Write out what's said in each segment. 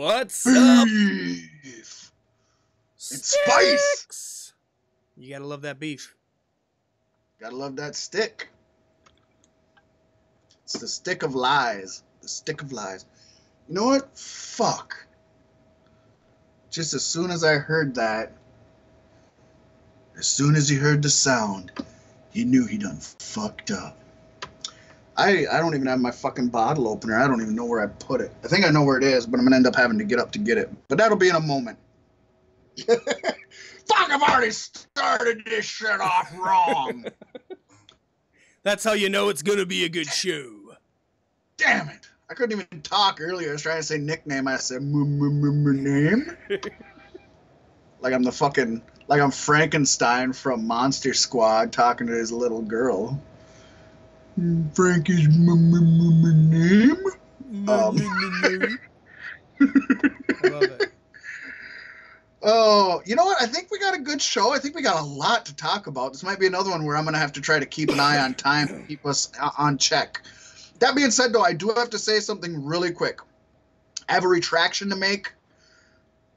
What's up? Beef and spice. You gotta love that beef. Gotta love that stick. It's the stick of lies. The stick of lies. You know what? Fuck. Just as soon as I heard that, as soon as he heard the sound, he knew he done fucked up. I don't even have my fucking bottle opener. I don't even know where I put it. I think I know where it is, but I'm going to end up having to get up to get it. But that'll be in a moment. Fuck, I've already started this shit off wrong. That's how you know it's going to be a good show. Damn it. I couldn't even talk earlier. I was trying to say nickname. I said, name? Like I'm the fucking, like I'm Frankenstein from Monster Squad talking to his little girl. Frank is name? I love it. Oh, you know what? I think we got a good show. I think we got a lot to talk about. This might be another one where I'm going to have to try to keep an eye on time and keep us on check. That being said, though, I do have to say something really quick. I have a retraction to make.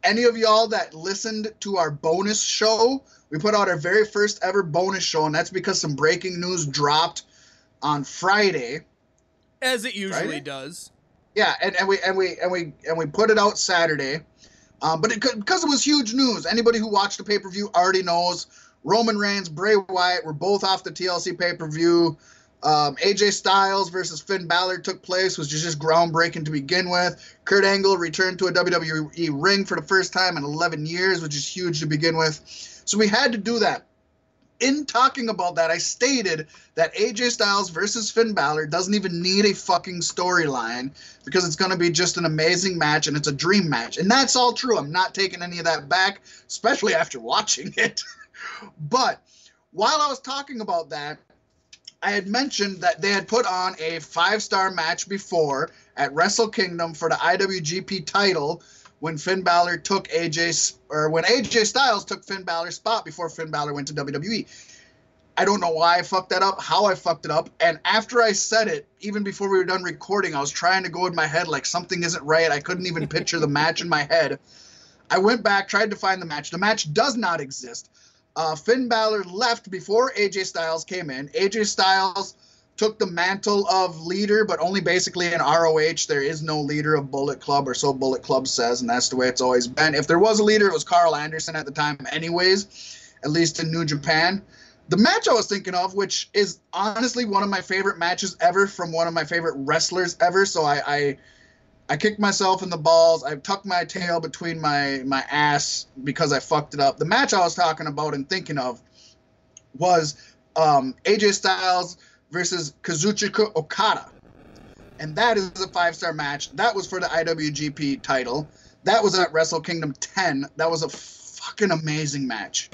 Any of y'all that listened to our bonus show, we put out our very first ever bonus show, and that's because some breaking news dropped on Friday. As it usually does. Yeah, and we put it out Saturday. But because it was huge news, anybody who watched the pay-per-view already knows Roman Reigns, Bray Wyatt were both off the TLC pay-per-view. AJ Styles versus Finn Balor took place, was just groundbreaking to begin with. Kurt Angle returned to a WWE ring for the first time in 11 years, which is huge to begin with. So we had to do that. In talking about that, I stated that AJ Styles versus Finn Balor doesn't even need a fucking storyline because it's going to be just an amazing match and it's a dream match. And that's all true. I'm not taking any of that back, especially after watching it. But while I was talking about that, I had mentioned that they had put on a 5-star match before at Wrestle Kingdom for the IWGP title when when AJ Styles took Finn Balor's spot before Finn Balor went to WWE. I don't know why I fucked that up, how I fucked it up, and after I said it, even before we were done recording, I was trying to go in my head like something isn't right. I couldn't even picture the match in my head. I went back, tried to find the match. The match does not exist. Finn Balor left before AJ Styles came in. AJ Styles took the mantle of leader, but only basically in ROH. There is no leader of Bullet Club, or so Bullet Club says, and that's the way it's always been. If there was a leader, it was Carl Anderson at the time anyways, at least in New Japan. The match I was thinking of, which is honestly one of my favorite matches ever from one of my favorite wrestlers ever, so I kicked myself in the balls. I tucked my tail between my ass because I fucked it up. The match I was talking about and thinking of was AJ Styles versus Kazuchika Okada. And that is a 5-star match. That was for the IWGP title. That was at Wrestle Kingdom 10. That was a fucking amazing match.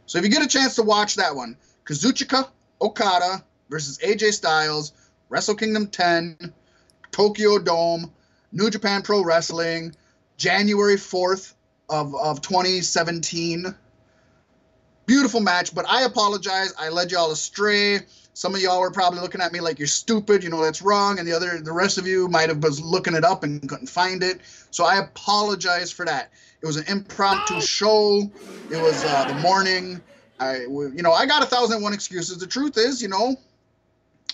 So if you get a chance to watch that one, Kazuchika Okada versus AJ Styles, Wrestle Kingdom 10, Tokyo Dome, New Japan Pro Wrestling, January 4th of 2017. Beautiful match, but I apologize. I led y'all astray. Some of y'all were probably looking at me like you're stupid, you know, that's wrong, and the rest of you might have was looking it up and couldn't find it. So I apologize for that. It was an impromptu show. It was the morning. I got 1,001 excuses. The truth is,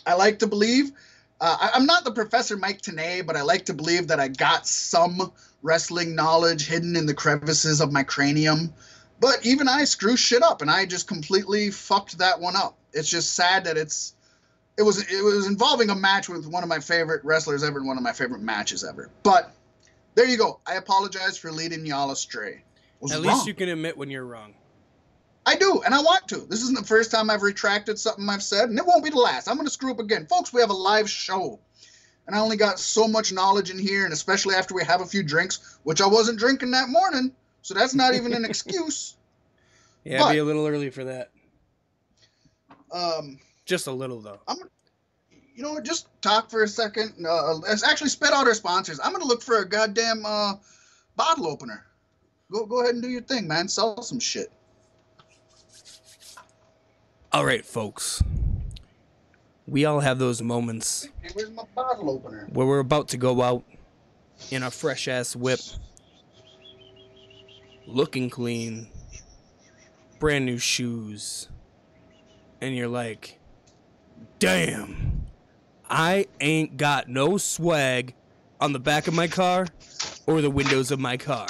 I like to believe. I'm not the Professor Mike Tenay, but I like to believe that I got some wrestling knowledge hidden in the crevices of my cranium. But even I screw shit up, and I just completely fucked that one up. It's just sad that it was involving a match with one of my favorite wrestlers ever and one of my favorite matches ever. But there you go. I apologize for leading y'all astray. At least you can admit when you're wrong. I do, and I want to. This isn't the first time I've retracted something I've said, and it won't be the last. I'm going to screw up again. Folks, we have a live show, and I only got so much knowledge in here, and especially after we have a few drinks, which I wasn't drinking that morning, so that's not even an excuse. Yeah, it'd be a little early for that. Just a little, though. Just talk for a second. Let's actually spit out our sponsors. I'm going to look for a goddamn bottle opener. Go ahead and do your thing, man. Sell some shit. All right, folks. We all have those moments Hey, where's my bottle opener? where we're about to go out in a fresh-ass whip looking clean, brand new shoes, and you're like, damn, I ain't got no swag on the back of my car or the windows of my car.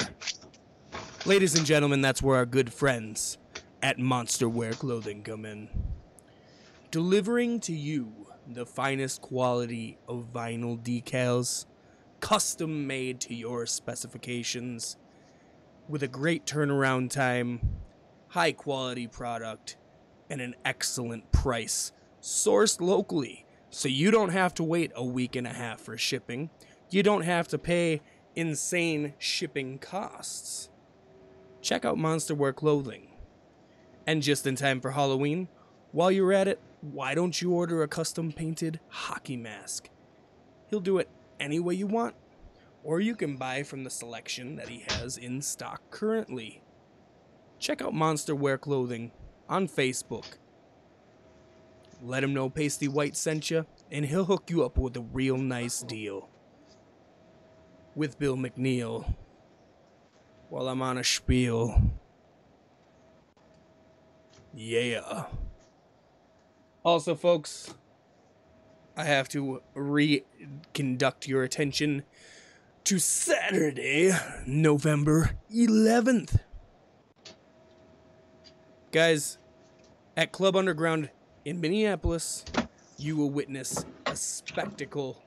Ladies and gentlemen, that's where our good friends at Monster Wear Clothing come in. Delivering to you the finest quality of vinyl decals, custom made to your specifications, with a great turnaround time, high quality product, and an excellent price, sourced locally, so you don't have to wait a week and a half for shipping. You don't have to pay insane shipping costs. Check out Monster Wear Clothing. And just in time for Halloween, while you're at it, why don't you order a custom painted hockey mask? He'll do it any way you want, or you can buy from the selection that he has in stock currently. Check out Monster Wear Clothing on Facebook. Let him know Pasty White sent you, and he'll hook you up with a real nice deal. With Bill McNeil, while I'm on a spiel. Yeah. Also, folks, I have to reconduct your attention to Saturday, November 11th. Guys, at Club Underground in Minneapolis, you will witness a spectacle,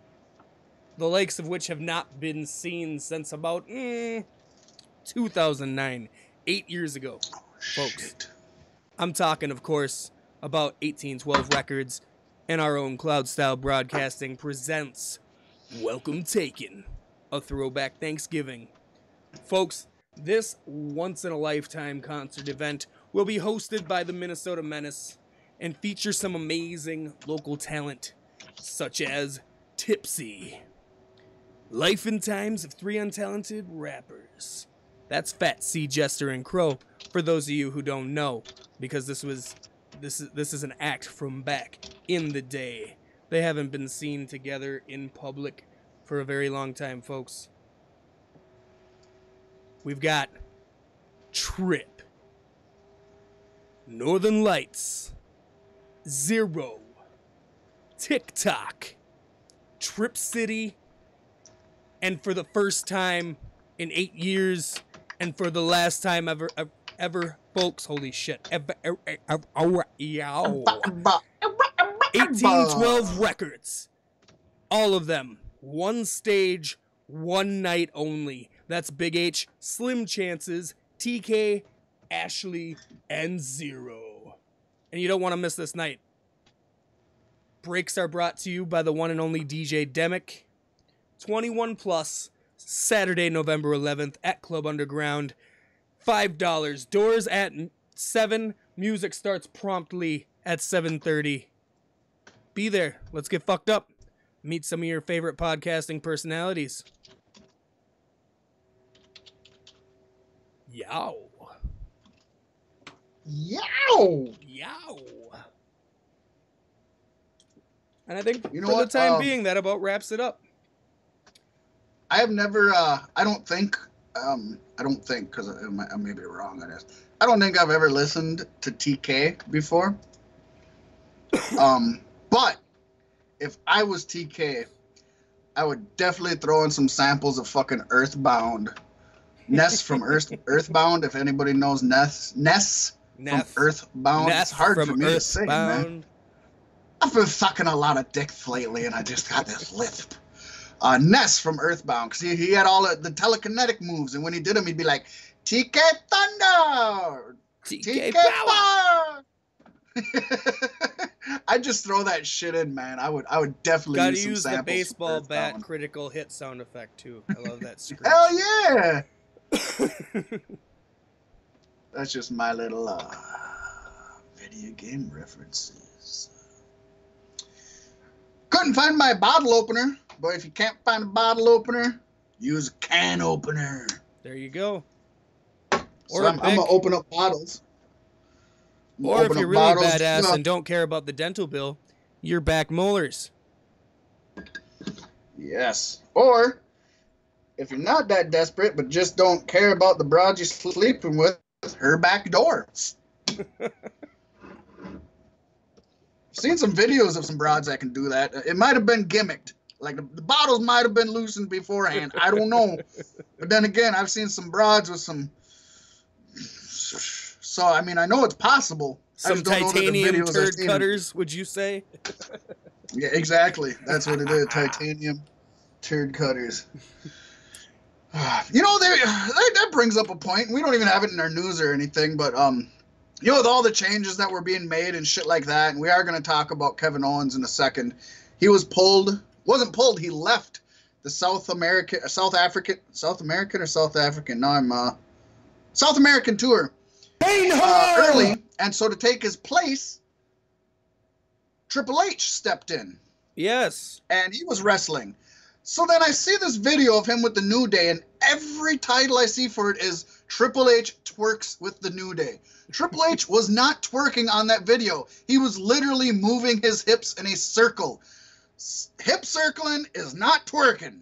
the likes of which have not been seen since about 2009, 8 years ago, folks. Shit. I'm talking, of course, about 1812 Records, and our own Cloud Style Broadcasting presents Welcome Taken, a throwback Thanksgiving. Folks, this once-in-a-lifetime concert event will be hosted by the Minnesota Menace and feature some amazing local talent, such as Tipsy, Life and Times of Three Untalented Rappers. That's Fat C, Jester, and Crow, for those of you who don't know, because this is an act from back in the day. They haven't been seen together in public for a very long time, folks. We've got Trip, Northern Lights, Zero, TikTok, Trip City, and for the first time in 8 years, and for the last time ever, folks, holy shit, 1812 Records, all of them, one stage, one night only. That's Big H, Slim Chances, TK, Ashley, and Zero. And you don't want to miss this night. Breaks are brought to you by the one and only DJ Demic. 21 plus, Saturday, November 11th at Club Underground. $5. Doors at 7. Music starts promptly at 7:30. Be there. Let's get fucked up. Meet some of your favorite podcasting personalities. Yow. Yow! Yow. And I think You know for what? the time being, that about wraps it up. I have never, I don't think, because I may be wrong on this. I don't think I've ever listened to TK before. But if I was TK, I would definitely throw in some samples of fucking Earthbound. Ness from Earthbound, if anybody knows Ness from Earthbound. Ness it's hard from for me to say, man. Earthbound. I've been sucking a lot of dick lately, and I just got this lisp. Ness from Earthbound, because he had all the telekinetic moves, and when he did them, he'd be like, TK Thunder! TK Power! I'd just throw that shit in, man. I would definitely Gotta use some use the samples baseball from bat Earthbound. critical hit sound effect, too. I love that screech. Hell yeah! That's just my little video game references. Couldn't find my bottle opener, but if you can't find a bottle opener, use a can opener. There you go. So I'm gonna open up bottles. Or if you're really badass and don't care about the dental bill, your back molars. Yes. Or If you're not that desperate, but just don't care about the broad you're sleeping with, her back door. Seen some videos of some broads that can do that. It might have been gimmicked. Like the bottles might have been loosened beforehand. I don't know. But then again, I've seen some broads with some. So I mean, I know it's possible. Some titanium turd cutters, would you say? Yeah, exactly. That's what it is. Titanium turd cutters. You know, that brings up a point. We don't even have it in our news or anything, but you know, with all the changes that were being made and shit like that, and we are going to talk about Kevin Owens in a second. He was wasn't pulled. He left the South American tour early, and so to take his place, Triple H stepped in. Yes, and he was wrestling. So then I see this video of him with the New Day, and every title I see for it is Triple H twerks with the New Day. Triple H was not twerking on that video. He was literally moving his hips in a circle. Hip circling is not twerking.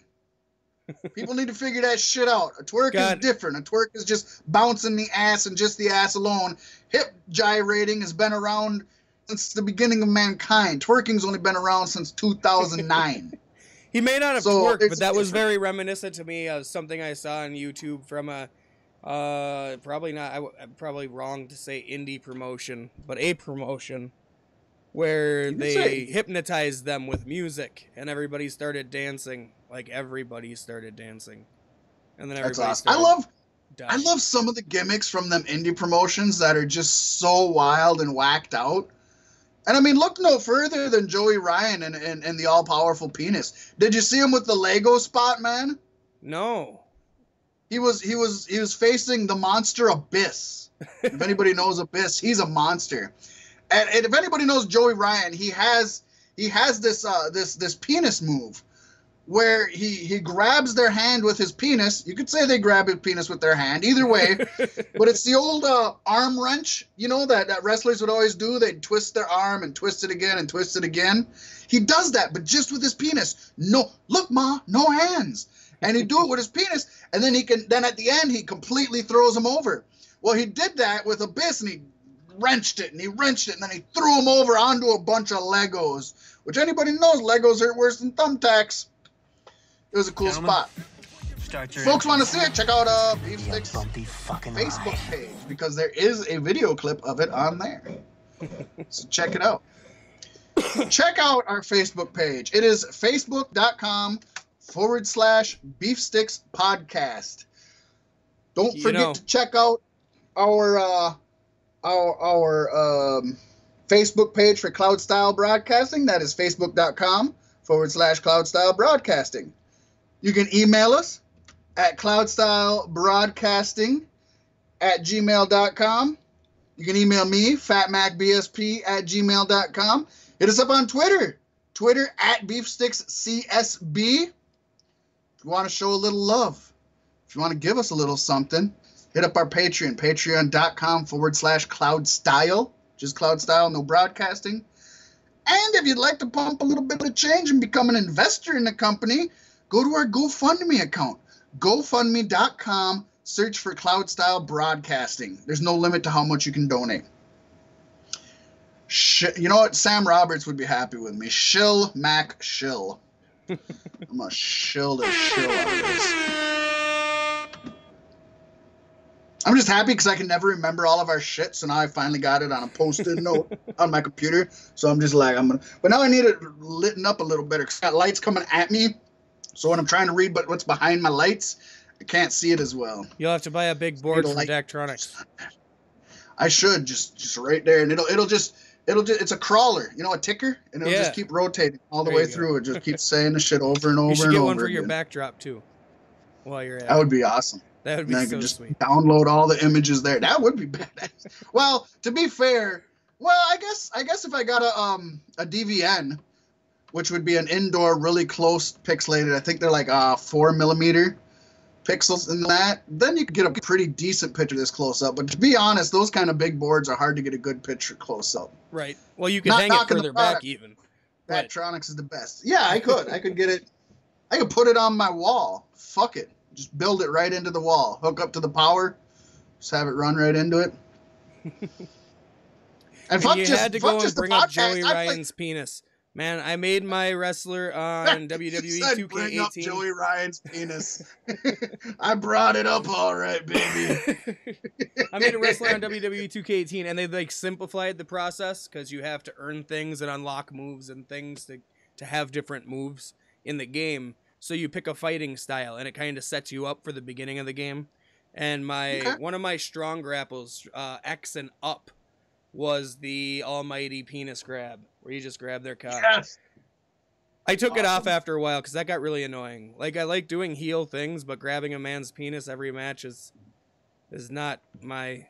People need to figure that shit out. A twerk is different. A twerk is just bouncing the ass and just the ass alone. Hip gyrating has been around since the beginning of mankind. Twerking's only been around since 2009. He may not have twerked, but that was very reminiscent to me of something I saw on YouTube from a, I'm probably wrong to say indie promotion, but a promotion where they hypnotized them with music and everybody started dancing. Like everybody started dancing. And then everybody started I love some of the gimmicks from them indie promotions that are just so wild and whacked out. And I mean, look no further than Joey Ryan and the all-powerful penis. Did you see him with the Lego spot, man? No. He was facing the monster Abyss. If anybody knows Abyss, he's a monster. And if anybody knows Joey Ryan, he has this penis move where he grabs their hand with his penis. You could say they grab his penis with their hand, either way. But it's the old arm wrench, you know, that wrestlers would always do. They'd twist their arm and twist it again and twist it again. He does that, but just with his penis. No, look, Ma, no hands. And he'd do it with his penis, and then then at the end, he completely throws him over. Well, he did that with Abyss, and he wrenched it, and then he threw him over onto a bunch of Legos, which anybody knows Legos hurt worse than thumbtacks. It was a cool spot. Folks want to see it, check out Beef Sticks' Facebook page, because there is a video clip of it on there. So check it out. Check out our Facebook page. It is facebook.com/Beef Sticks Podcast. Don't forget to check out our Facebook page for Cloud Style Broadcasting. That is facebook.com/Cloud Style Broadcasting. You can email us at cloudstylebroadcasting@gmail.com. You can email me, fatmacbsp@gmail.com. Hit us up on Twitter @BeefSticksCSB. If you want to show a little love, if you want to give us a little something, hit up our Patreon, patreon.com/CloudStyle. Just Cloud Style, no broadcasting. And if you'd like to pump a little bit of change and become an investor in the company, go to our GoFundMe account, GoFundMe.com, search for Cloud Style Broadcasting. There's no limit to how much you can donate. You know what? Sam Roberts would be happy with me. Shill Mac Shill. I'm going to shill the shill out of this. I'm just happy because I can never remember all of our shit, so now I finally got it on a post-it note on my computer. So I'm just like, but now I need it lit up a little better because I got lights coming at me. So when I'm trying to read what's behind my lights, I can't see it as well. You'll have to buy a big board from Daktronics. I should just right there, and it'll just it's a crawler, you know, a ticker, and it'll just keep rotating all the way through. It just keeps saying the shit over and over and over. You should get one for your backdrop too, while you're at it. That would be awesome. That would be so just sweet. Download all the images there. That would be badass. Well, to be fair, I guess if I got a DVN, which would be an indoor, really close pixelated, I think they're like 4mm pixels in that, then you could get a pretty decent picture this close up. But to be honest, those kind of big boards are hard to get a good picture close up. Right. Well, you can hang it further back even. Daktronics is the best. Yeah, I could get it. I could put it on my wall. Fuck it. Just build it right into the wall. Hook up to the power. Just have it run right into it. And you had to go and bring up Joey Ryan's penis. Man, I made my wrestler on WWE 2K18. Bring up Joey Ryan's penis. I brought it up all right, baby. I made a wrestler on WWE 2K18, and they like simplified the process because you have to earn things and unlock moves and things to have different moves in the game. So you pick a fighting style, and it kind of sets you up for the beginning of the game. And one of my strong grapples, X and up, was the almighty penis grab, where you just grab their cock. Yes. I took it off after a while because that got really annoying. Like, I like doing heel things, but grabbing a man's penis every match is not my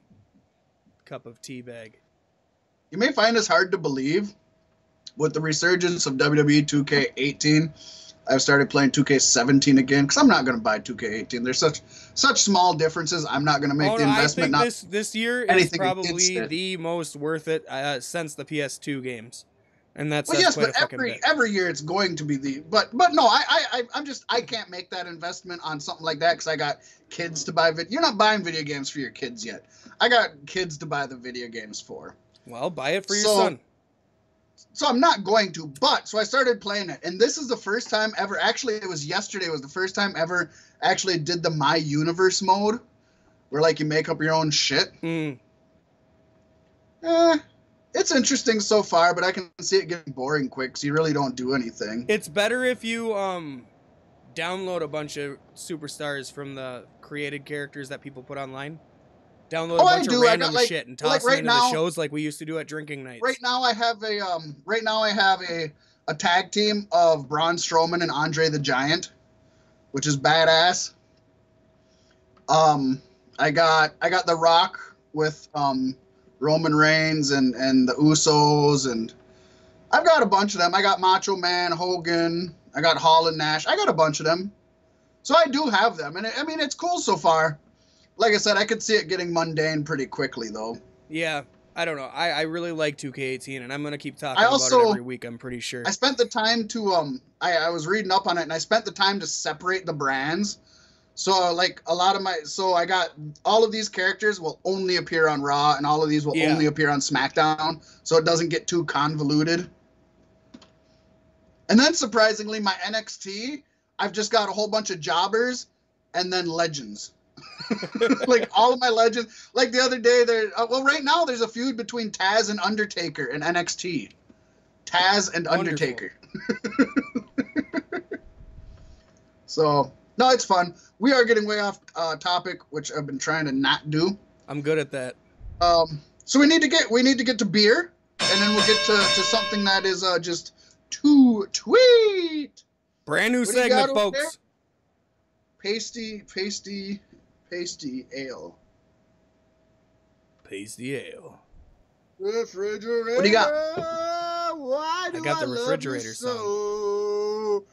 cup of tea bag. You may find this hard to believe. With the resurgence of WWE 2K18, I've started playing 2K17 again because I'm not going to buy 2K18. There's such small differences. I'm not going to make the investment. I think this year is probably the most worth it since the PS2 games, and that's well, yes, quite but a fucking bit. every year it's going to be the but no, I can't make that investment on something like that because I got kids to buy. You're not buying video games for your kids yet. I got kids to buy the video games for. Well, buy it for your son. So I'm not going to, so I started playing it, and this is the first time ever. Actually, it was yesterday. It was the first time ever actually did the My Universe mode, where like you make up your own shit. It's interesting so far, but I can see it getting boring quick. So you really don't do anything. It's better if you download a bunch of superstars from the created characters that people put online. Download a bunch of random shit and toss it into the shows like we used to do at drinking nights. Right now I have a tag team of Braun Strowman and Andre the Giant, which is badass. I got The Rock with Roman Reigns and the Usos, and I've got a bunch of them. I got Macho Man, Hogan, I got Hall and Nash. I got a bunch of them. So I do have them, and it's cool so far. Like I said, I could see it getting mundane pretty quickly, though. Yeah, I don't know. I really like 2K18, and I'm going to keep talking about it every week, I'm pretty sure. I spent the time to, I was reading up on it, and I spent the time to separate the brands. So, like, I got all of these characters will only appear on Raw, and all of these will only appear on SmackDown, so it doesn't get too convoluted. And then, surprisingly, my NXT, I've just got a whole bunch of jobbers, and then legends. Like all of my legends, like the other day right now there's a feud between Taz and Undertaker in NXT. Taz and Undertaker. So no, it's fun. We are getting way off topic, which I've been trying to not do. I'm good at that. So we need to get to beer, and then we'll get to something that is just too tweet. Brand new segment, folks. There? Pasty ale. Pasty ale. Refrigerator. What do you got? I got the refrigerator song.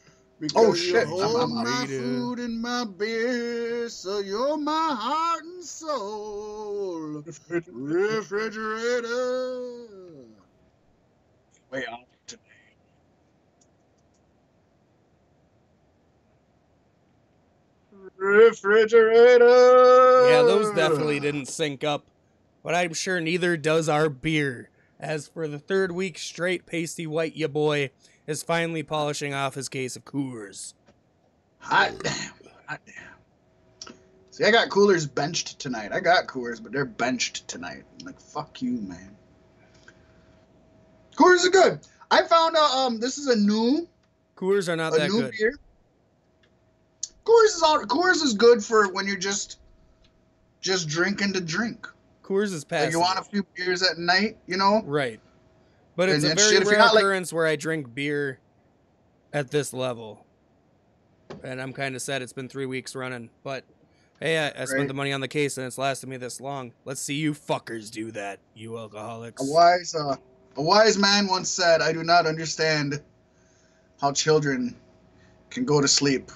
Oh shit! I'm my food and my beer, so you're my heart and soul. Refrigerator. Way off today. Refrigerator. Yeah, those definitely didn't sync up, but I'm sure neither does our beer. As for the third week straight, Pasty White, ya boy, is finally polishing off his case of Coors. Hot damn. See, I got coolers benched tonight. I got Coors, but they're benched tonight. I'm like, fuck you, man. Coors are good. I found out this is a new. Coors are not that good. Beer. Coors is good for when you're just drinking to drink. Coors is passive. Like you want a few beers at night, you know? Right. But it's a very rare occurrence where I drink beer at this level. And I'm kind of sad it's been 3 weeks running. But, hey, I spent the money on the case and it's lasted me this long. Let's see you fuckers do that, you alcoholics. A wise man once said, I do not understand how children can go to sleep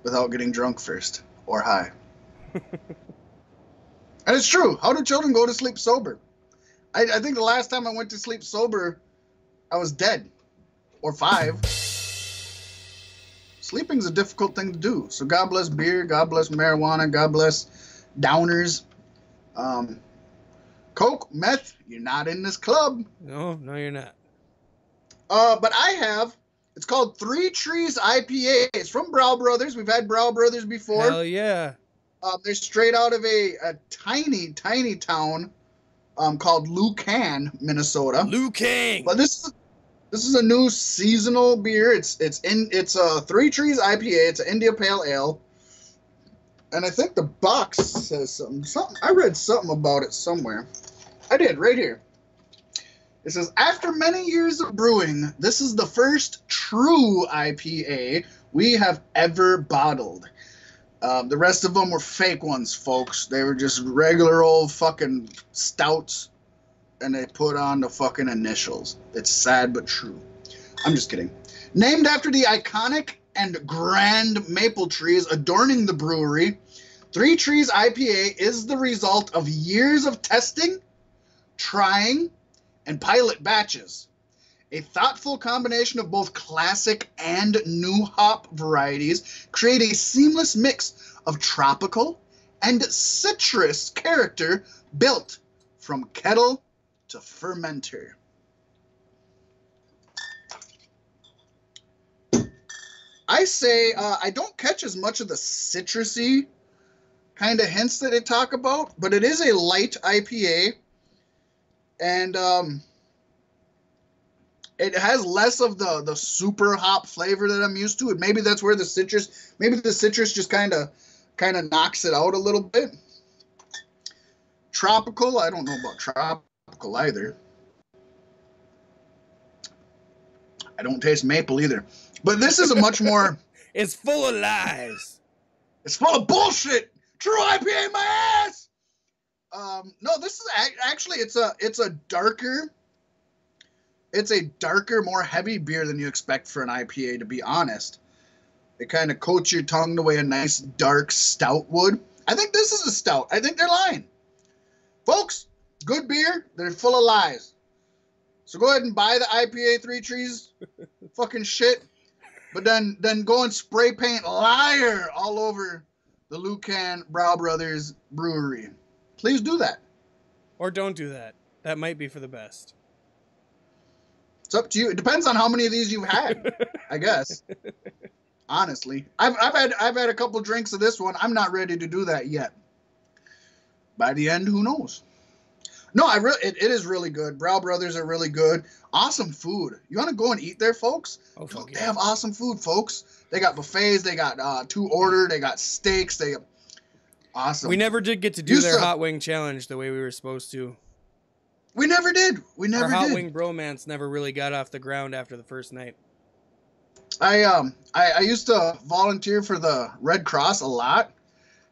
without getting drunk first, or high. And it's true. How do children go to sleep sober? I think the last time I went to sleep sober, I was dead. Or 5. Sleeping's a difficult thing to do. So God bless beer, God bless marijuana, God bless downers. Coke, meth, you're not in this club. No, you're not. But I have. It's called Three Trees IPA. It's from Brow Brothers. We've had Brow Brothers before. Hell yeah. They're straight out of a tiny, tiny town called Lucan, Minnesota. Lucan. But this is a new seasonal beer. It's a Three Trees IPA. It's an India Pale Ale. And I think the box says something. I read something about it somewhere. I did, right here. It says, after many years of brewing, this is the first true IPA we have ever bottled. The rest of them were fake ones, folks. They were just regular old fucking stouts, and they put on the fucking initials. It's sad but true. I'm just kidding. Named after the iconic and grand maple trees adorning the brewery, Three Trees IPA is the result of years of testing, trying, and pilot batches. A thoughtful combination of both classic and new hop varieties create a seamless mix of tropical and citrus character built from kettle to fermenter. I say I don't catch as much of the citrusy kind of hints that they talk about, but it is a light IPA. And it has less of the super hop flavor that I'm used to. And maybe that's where the citrus just kind of knocks it out a little bit. Tropical, I don't know about tropical either. I don't taste maple either. But this is a much more... It's full of lies. It's full of bullshit. True IPA my ass. No, this is actually it's a darker, more heavy beer than you expect for an IPA, to be honest. It kind of coats your tongue the way a nice dark stout would. I think this is a stout. I think they're lying. Folks, good beer, they're full of lies. So go ahead and buy the IPA Three Trees fucking shit, but then go and spray paint liar all over the Lucan Brow Brothers brewery. Please do that. Or don't do that. That might be for the best. It's up to you. It depends on how many of these you've had, I guess. Honestly, I've had a couple drinks of this one. I'm not ready to do that yet. By the end, who knows? No, it is really good. Brow Brothers are really good. Awesome food. You want to go and eat there, folks? Oh, fuck They yeah. have awesome food, folks. They got buffets. They got to order. They got steaks. They got awesome. We never did get to do their hot wing challenge the way we were supposed to. We never did. Our hot wing bromance never really got off the ground after the first night. I used to volunteer for the Red Cross a lot,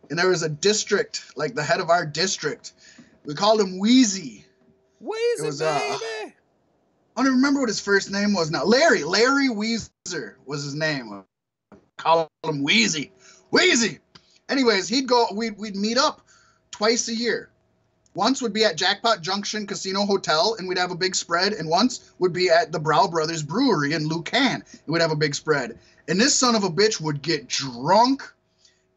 and there was a district, like the head of our district. We called him Wheezy. Wheezy, baby. I don't remember what his first name was now. Larry Weezer was his name. Call him Wheezy. Wheezy. Anyways, we'd meet up twice a year. Once would be at Jackpot Junction Casino Hotel, and we'd have a big spread. And once would be at the Brow Brothers Brewery in Lucan, and we'd have a big spread. And this son of a bitch would get drunk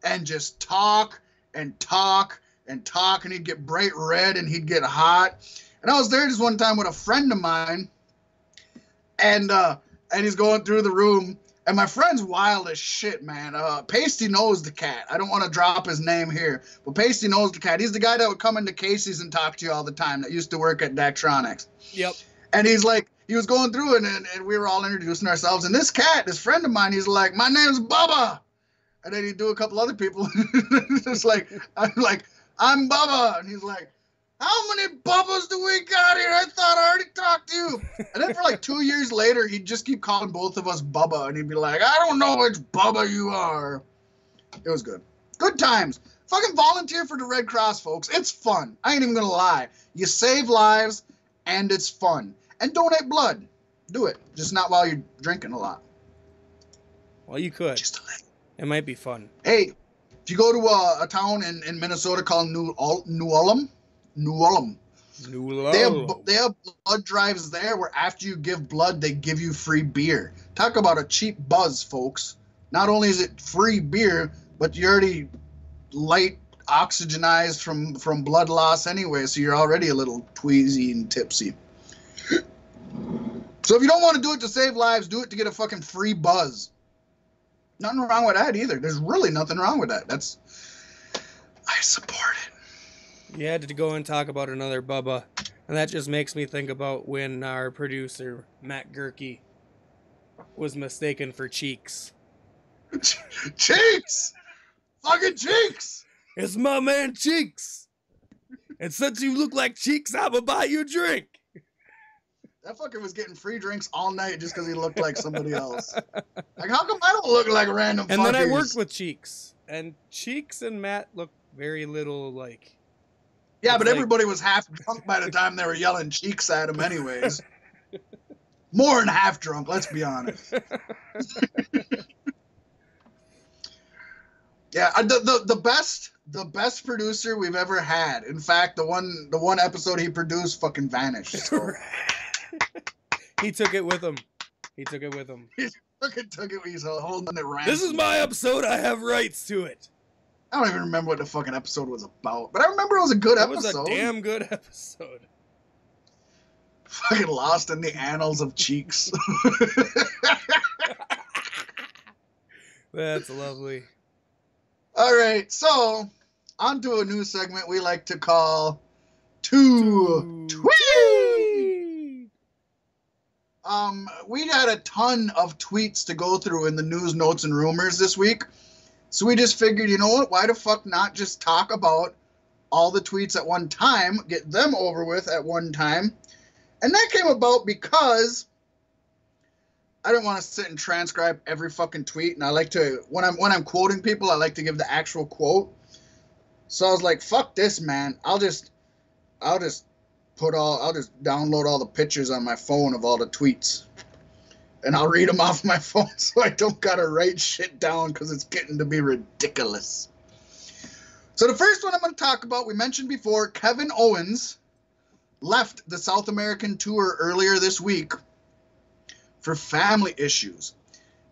and just talk and talk and talk, and he'd get bright red and he'd get hot. And I was there just one time with a friend of mine, and he's going through the room, and my friend's wild as shit, man. Pasty knows the cat. I don't want to drop his name here, but Pasty knows the cat. He's the guy that would come into Casey's and talk to you all the time, that used to work at Daktronics. Yep. And he's like, he was going through it, and we were all introducing ourselves. And this cat, this friend of mine, he's like, my name's Bubba. And then he'd do a couple other people. Just like, I'm Bubba. And he's like, how many Bubbas do we got here? I thought I already talked to you. And then for like 2 years later, he'd just keep calling both of us Bubba. And he'd be like, I don't know which Bubba you are. It was good. Good times. Fucking volunteer for the Red Cross, folks. It's fun. I ain't even going to lie. You save lives, and it's fun. And donate blood. Do it. Just not while you're drinking a lot. Well, you could. Just a little. It might be fun. Hey, if you go to a town in Minnesota called New Ulm, they have blood drives there where after you give blood, they give you free beer. Talk about a cheap buzz, folks. not only is it free beer, but you're already light oxygenized from blood loss anyway, so you're already a little tweezy and tipsy. So if you don't want to do it to save lives, do it to get a fucking free buzz. Nothing wrong with that either. There's really nothing wrong with that. I support it. You had to go and talk about another Bubba, and that just makes me think about when our producer, Matt Gerke, was mistaken for Cheeks. Cheeks! Fucking Cheeks! It's my man Cheeks! And since you look like Cheeks, I'ma buy you a drink! That fucker was getting free drinks all night just because he looked like somebody else. Like, how come I don't look like random fuckers? And then I worked with Cheeks, and Cheeks and Matt look very little like... Yeah, but everybody was half drunk by the time they were yelling Cheeks at him anyways. More than half drunk, let's be honest. Yeah, the best producer we've ever had. In fact, the one episode he produced fucking vanished. So. He took it with him. He took it. He's holding it right. This is my episode. I have rights to it. I don't even remember what the fucking episode was about, but I remember it was a good episode. It was a damn good episode. Fucking lost in the annals of Cheeks. That's lovely. All right, so on to a new segment we like to call Two Tweet. We had a ton of tweets to go through in the news, notes, and rumors this week. So we just figured, you know what? Why the fuck not just talk about all the tweets at one time, get them over with at one time. And that came about because I didn't want to sit and transcribe every fucking tweet. And I like to, when I'm quoting people, I like to give the actual quote. So I was like, fuck this, man. I'll just download all the pictures on my phone of all the tweets. And I'll read them off my phone so I don't gotta write shit down because it's getting to be ridiculous. So the first one I'm going to talk about, we mentioned before, Kevin Owens left the South American tour earlier this week for family issues.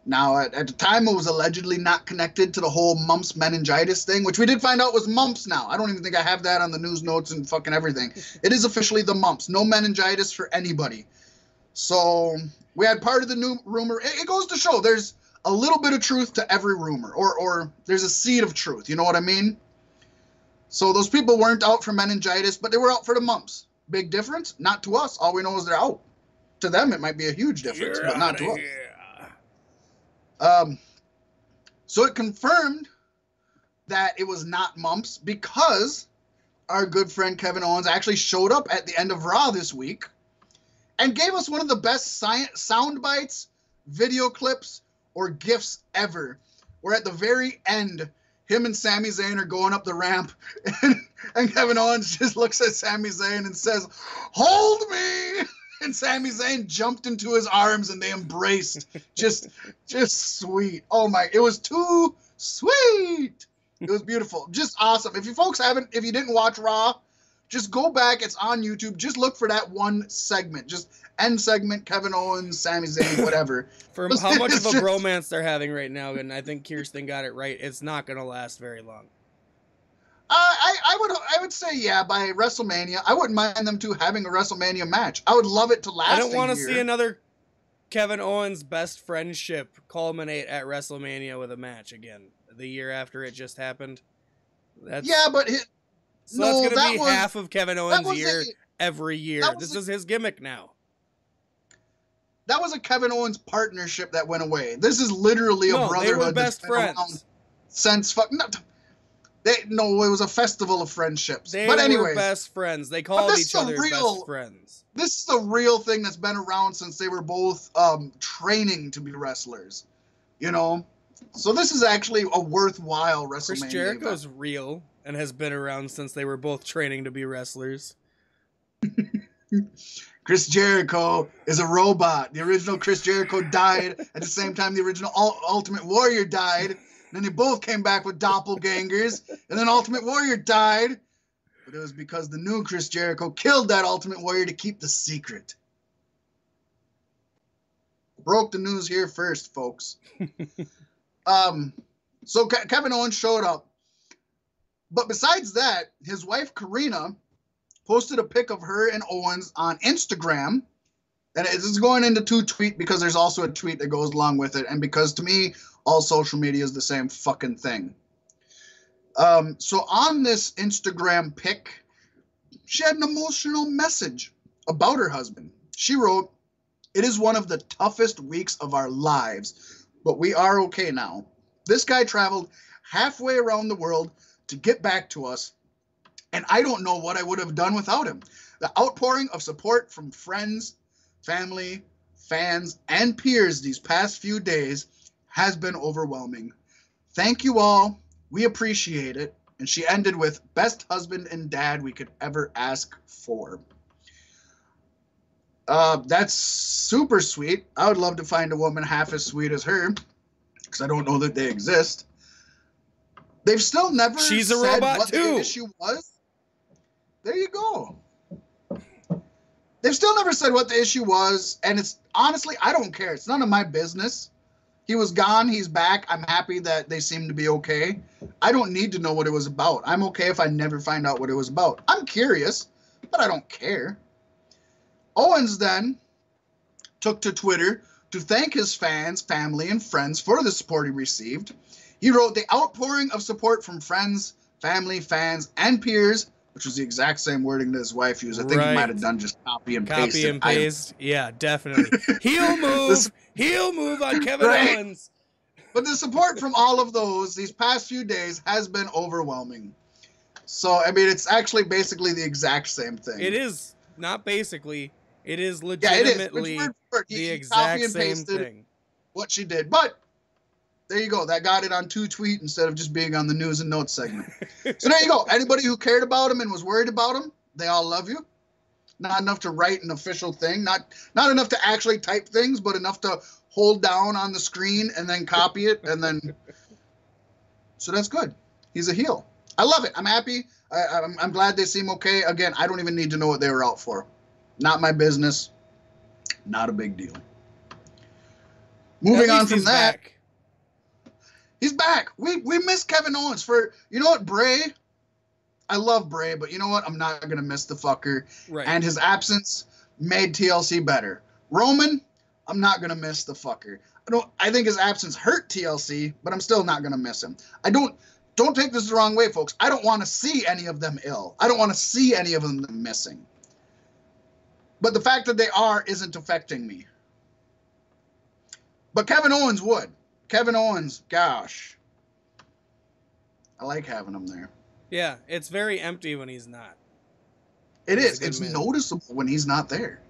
Now, at the time, it was allegedly not connected to the whole mumps meningitis thing, which we did find out was mumps now. I don't even think I have that on the news notes and fucking everything. It is officially the mumps. No meningitis for anybody. So we had part of the new rumor. It goes to show there's a little bit of truth to every rumor, or there's a seed of truth. You know what I mean? So those people weren't out for meningitis, but they were out for the mumps. Big difference? Not to us. All we know is they're out. To them, it might be a huge difference, but not to us. So it confirmed that it was not mumps because our good friend Kevin Owens actually showed up at the end of Raw this week and gave us one of the best sound bites, video clips, or GIFs ever. Where at the very end, him and Sami Zayn are going up the ramp, and Kevin Owens just looks at Sami Zayn and says, "Hold me!" And Sami Zayn jumped into his arms and they embraced. Just sweet. Oh my, it was too sweet. It was beautiful. Just awesome. If you didn't watch Raw, just go back. It's on YouTube. Just look for that one segment. Just end segment, Kevin Owens, Sami Zayn, whatever. For how much of a bromance they're having right now, and I think Kirsten got it right, it's not going to last very long. I would say, yeah, by WrestleMania. I wouldn't mind them two having a WrestleMania match. I would love it to last. I don't want to see another Kevin Owens best friendship culminate at WrestleMania with a match again. The year after it just happened. That's going to be half of Kevin Owens' year every year. This is his gimmick now. That was a Kevin Owens partnership that went away. This is literally a brotherhood. They were best friends. It was a festival of friendships. They were best friends. They called each other best friends. This is a real thing that's been around since they were both training to be wrestlers. You know? So this is actually a worthwhile WrestleMania. Chris Jericho's real and has been around since they were both training to be wrestlers. Chris Jericho is a robot. The original Chris Jericho died at the same time the original Ultimate Warrior died. And then they both came back with doppelgangers. And then Ultimate Warrior died. But it was because the new Chris Jericho killed that Ultimate Warrior to keep the secret. Broke the news here first, folks. So Kevin Owens showed up. But besides that, his wife Karina posted a pic of her and Owens on Instagram. And it's going into two tweets because there's also a tweet that goes along with it. And because to me, all social media is the same fucking thing. So on this Instagram pic, she had an emotional message about her husband. She wrote, "It is one of the toughest weeks of our lives, but we are okay now. This guy traveled halfway around the world to get back to us, and I don't know what I would have done without him. The outpouring of support from friends, family, fans, and peers these past few days has been overwhelming. Thank you all. We appreciate it." And she ended with, "Best husband and dad we could ever ask for." That's super sweet. I would love to find a woman half as sweet as her, because I don't know that they exist. They've still never She's a said robot what too. the issue was. There you go. They've still never said what the issue was, and it's honestly, I don't care. It's none of my business. He was gone. He's back. I'm happy that they seem to be okay. I don't need to know what it was about. I'm okay if I never find out what it was about. I'm curious, but I don't care. Owens then took to Twitter to thank his fans, family, and friends for the support he received. He wrote, "The outpouring of support from friends, family, fans, and peers," which was the exact same wording that his wife used. I think he might have done just copy and paste. Copy and paste. Yeah, definitely. Heel move. Heel move on Kevin Owens. But the support from all of these past few days has been overwhelming. So, I mean, it's actually basically the exact same thing. It is. Not basically. It is legitimately the exact same thing. What she did. But there you go. That got it on two tweets instead of just being on the news and notes segment. So there you go. Anybody who cared about him and was worried about him, they all love you. Not enough to write an official thing. Not enough to actually type things, but enough to hold down on the screen and then copy it. And then, so that's good. He's a heel. I love it. I'm happy. I'm glad they seem okay. Again, I don't even need to know what they were out for. Not my business. Not a big deal. Moving on from that. Back. He's back. We miss Kevin Owens for, you know what, Bray? I love Bray, but you know what? I'm not going to miss the fucker. Right. And his absence made TLC better. Roman, I'm not going to miss the fucker. I think his absence hurt TLC, but I'm still not going to miss him. Don't take this the wrong way, folks. I don't want to see any of them ill. I don't want to see any of them missing. But the fact that they are isn't affecting me. But Kevin Owens would. Kevin Owens, gosh. I like having him there. Yeah, it's very empty when he's not. It is. It's noticeable when he's not there.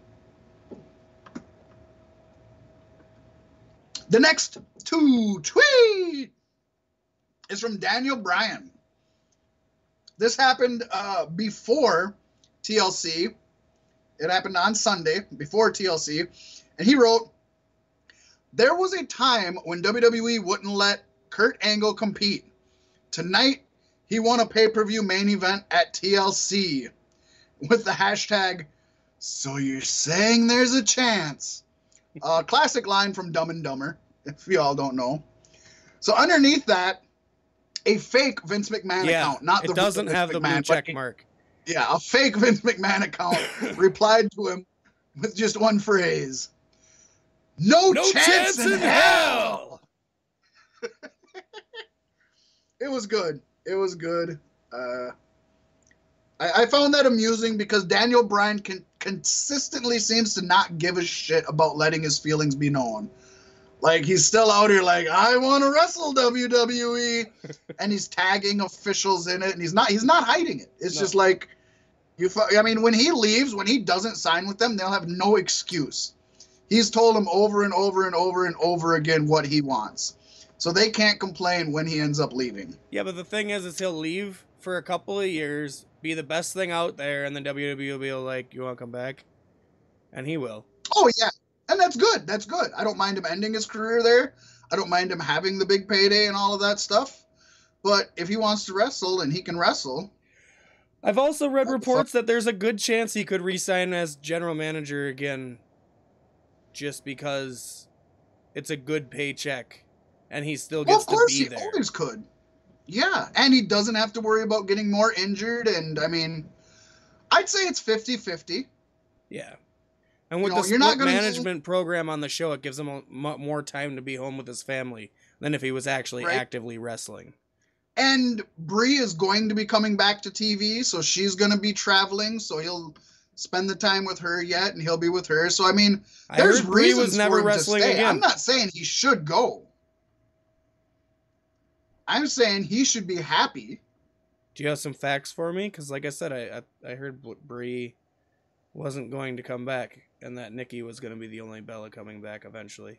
The next tweet is from Daniel Bryan. This happened before TLC. It happened on Sunday, before TLC. And he wrote, "There was a time when WWE wouldn't let Kurt Angle compete. Tonight, he won a pay-per-view main event at TLC with the hashtag, so you're saying there's a chance." Classic line from Dumb and Dumber, if you all don't know. So underneath that, a fake Vince McMahon account, not the it doesn't have the blue check mark. Yeah, a fake Vince McMahon account replied to him with just one phrase. No chance in hell! It was good. It was good. I found that amusing because Daniel Bryan consistently seems to not give a shit about letting his feelings be known. Like, he's still out here like, I want to wrestle WWE. And he's tagging officials in it. And he's not hiding it. It's just like, I mean, when he leaves, when he doesn't sign with them, they'll have no excuse. He's told them over and over and over and over again what he wants. So they can't complain when he ends up leaving. Yeah, but the thing is he'll leave for a couple of years, be the best thing out there, and then WWE will be like, you want to come back? And he will. Oh, yeah. And that's good. That's good. I don't mind him ending his career there. I don't mind him having the big payday and all of that stuff. But if he wants to wrestle and he can wrestle. I've also read reports that there's a good chance he could re-sign as general manager again just because it's a good paycheck and he still Well, gets of to course be he there. always could. Yeah, and he doesn't have to worry about getting more injured. And I mean, I'd say it's 50-50. Yeah. And with the You're not split going to management program on the show, it gives him more time to be home with his family than if he was actually Right. actively wrestling. And Brie is going to be coming back to TV, so she's going to be traveling, so he'll spend the time with her yet, and he'll be with her. So, I mean, there's Brie was reasons never for him wrestling to stay. again. I'm not saying he should go. I'm saying he should be happy. Do you have some facts for me? Because, like I said, I heard Brie wasn't going to come back, and that Nikki was going to be the only Bella coming back eventually.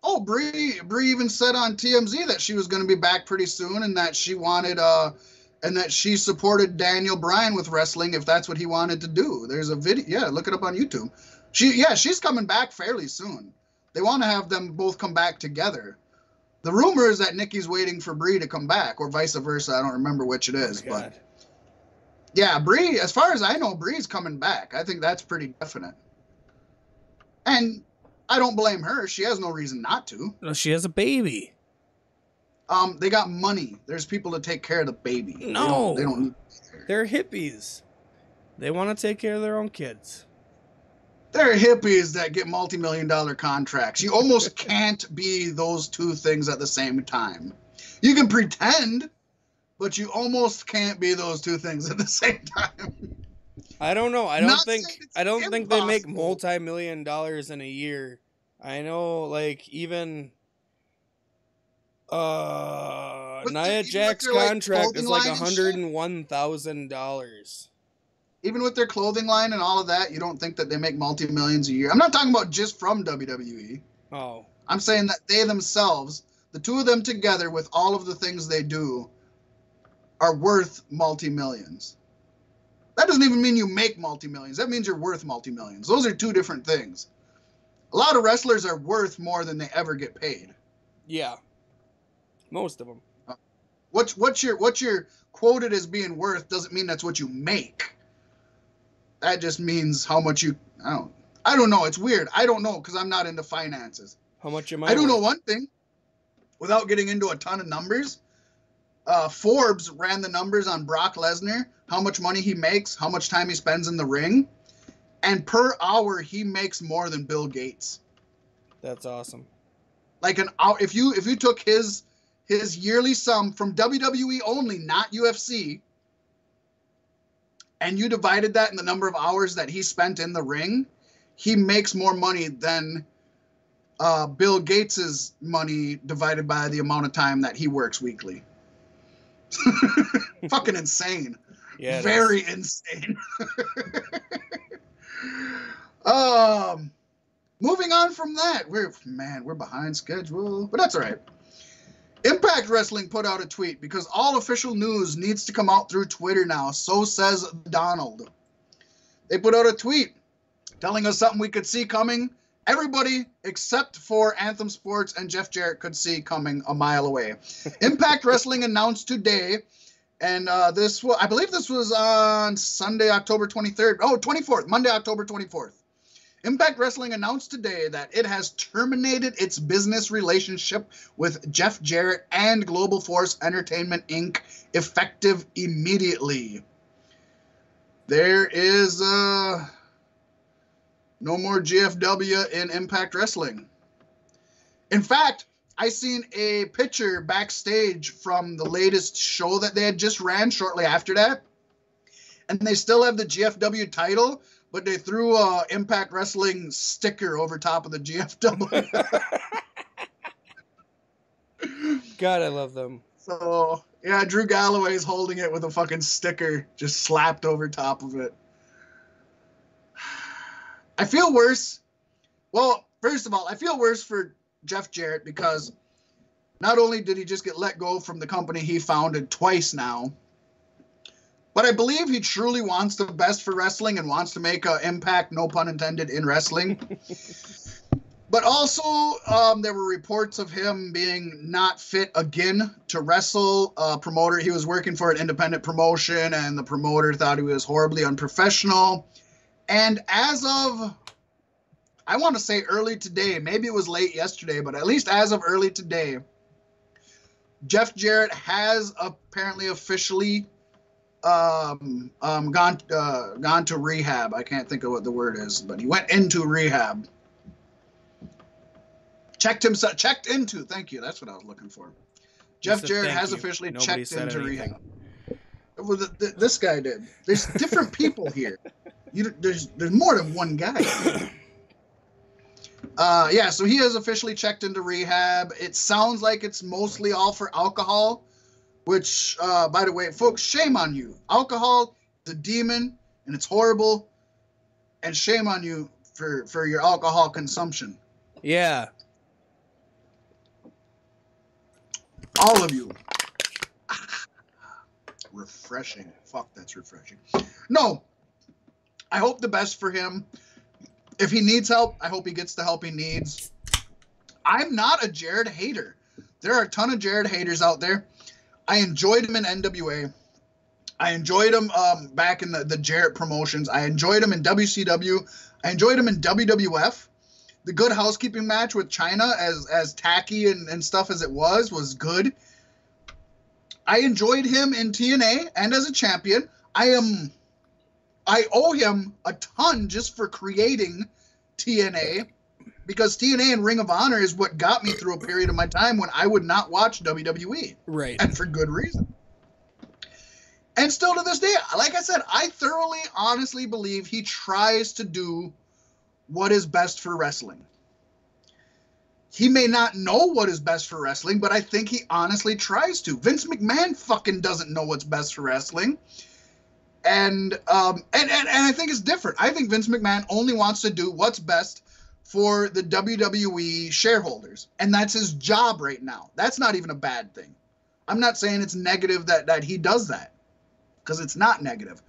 Oh, Brie even said on TMZ that she was going to be back pretty soon, and that she wanted and that she supported Daniel Bryan with wrestling if that's what he wanted to do. There's a video. Yeah, look it up on YouTube. She's coming back fairly soon. They want to have them both come back together. The rumor is that Nikki's waiting for Brie to come back, or vice versa. I don't remember which it is, but yeah, Brie. As far as I know, Brie's coming back. I think that's pretty definite. And I don't blame her. She has no reason not to. No, she has a baby. They got money. There's people to take care of the baby. No, they don't need. They're hippies. They want to take care of their own kids. They're hippies that get multi-million-dollar contracts. You almost can't be those two things at the same time. You can pretend, but you almost can't be those two things at the same time. I don't know. I don't think they make impossible. multi-million-dollars in a year. I know, like, even Nia Jax's contract is like $101,000. Even with their clothing line and all of that, you don't think that they make multi-millions a year. I'm not talking about just from WWE. Oh. I'm saying that they themselves, the two of them together with all of the things they do, are worth multi-millions. That doesn't even mean you make multi-millions. That means you're worth multi-millions. Those are two different things. A lot of wrestlers are worth more than they ever get paid. Yeah. Most of them. What you're quoted as being worth doesn't mean that's what you make. That just means how much you. I don't know. It's weird. I don't know because I'm not into finances. How much am I do know one thing. Without getting into a ton of numbers, Forbes ran the numbers on Brock Lesnar, how much money he makes, how much time he spends in the ring, and per hour he makes more than Bill Gates. That's awesome. Like an hour, if you took his yearly sum from WWE only, not UFC, and you divided that in the number of hours that he spent in the ring, he makes more money than Bill Gates's money divided by the amount of time that he works weekly. Fucking insane. Yeah. Very insane. Moving on from that, we're behind schedule, but that's all right. Impact Wrestling put out a tweet because all official news needs to come out through Twitter now. So says Donald. They put out a tweet telling us something we could see coming. Everybody except for Anthem Sports and Jeff Jarrett could see coming a mile away. Impact Wrestling announced today, and I believe this was on Sunday, October 23rd. Oh, 24th, Monday, October 24th. Impact Wrestling announced today that it has terminated its business relationship with Jeff Jarrett and Global Force Entertainment, Inc., effective immediately. There is no more GFW in Impact Wrestling. In fact, I seen a picture backstage from the latest show that they had just ran shortly after that, and they still have the GFW title, but they threw a Impact Wrestling sticker over top of the GFW. God, I love them. So, yeah, Drew Galloway's holding it with a fucking sticker just slapped over top of it. I feel worse. Well, first of all, I feel worse for Jeff Jarrett because not only did he just get let go from the company he founded twice now, but I believe he truly wants the best for wrestling and wants to make an impact, no pun intended, in wrestling. But also, there were reports of him being not fit again to wrestle. Promoter, he was working for an independent promotion, and the promoter thought he was horribly unprofessional. And as of I want to say early today, maybe it was late yesterday, but at least as of early today, Jeff Jarrett has apparently officially gone to rehab. I can't think of what the word is, but he went into rehab. Checked into. Thank you. That's what I was looking for. Jeff Jarrett has officially checked into rehab. Well, this guy did. There's different people here. There's more than one guy. Yeah, so he has officially checked into rehab. It sounds like it's mostly all for alcohol, which, by the way, folks, shame on you. Alcohol is a demon, and it's horrible, and shame on you for your alcohol consumption. Yeah. All of you. Refreshing. Fuck, that's refreshing. No, I hope the best for him. If he needs help, I hope he gets the help he needs. I'm not a Jarrett hater. There are a ton of Jarrett haters out there. I enjoyed him in NWA. I enjoyed him back in the Jarrett promotions. I enjoyed him in WCW. I enjoyed him in WWF. The Good Housekeeping match with Chyna, as tacky and stuff as it was good. I enjoyed him in TNA and as a champion. I owe him a ton just for creating TNA, because TNA and Ring of Honor is what got me through a period of my time when I would not watch WWE. Right. And for good reason. And still to this day, like I said, I thoroughly, honestly believe he tries to do what is best for wrestling. He may not know what is best for wrestling, but I think he honestly tries to. Vince McMahon fucking doesn't know what's best for wrestling. And I think it's different. I think Vince McMahon only wants to do what's best for the WWE shareholders. And that's his job right now. That's not even a bad thing. I'm not saying it's negative that he does that, because it's not negative.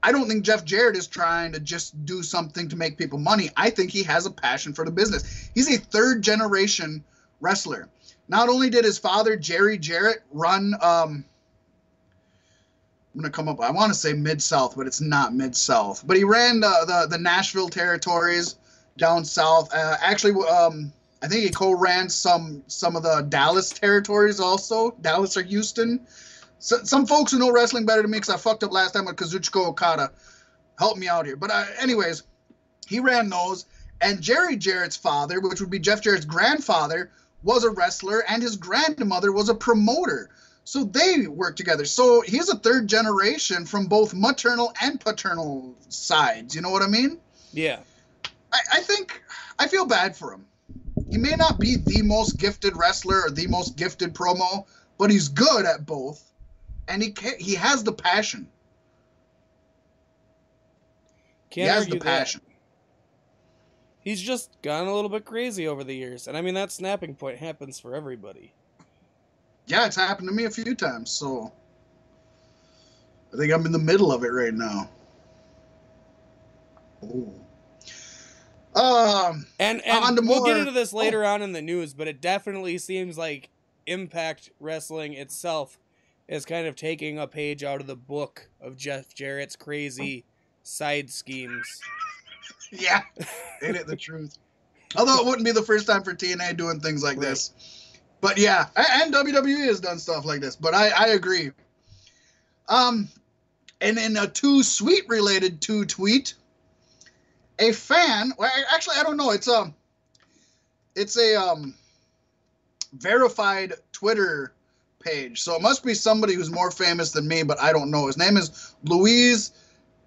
I don't think Jeff Jarrett is trying to just do something to make people money. I think he has a passion for the business. He's a third-generation wrestler. Not only did his father, Jerry Jarrett, run, I'm going to come up, I want to say Mid-South, but it's not Mid-South. But he ran the Nashville territories down south. Actually, I think he co-ran some of the Dallas territories also, Dallas or Houston. So, some folks who know wrestling better than me, because I fucked up last time with Kazuchika Okada, help me out here. But anyways, he ran those. And Jerry Jarrett's father, which would be Jeff Jarrett's grandfather, was a wrestler, and his grandmother was a promoter. So they worked together. So he's a third generation from both maternal and paternal sides. You know what I mean? Yeah. I feel bad for him. He may not be the most gifted wrestler or the most gifted promo, but he's good at both. And he has the passion. He has the passion. He's just gone a little bit crazy over the years. And I mean, that snapping point happens for everybody. Yeah, it's happened to me a few times. So I think I'm in the middle of it right now. Oh. And we'll get into this later on in the news, but it definitely seems like Impact Wrestling itself is kind of taking a page out of the book of Jeff Jarrett's crazy side schemes. Yeah, ain't it the truth? Although it wouldn't be the first time for TNA doing things like this. But yeah, and WWE has done stuff like this. But I agree. And in a Too Sweet related tweet, a fan, well, actually I don't know, it's a verified Twitter page, so it must be somebody who's more famous than me, but I don't know. His name is Luis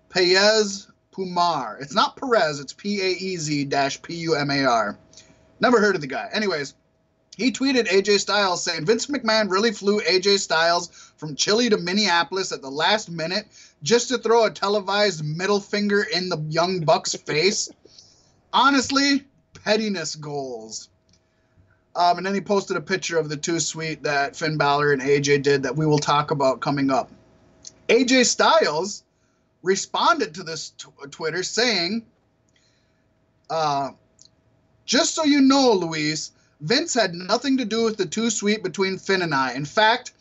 Paez Pumar. It's not Perez, it's Paez-Pumar. Never heard of the guy. Anyways, he tweeted AJ Styles saying, Vince McMahon really flew AJ Styles from Chile to Minneapolis at the last minute just to throw a televised middle finger in the Young Bucks' face. Honestly, pettiness goals. And then he posted a picture of the Too Sweet that Finn Balor and AJ did that we will talk about coming up. AJ Styles responded to this Twitter saying, just so you know, Luis, Vince had nothing to do with the Too Sweet between Finn and I. In fact,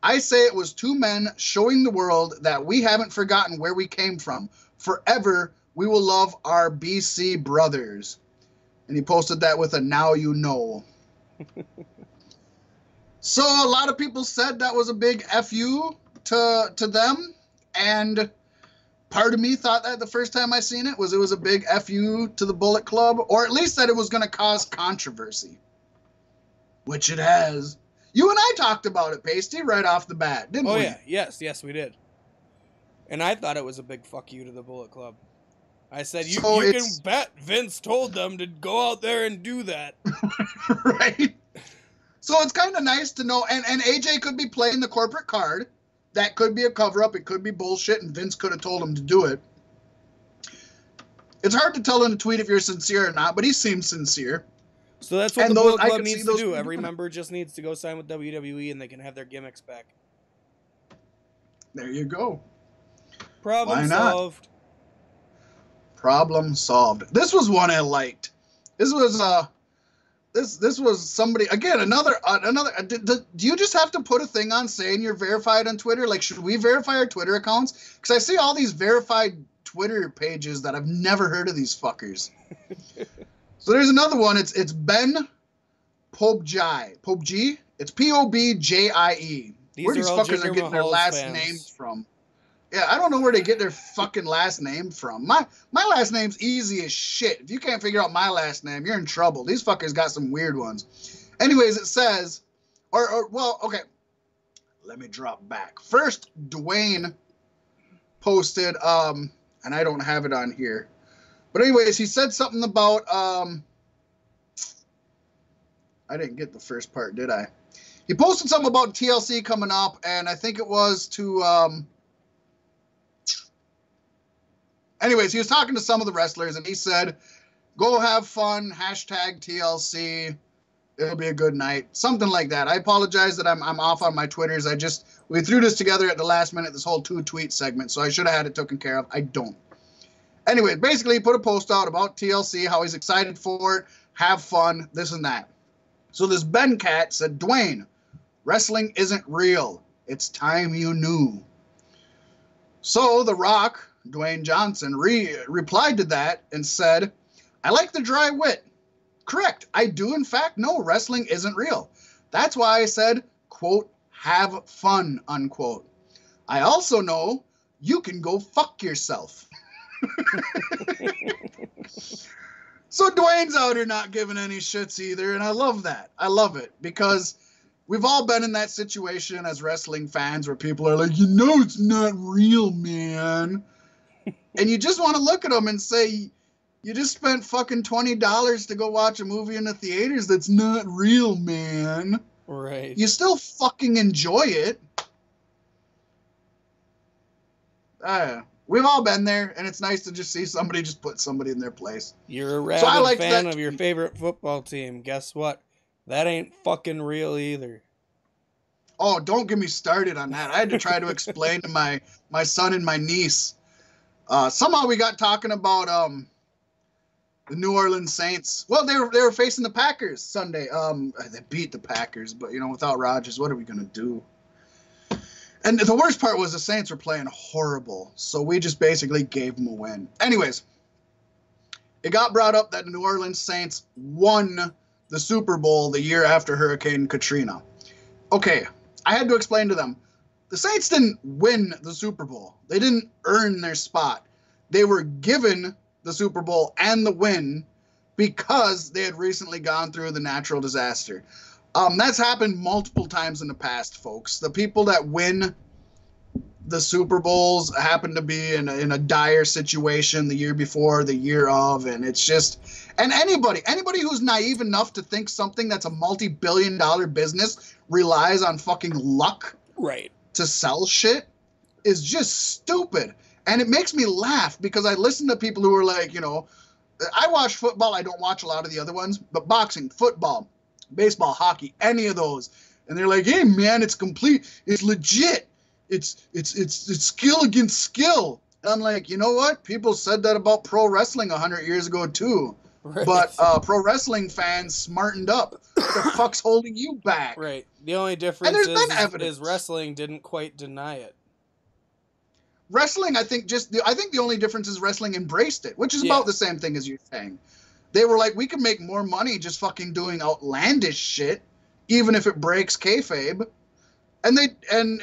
I say it was two men showing the world that we haven't forgotten where we came from. Forever, we will love our BC brothers. And he posted that with a "now you know." So a lot of people said that was a big FU to them, and part of me thought that the first time I seen it was a big FU to the Bullet Club, or at least that it was going to cause controversy, which it has. You and I talked about it, Pasty, right off the bat, didn't we? Oh, yeah. Yes, we did. And I thought it was a big fuck you to the Bullet Club. I said, you can bet Vince told them to go out there and do that. Right? So it's kind of nice to know, and AJ could be playing the corporate card. That could be a cover-up. It could be bullshit, and Vince could have told him to do it. It's hard to tell in a tweet if you're sincere or not, but he seems sincere. So that's what the Bullet Club needs to do. Every member just needs to go sign with WWE, and they can have their gimmicks back. There you go. Problem solved. Problem solved. This was one I liked. This was this was somebody, again, another do you just have to put a thing on saying you're verified on Twitter? Like, should we verify our Twitter accounts? Because I see all these verified Twitter pages that I've never heard of these fuckers. So there's another one. It's Ben Pobjie. It's Pobjie. Where these fuckers are getting their last names from? Yeah, I don't know where they get their fucking last name from. My last name's easy as shit. If you can't figure out my last name, you're in trouble. These fuckers got some weird ones. Anyways, it says, okay. Let me drop back. First, Dwayne posted, and I don't have it on here. But anyways, he said something about, I didn't get the first part, did I? He posted something about TLC coming up, and I think it was to, anyways, he was talking to some of the wrestlers, and he said, go have fun, #TLC, it'll be a good night. Something like that. I apologize that I'm off on my Twitters. We threw this together at the last minute, this whole 2-tweet segment, so I should have had it taken care of. I don't. Anyway, basically, he put a post out about TLC, how he's excited for it, have fun, this and that. So this Ben Cat said, Dwayne, wrestling isn't real. It's time you knew. So The Rock, Dwayne Johnson, replied to that and said, I like the dry wit. Correct. I do, in fact, know wrestling isn't real. That's why I said, quote, have fun, unquote. I also know you can go fuck yourself. So Dwayne's out here not giving any shits either, and I love that. I love it, because we've all been in that situation as wrestling fans where people are like, it's not real, man. And you just want to look at them and say, you just spent fucking $20 to go watch a movie in the theaters that's not real, man. Right. You still fucking enjoy it. We've all been there, and it's nice to just see somebody just put somebody in their place. You're a rabid fan of your favorite football team. Guess what? That ain't fucking real either. Oh, don't get me started on that. I had to try to explain to my son and my niece. Somehow we got talking about the New Orleans Saints. Well, they were facing the Packers Sunday. They beat the Packers, but without Rodgers, what are we gonna do? And the worst part was the Saints were playing horrible, so we just basically gave them a win. Anyways, it got brought up that the New Orleans Saints won the Super Bowl the year after Hurricane Katrina. Okay, I had to explain to them, the Saints didn't win the Super Bowl. They didn't earn their spot. They were given the Super Bowl and the win because they had recently gone through the natural disaster. That's happened multiple times in the past, folks. The people that win the Super Bowls happen to be in a dire situation the year before, the year of, and it's just, and anybody who's naive enough to think something that's a multi-billion-dollar business relies on fucking luck, right, to sell shit is just stupid. And it makes me laugh because I listen to people who are like, I watch football. I don't watch a lot of the other ones, but boxing, football, baseball, hockey, any of those. And they're like, hey, man, it's complete. It's legit. It's skill against skill. And I'm like, you know what? People said that about pro wrestling 100 years ago, too. Right. But pro wrestling fans smartened up. What the fuck's holding you back? Right. The only difference is wrestling didn't quite deny it. Wrestling, I think the only difference is wrestling embraced it, which is about the same thing as you're saying. They were like, we can make more money just fucking doing outlandish shit, even if it breaks kayfabe. And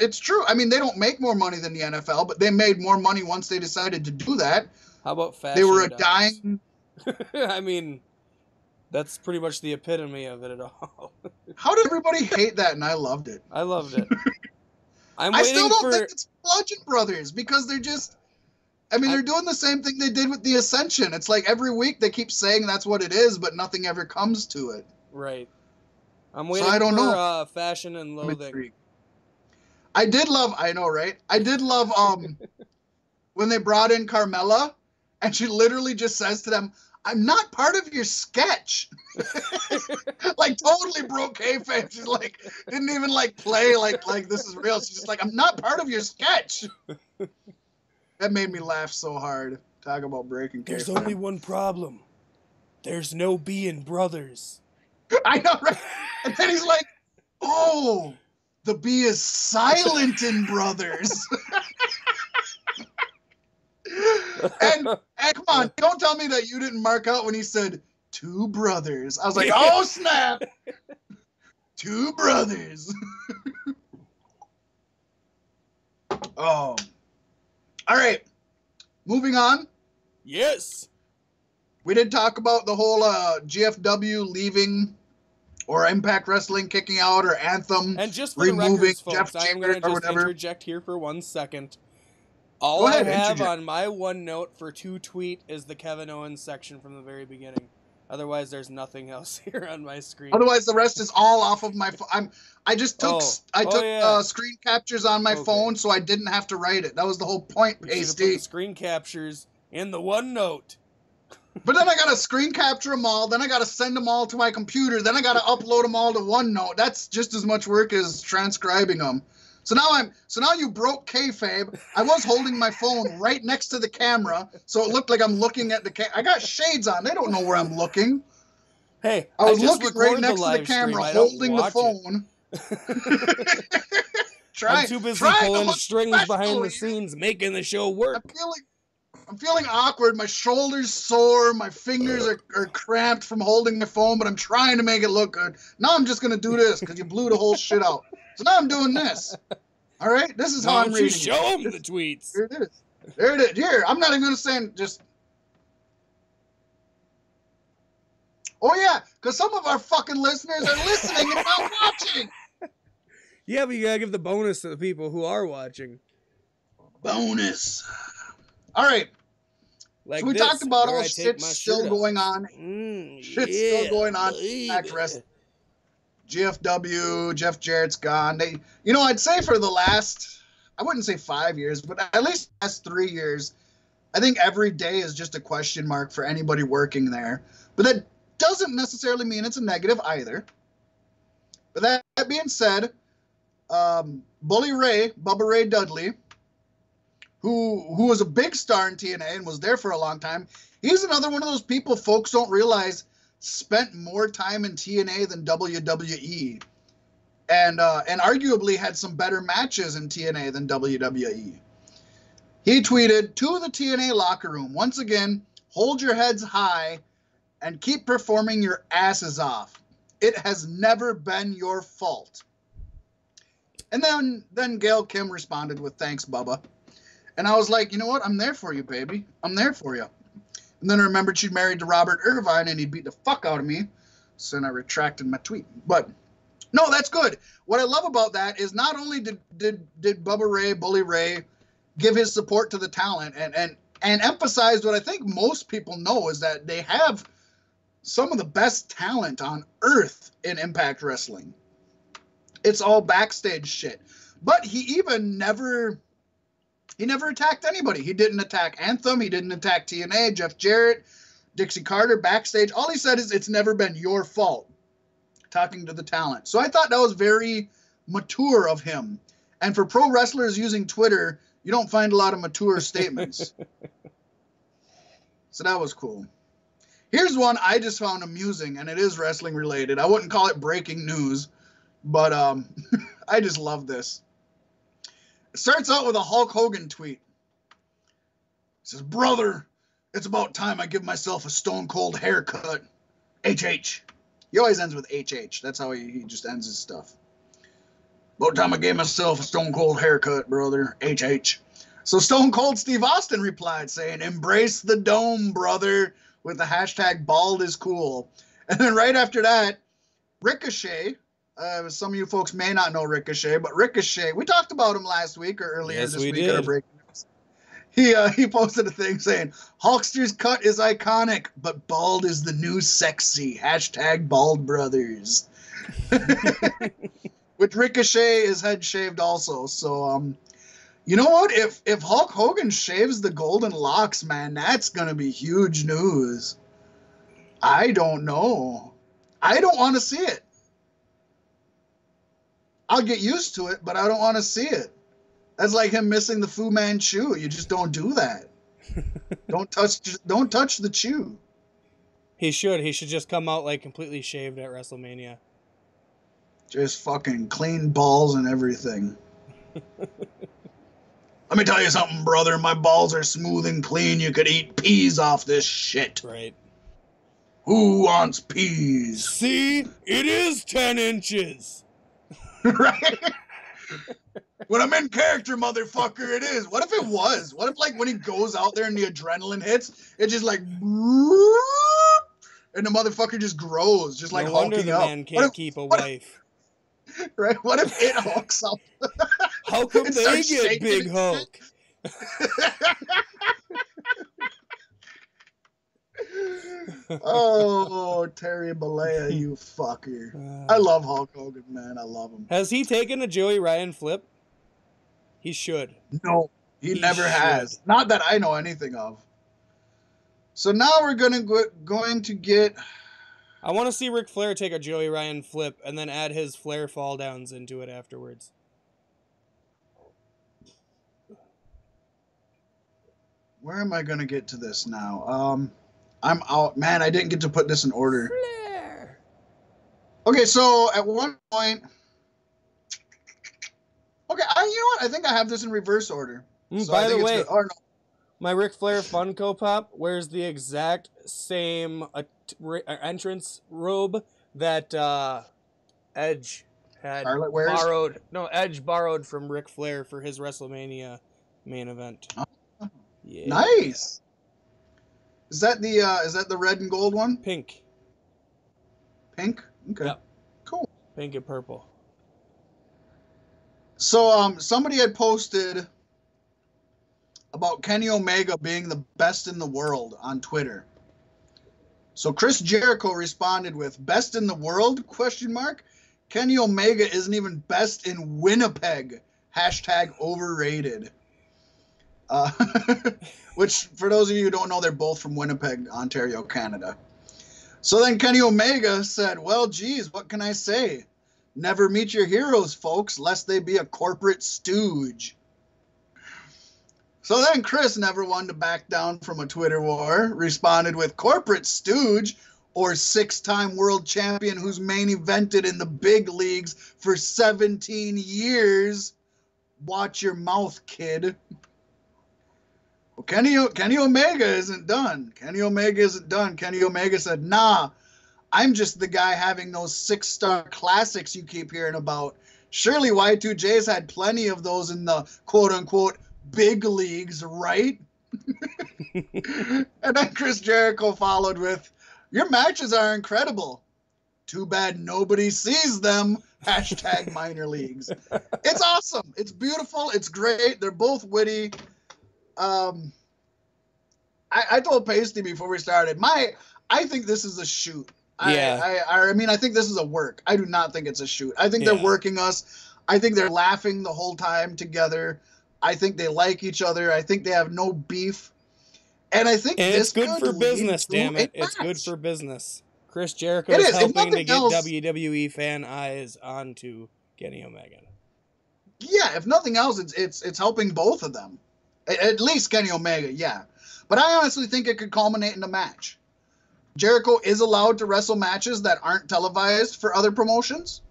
it's true. I mean, they don't make more money than the NFL, but they made more money once they decided to do that. How about fashion? They were a dogs? dying. I mean, that's pretty much the epitome of it all. How did everybody hate that? And I loved it. I loved it. I still don't think it's Bludgeon Brothers because they're just. I mean, they're doing the same thing they did with the Ascension. It's like every week they keep saying that's what it is, but nothing ever comes to it. Right. I'm waiting for Fashion and Loathing. I did love. I know, right? I did love when they brought in Carmella, and she literally just says to them, "I'm not part of your sketch." Like totally broke kayfabe. She's like, didn't even like play like this is real. She's just like, "I'm not part of your sketch." That made me laugh so hard. Talk about breaking kayfabe. There's only one problem. There's no being brothers. I know, right? And then he's like, "Oh, the B is silent in brothers." and come on, don't tell me that you didn't mark out when he said 2 brothers. I was like, oh snap, 2 brothers. Oh. All right, moving on. Yes. We did talk about the whole GFW leaving, or Impact Wrestling kicking out, or Anthem and just for removing the records, folks, Jeff I'm Jarrett going or to just whatever. interject here for 1 second. All I have on my OneNote for 2 tweet is the Kevin Owens section from the very beginning. Otherwise, there's nothing else here on my screen. Otherwise, the rest is all off of my phone. I just took screen captures on my phone, so I didn't have to write it. That was the whole point, Pasty. Put the screen captures in the OneNote. But then I gotta screen capture them all. Then I gotta send them all to my computer. Then I gotta upload them all to OneNote. That's just as much work as transcribing them. So now you broke kayfabe. I was holding my phone right next to the camera, so it looked like I'm looking at the camera. I got shades on. They don't know where I'm looking. Hey, I was looking right next to the camera, holding the phone. I'm too busy pulling strings behind the scenes, making the show work. I'm feeling awkward. My shoulders sore. My fingers are cramped from holding my phone, but I'm trying to make it look good. Now I'm just going to do this because you blew the whole shit out. So now I'm doing this. All right? This is how I'm reading. Show them the tweets. Here it is. There it is. Here. I'm not even going to say just... Oh, yeah, because some of our fucking listeners are listening and not watching. Yeah, but you got to give the bonus to the people who are watching. Bonus. All right. So we talked about all shit's still going on. Shit's still going on. GFW, Jeff Jarrett's gone. I'd say for the last, I wouldn't say 5 years, but at least the last 3 years, I think every day is just a question mark for anybody working there. But that doesn't necessarily mean it's a negative either. But that being said, Bubba Ray Dudley, who was a big star in TNA and was there for a long time, he's another one of those people folks don't realize spent more time in TNA than WWE, and arguably had some better matches in TNA than WWE. He tweeted, "To the TNA locker room, once again, hold your heads high and keep performing your asses off. It has never been your fault." And then Gail Kim responded with, "Thanks, Bubba." And I was like, you know what? I'm there for you, baby. I'm there for you. And then I remembered she'd married to Robert Irvine and he'd beat the fuck out of me. So then I retracted my tweet. But no, that's good. What I love about that is not only did Bubba Ray, Bully Ray, give his support to the talent and emphasize what I think most people know is that they have some of the best talent on earth in Impact Wrestling. It's all backstage shit. But he never attacked anybody. He didn't attack Anthem. He didn't attack TNA, Jeff Jarrett, Dixie Carter, backstage. All he said is, it's never been your fault, talking to the talent. So I thought that was very mature of him. And for pro wrestlers using Twitter, you don't find a lot of mature statements. So that was cool. Here's one I just found amusing, and it is wrestling related. I wouldn't call it breaking news, but I just love this. It starts out with a Hulk Hogan tweet. It says, "Brother, It's about time I give myself a stone cold haircut. HH. He always ends with HH. That's how he just ends his stuff. About time I gave myself a stone cold haircut, brother. HH. So Stone Cold Steve Austin replied saying, embrace the dome, brother, with the hashtag bald is cool. And then right after that, Ricochet, some of you folks may not know Ricochet, but Ricochet, we talked about him last week or earlier this week at our break. He posted a thing saying, Hulkster's cut is iconic, but bald is the new sexy. Hashtag bald brothers. With Ricochet, his head shaved also. So, you know what? If Hulk Hogan shaves the golden locks, man, that's going to be huge news. I don't know. I don't want to see it. I'll get used to it, but I don't want to see it. That's like him missing the Fu Manchu. You just don't do that. Don't touch the chew. He should just come out like completely shaved at WrestleMania. Just fucking clean balls and everything. Let me tell you something, brother. My balls are smooth and clean. You could eat peas off this shit. Right. Who wants peas? See? It is 10 inches. Right? When I'm in character, motherfucker, it is. What if it was? What if, like, when he goes out there and the adrenaline hits, it just, like, and the motherfucker just grows, just like no wonder hulking the up. man can't keep a wife. Right? What if it hulks up? How come they get Big Hulk? Oh, Terry Bollea, you fucker. I love Hulk Hogan, man. I love him. Has he taken a Joey Ryan flip? He should. No, he never has. Not that I know anything of. So now we're going to get... I want to see Ric Flair take a Joey Ryan flip and then add his Flair fall downs into it afterwards. Where am I going to get to this now? I'm out. Man, I didn't get to put this in order. Flair. Okay, so at one point... Okay, you know what? I think I have this in reverse order. So By the way, my Ric Flair Funko Pop wears the exact same entrance robe that Edge had borrowed. No, Edge borrowed from Ric Flair for his WrestleMania main event. Oh, yeah. Nice. Is that the red and gold one? Pink. Pink? Okay. Yep. Cool. Pink and purple. So somebody had posted about Kenny Omega being the best in the world on Twitter. So Chris Jericho responded with, best in the world, ? Kenny Omega isn't even best in Winnipeg. Hashtag overrated. Which, for those of you who don't know, they're both from Winnipeg, Ontario, Canada. So then Kenny Omega said, well, geez, what can I say? Never meet your heroes, folks, lest they be a corporate stooge. So then Chris, never one to back down from a Twitter war, responded with, corporate stooge, or 6-time world champion who's main evented in the big leagues for 17 years. Watch your mouth, kid. Well, Kenny Omega isn't done. Kenny Omega isn't done. Kenny Omega said, nah, I'm just the guy having those 6-star classics you keep hearing about. Surely Y2J's had plenty of those in the quote-unquote big leagues, right? And then Chris Jericho followed with, your matches are incredible. Too bad nobody sees them. Hashtag minor leagues. It's awesome. It's beautiful. It's great. They're both witty. I told Pasty before we started, I think this is a shoot. Yeah. I mean, I think this is a work. I do not think it's a shoot. I think they're working us. I think they're laughing the whole time together. I think they like each other. I think they have no beef. And I think it's good for business, damn it. It's good for business. Chris Jericho is helping to get WWE fan eyes onto Kenny Omega. Yeah, if nothing else, it's helping both of them. At least Kenny Omega, yeah. But I honestly think it could culminate in a match. Jericho is allowed to wrestle matches that aren't televised for other promotions.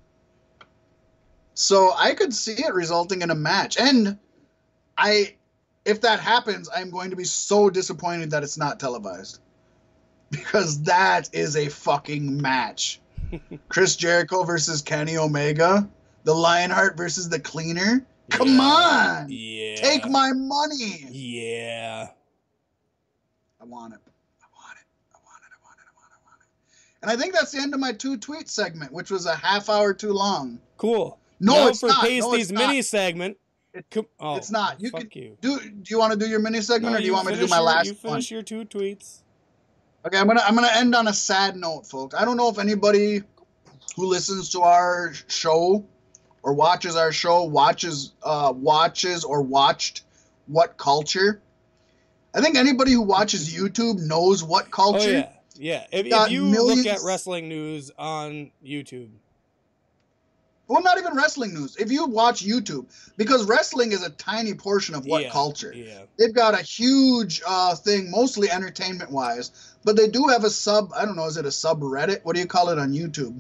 So I could see it resulting in a match. And if that happens, I'm going to be so disappointed that it's not televised. Because that is a fucking match. Chris Jericho versus Kenny Omega. The Lionheart versus the Cleaner. Come on! Yeah. Take my money! Yeah. I want it. And I think that's the end of my 2-tweet segment, which was a half hour too long. Cool. No, now it's for not. Pasty's mini segment. It's not. You fuck can you. Do you want to do your mini segment, or do you want me to do my last one? You finish your 2 tweets. Okay, I'm gonna end on a sad note, folks. I don't know if anybody who listens to our show or watches our show watches or watched What Culture. I think anybody who watches YouTube knows What Culture. Oh yeah, yeah. If you look at wrestling news on YouTube. Well, not even wrestling news. If you watch YouTube, because wrestling is a tiny portion of What Culture. Yeah. They've got a huge thing, mostly entertainment-wise, but they do have a I don't know, is it a subreddit? What do you call it on YouTube?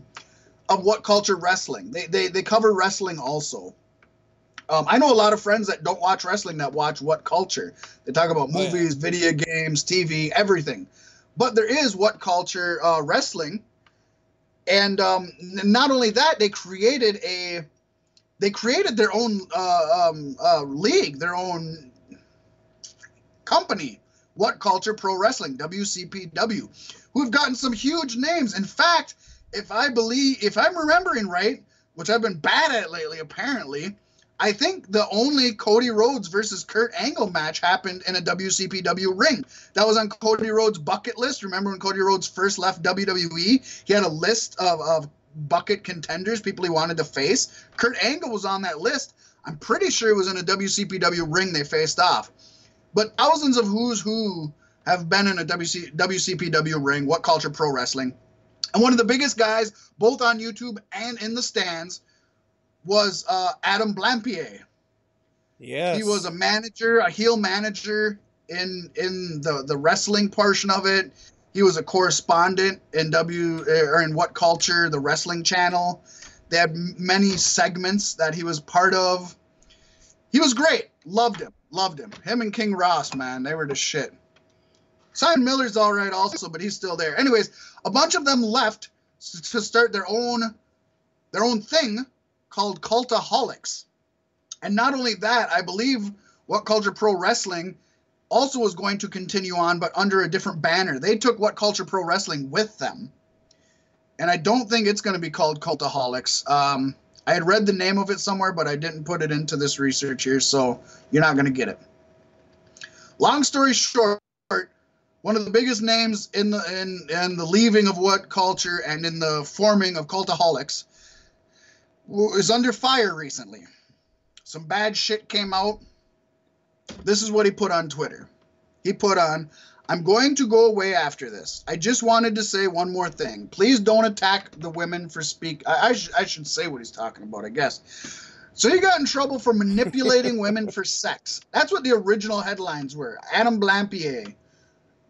Of What Culture Wrestling. They cover wrestling also. I know a lot of friends that don't watch wrestling that watch What Culture. They talk about movies, video games, TV, everything. But there is What Culture Wrestling. And not only that, they created their own league, their own company, What Culture Pro Wrestling, WCPW, who have gotten some huge names. In fact, if I'm remembering right, which I've been bad at lately, apparently, I think the only Cody Rhodes versus Kurt Angle match happened in a WCPW ring. That was on Cody Rhodes' bucket list. Remember when Cody Rhodes first left WWE? He had a list of bucket contenders, people he wanted to face. Kurt Angle was on that list. I'm pretty sure it was in a WCPW ring they faced off. But thousands of who's who have been in a WCPW ring, What Culture Pro Wrestling. And one of the biggest guys, both on YouTube and in the stands, was Adam Blampier. Yes. He was a manager, a heel manager in the wrestling portion of it. He was a correspondent in What Culture, the wrestling channel. They had many segments that he was part of. He was great. Loved him. Him and King Ross, man, they were the shit. Simon Miller's all right also, but he's still there. Anyways, a bunch of them left to start their own thing called Cultaholics. And not only that, I believe What Culture Pro Wrestling also was going to continue on, but under a different banner. They took What Culture Pro Wrestling with them. And I don't think it's going to be called Cultaholics. I had read the name of it somewhere, but I didn't put it into this research here, so you're not going to get it. Long story short, one of the biggest names in the leaving of What Culture and in the forming of Cultaholics is under fire recently. Some bad shit came out. This is what he put on Twitter. He put on, "I'm going to go away after this. I just wanted to say one more thing. Please don't attack the women for I should say what he's talking about, I guess. So he got in trouble for manipulating women for sex." That's what the original headlines were. Adam Blampier,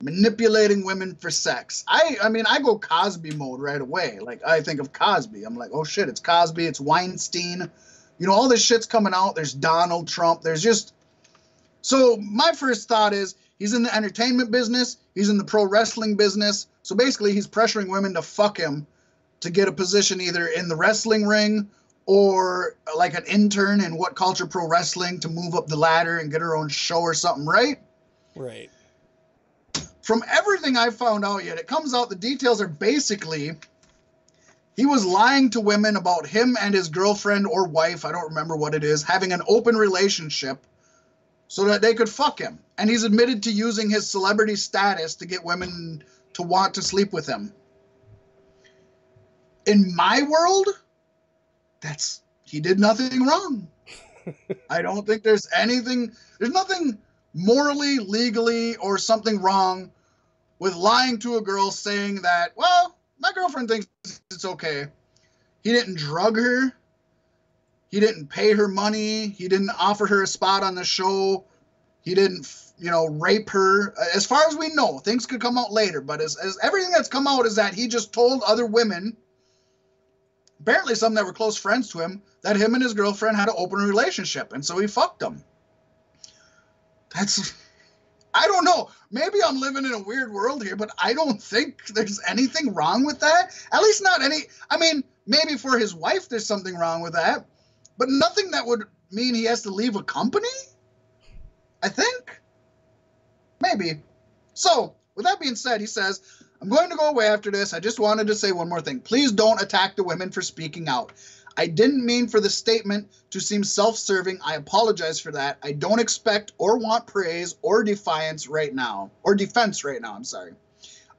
manipulating women for sex. I mean, I go Cosby mode right away. Like, I think of Cosby. I'm like, oh shit, it's Cosby, it's Weinstein. You know, all this shit's coming out. There's Donald Trump. There's just... So my first thought is, he's in the entertainment business. He's in the pro wrestling business. So basically, he's pressuring women to fuck him to get a position either in the wrestling ring or like an intern in What Culture Pro Wrestling to move up the ladder and get her own show or something, right? Right. From everything I've found out yet, it comes out the details are basically he was lying to women about him and his girlfriend or wife, I don't remember what it is, having an open relationship so that they could fuck him. And he's admitted to using his celebrity status to get women to want to sleep with him. In my world, he did nothing wrong. I don't think there's nothing morally, legally, or something wrong with lying to a girl saying that, well, my girlfriend thinks it's okay. He didn't drug her. He didn't pay her money. He didn't offer her a spot on the show. He didn't, rape her. As far as we know, things could come out later, but as everything that's come out is that he just told other women, apparently some that were close friends to him, that him and his girlfriend had an open relationship, and so he fucked them. That's, I don't know. Maybe I'm living in a weird world here, but I don't think there's anything wrong with that. At least not any. I mean, maybe for his wife there's something wrong with that, but nothing that would mean he has to leave a company, I think. Maybe. So, with that being said, he says, I'm going to go away after this. I just wanted to say one more thing. Please don't attack the women for speaking out. I didn't mean for the statement to seem self-serving. I apologize for that. I don't expect or want praise or defiance right now. Or defense right now, I'm sorry.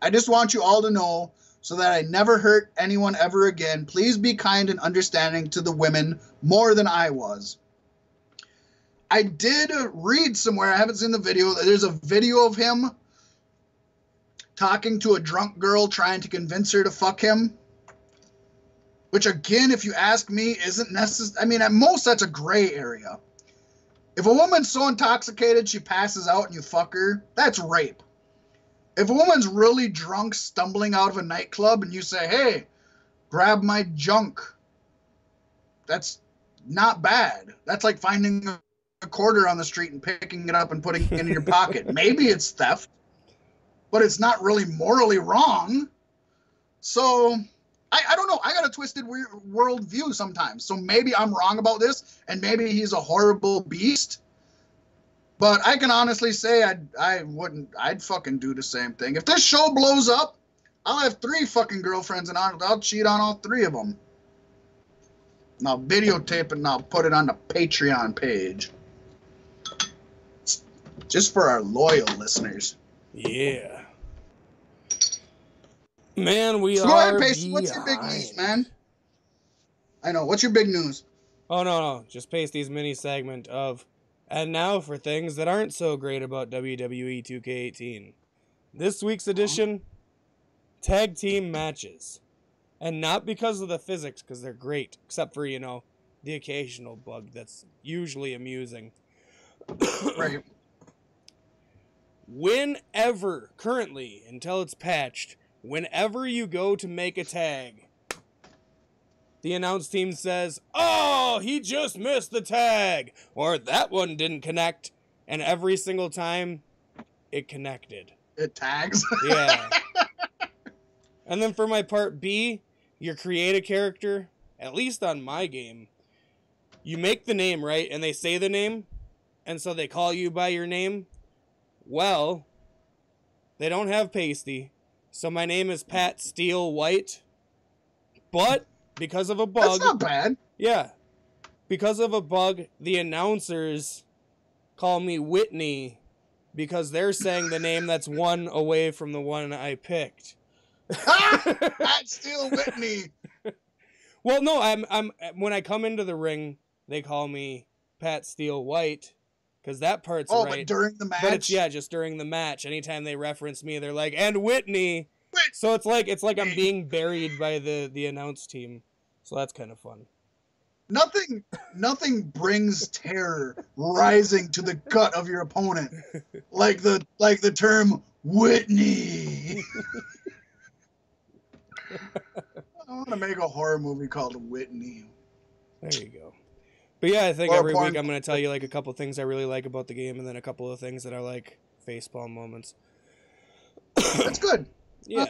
I just want you all to know so that I never hurt anyone ever again. Please be kind and understanding to the women more than I was. I did read somewhere, I haven't seen the video, there's a video of him talking to a drunk girl trying to convince her to fuck him. Which, again, if you ask me, isn't necessary. I mean, at most, that's a gray area. If a woman's so intoxicated she passes out and you fuck her, that's rape. If a woman's really drunk, stumbling out of a nightclub, and you say, hey, grab my junk, that's not bad. That's like finding a quarter on the street and picking it up and putting it in your pocket. Maybe it's theft, but it's not really morally wrong. So I don't know. I got a twisted world view sometimes. So maybe I'm wrong about this, and maybe he's a horrible beast. But I can honestly say I'd fucking do the same thing. If this show blows up, I'll have 3 fucking girlfriends, and I'll cheat on all 3 of them. And I'll videotape it, and I'll put it on the Patreon page. Just for our loyal listeners. Yeah. Man, we so are go ahead, Pasty. What's your big news, man? I know. What's your big news? Oh, no. Just Pasty's mini segment of, and now for things that aren't so great about WWE 2K18. This week's edition, tag team matches. And not because of the physics, because they're great, except for, the occasional bug that's usually amusing. Right. Whenever, currently, until it's patched, whenever you go to make a tag, the announce team says, oh, he just missed the tag, or that one didn't connect, and every single time, it connected. It tags? Yeah. And then for my part B, you create a character, at least on my game, you make the name, right, and they say the name, and so they call you by your name. Well, they don't have Pasty. So my name is Pat Steele White, but because of a bug... That's not bad. Yeah. Because of a bug, the announcers call me Whitney because they're saying the name that's one away from the one I picked. Pat Steele Whitney. Well, no, I'm when I come into the ring, they call me Pat Steele White. Because that part's right. Oh, but during the match? But it's, just during the match. Anytime they reference me, they're like, and Whitney. So it's like I'm being buried by the announce team. So that's kind of fun. Nothing brings terror rising to the gut of your opponent like the term Whitney. I want to make a horror movie called Whitney. There you go. But yeah, I think every week I'm going to tell you like a couple things I really like about the game and then a couple of things that are like facepalm moments. That's good. Yeah.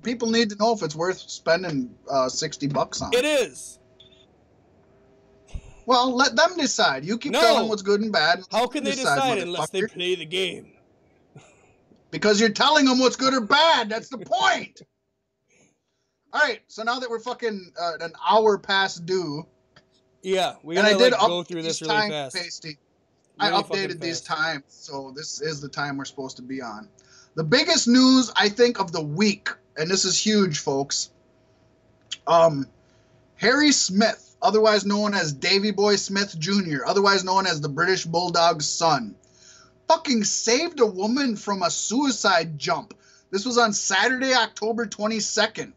People need to know if it's worth spending $60 on. It is. Well, let them decide. You keep telling what's good and bad. How can they decide unless they play the game? Because you're telling them what's good or bad. That's the point. All right. So now that we're fucking an hour past due. Yeah, we gotta go through this really fast. Pasty. I updated these times, so this is the time we're supposed to be on. The biggest news, I think, of the week, and this is huge, folks. Harry Smith, otherwise known as Davy Boy Smith Jr., otherwise known as the British Bulldog's son, fucking saved a woman from a suicide jump. This was on Saturday, October 22nd.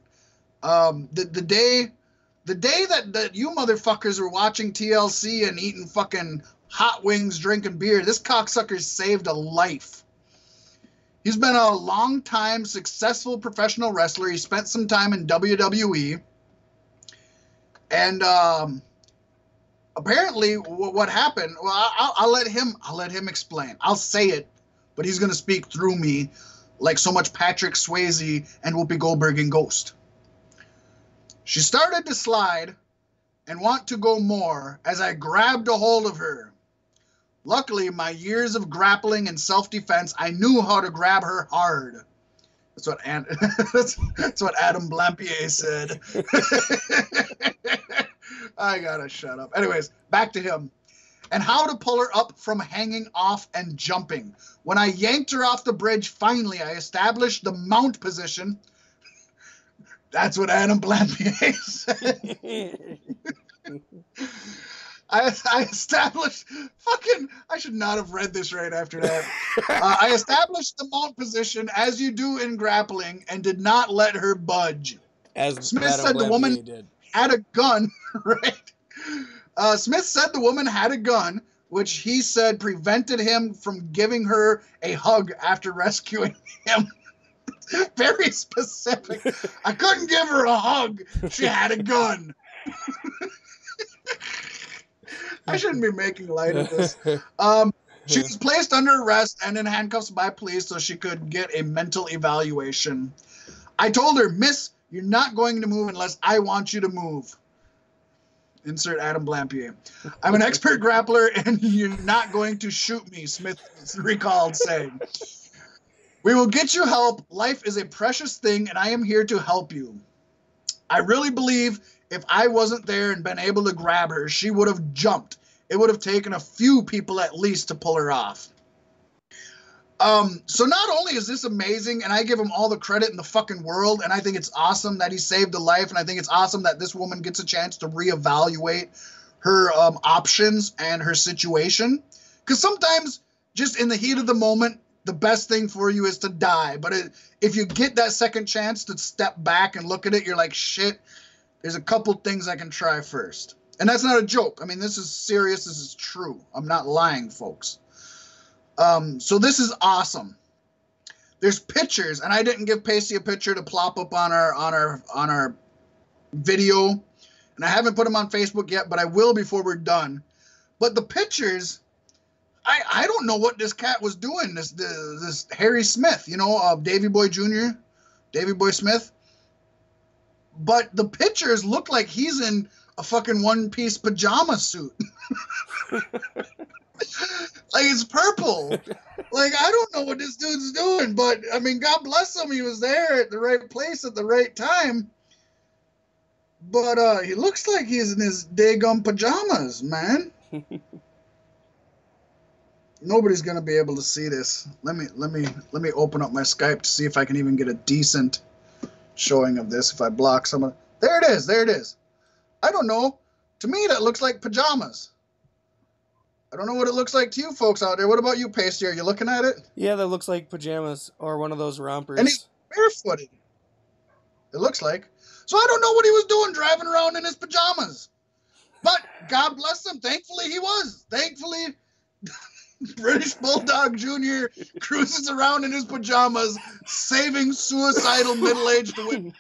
The day that you motherfuckers were watching TLC and eating fucking hot wings, drinking beer, this cocksucker saved a life. He's been a long-time successful professional wrestler. He spent some time in WWE. And apparently what happened, well, I'll let him explain. I'll say it, but he's going to speak through me like so much Patrick Swayze and Whoopi Goldberg in Ghost. She started to slide and want to go more as I grabbed a hold of her. Luckily, my years of grappling and self-defense, I knew how to grab her hard. That's what Adam Blampier said. I gotta shut up. Anyways, back to him. And how to pull her up from hanging off and jumping. When I yanked her off the bridge, finally, I established the mount position. That's what Adam Blampier said. I established, I should not have read this right after that. I established the mount position as you do in grappling and did not let her budge. As Smith Adam said the Blampier woman did. had a gun, right? Smith said the woman had a gun, which he said prevented him from giving her a hug after rescuing him. Very specific. I couldn't give her a hug. She had a gun. I shouldn't be making light of this. She was placed under arrest and in handcuffs by police so she could get a mental evaluation. I told her, Miss, you're not going to move unless I want you to move. Insert Adam Blampier. I'm an expert grappler and you're not going to shoot me, Smith recalled, saying. We will get you help. Life is a precious thing and I am here to help you. I really believe if I wasn't there and been able to grab her, she would have jumped. It would have taken a few people at least to pull her off. So not only is this amazing, and I give him all the credit in the fucking world, and I think it's awesome that he saved a life, and I think it's awesome that this woman gets a chance to reevaluate her options and her situation. Because sometimes, just in the heat of the moment, the best thing for you is to die. But if you get that second chance to step back and look at it, you're like, shit, there's a couple things I can try first. And that's not a joke. I mean, this is serious. This is true. I'm not lying, folks. So this is awesome. There's pictures, and I didn't give Pacey a picture to plop up on our video, and I haven't put them on Facebook yet, but I will before we're done. But the pictures, I don't know what this cat was doing. This Harry Smith, you know, Davy Boy Jr., Davy Boy Smith. But the pictures look like he's in a fucking one-piece pajama suit. Like, it's purple. Like, I don't know what this dude's doing, but, I mean, God bless him. He was there at the right place at the right time. But he looks like he's in his daggum pajamas, man. Nobody's going to be able to see this. Let me open up my Skype to see if I can even get a decent showing of this if I block some of... There it is. There it is. I don't know. To me, that looks like pajamas. I don't know what it looks like to you folks out there. What about you, Pasty? Are you looking at it? Yeah, that looks like pajamas or one of those rompers. And he's barefooted. It looks like. So I don't know what he was doing driving around in his pajamas. But God bless him. Thankfully, he was. Thankfully, British Bulldog Jr. cruises around in his pajamas, saving suicidal middle-aged women.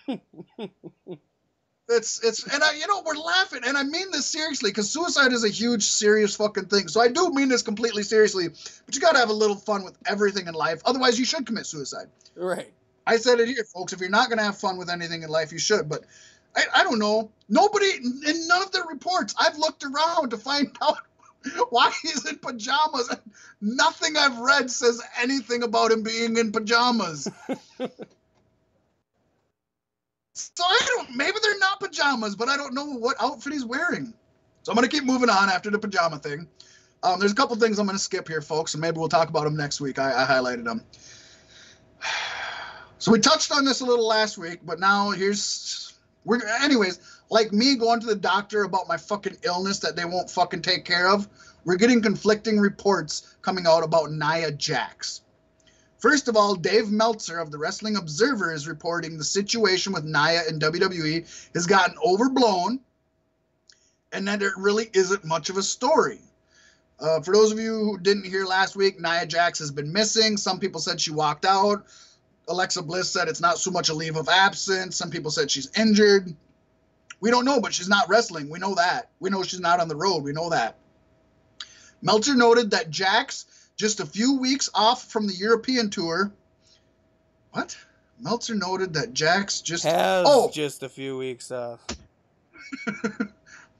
We're laughing, and I mean this seriously, because suicide is a huge, serious fucking thing. So I do mean this completely seriously, but you gotta have a little fun with everything in life. Otherwise, you should commit suicide. Right. I said it here, folks. If you're not gonna have fun with anything in life, you should. But I don't know. Nobody, in none of their reports, I've looked around to find out why he's in pajamas. Nothing I've read says anything about him being in pajamas. So maybe they're not pajamas, but I don't know what outfit he's wearing. So I'm going to keep moving on after the pajama thing. There's a couple things I'm going to skip here, folks, and maybe we'll talk about them next week. I highlighted them. So we touched on this a little last week, but now anyways, like me going to the doctor about my fucking illness that they won't fucking take care of, we're getting conflicting reports coming out about Nia Jax. First of all, Dave Meltzer of the Wrestling Observer is reporting the situation with Nia in WWE has gotten overblown and that it really isn't much of a story. For those of you who didn't hear last week, Nia Jax has been missing. Some people said she walked out. Alexa Bliss said it's not so much a leave of absence. Some people said she's injured. We don't know, but she's not wrestling. We know that. We know she's not on the road. We know that. Meltzer noted that Jax, just a few weeks off from the European tour. What? Meltzer noted that Jax just just a few weeks off.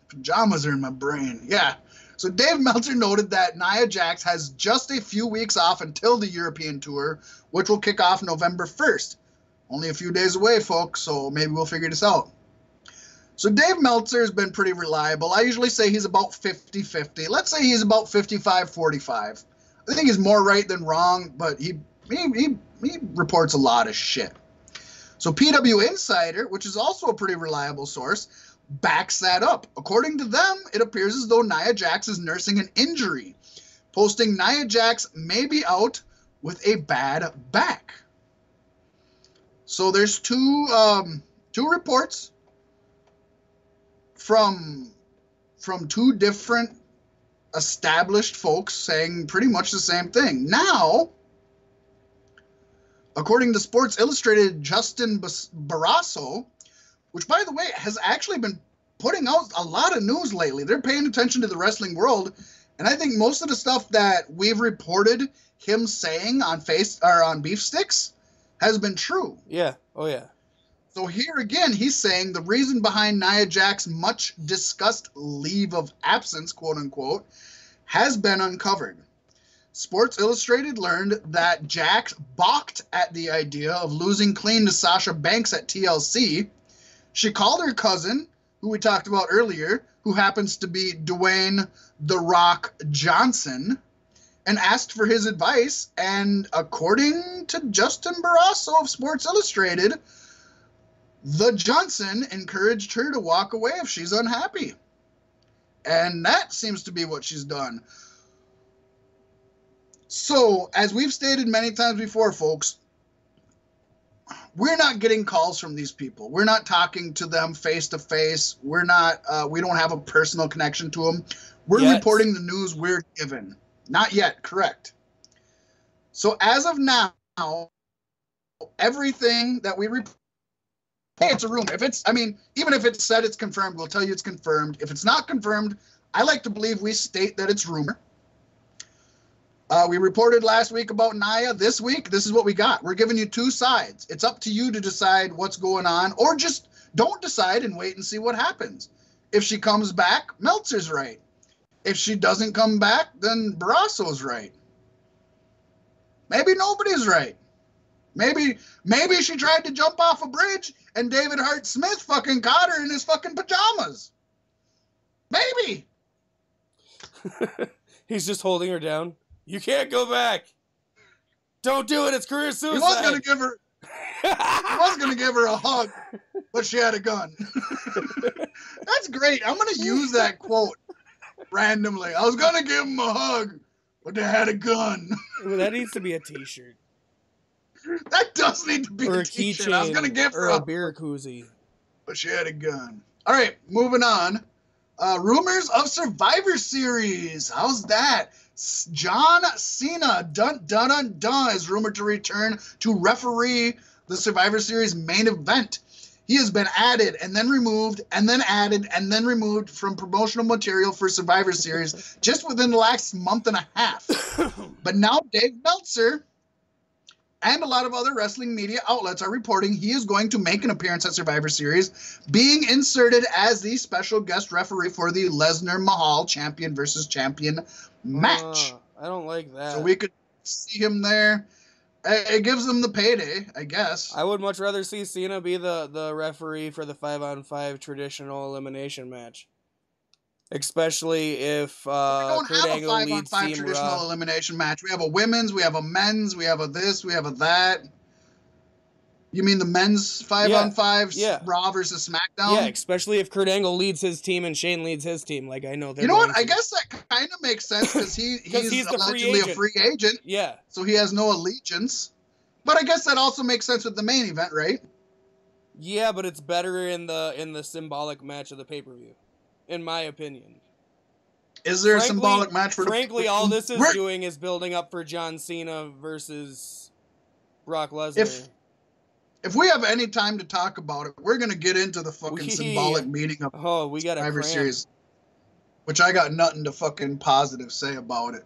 Pajamas are in my brain. Yeah. So Dave Meltzer noted that Nia Jax has just a few weeks off until the European tour, which will kick off November 1st. Only a few days away, folks, so maybe we'll figure this out. So Dave Meltzer has been pretty reliable. I usually say he's about 50-50. Let's say he's about 55-45. I think he's more right than wrong, but he reports a lot of shit. So PW Insider, which is also a pretty reliable source, backs that up. According to them, it appears as though Nia Jax is nursing an injury, posting Nia Jax may be out with a bad back. So there's two reports from two different established folks saying pretty much the same thing. Now, according to Sports Illustrated, Justin Barrasso, which, by the way, has actually been putting out a lot of news lately. They're paying attention to the wrestling world, and I think most of the stuff that we've reported him saying on Beef Sticks has been true. Yeah. Oh, yeah. So here again, he's saying the reason behind Nia Jax's much discussed leave of absence, quote unquote, has been uncovered. Sports Illustrated learned that Jax balked at the idea of losing clean to Sasha Banks at TLC. She called her cousin, who we talked about earlier, who happens to be Dwayne "The Rock" Johnson, and asked for his advice. And according to Justin Barrasso of Sports Illustrated, the Johnson encouraged her to walk away if she's unhappy. And that seems to be what she's done. So, as we've stated many times before, folks, we're not getting calls from these people. We're not talking to them face to face. We don't have a personal connection to them. We're reporting the news we're given. Not yet, correct. So as of now, everything that we report, hey, it's a rumor. Even if it's said it's confirmed, we'll tell you it's confirmed. If it's not confirmed, I like to believe we state that it's rumor. We reported last week about Nia. This week, this is what we got. We're giving you two sides. It's up to you to decide what's going on, or just don't decide and wait and see what happens. If she comes back, Meltzer's right. If she doesn't come back, then Barrasso's right. Maybe nobody's right. Maybe she tried to jump off a bridge and David Hart Smith fucking caught her in his fucking pajamas. Maybe. He's just holding her down. You can't go back. Don't do it. It's career suicide. He was gonna give her a hug, but she had a gun. That's great. I'm gonna use that quote randomly. I was gonna give him a hug, but they had a gun. Well, that needs to be a t-shirt. That does need to be or a t-shirt. I was gonna give her a beer koozie, but she had a gun. All right, moving on. Rumors of Survivor Series. How's that? John Cena is rumored to return to referee the Survivor Series main event. He has been added and then removed and then added and then removed from promotional material for Survivor Series just within the last month and a half. But now Dave Meltzer and a lot of other wrestling media outlets are reporting he is going to make an appearance at Survivor Series, being inserted as the special guest referee for the Lesnar-Mahal champion versus champion match. I don't like that. So we could see him there. It gives them the payday, I guess. I would much rather see Cena be the referee for the 5-on-5 traditional elimination match. Especially if we don't Kurt have Angle a 5-on-5 leads Team traditional Raw. elimination match. We have a women's, we have a men's, we have a this, we have a that. You mean the men's 5-on-5 Raw versus SmackDown? Yeah, especially if Kurt Angle leads his team and Shane leads his team. Like, I know they're You know what? going I to. guess that kind of makes sense because he's allegedly a free agent. Yeah. So he has no allegiance. But I guess that also makes sense with the main event, right? Yeah, but it's better in the symbolic match of the pay-per-view, in my opinion. Is there a symbolic match for Frankly, all this is doing is building up for John Cena versus Brock Lesnar. If we have any time to talk about it, we're gonna get into the fucking symbolic meaning of we got a Survivor Series, which I got nothing to fucking positive say about it.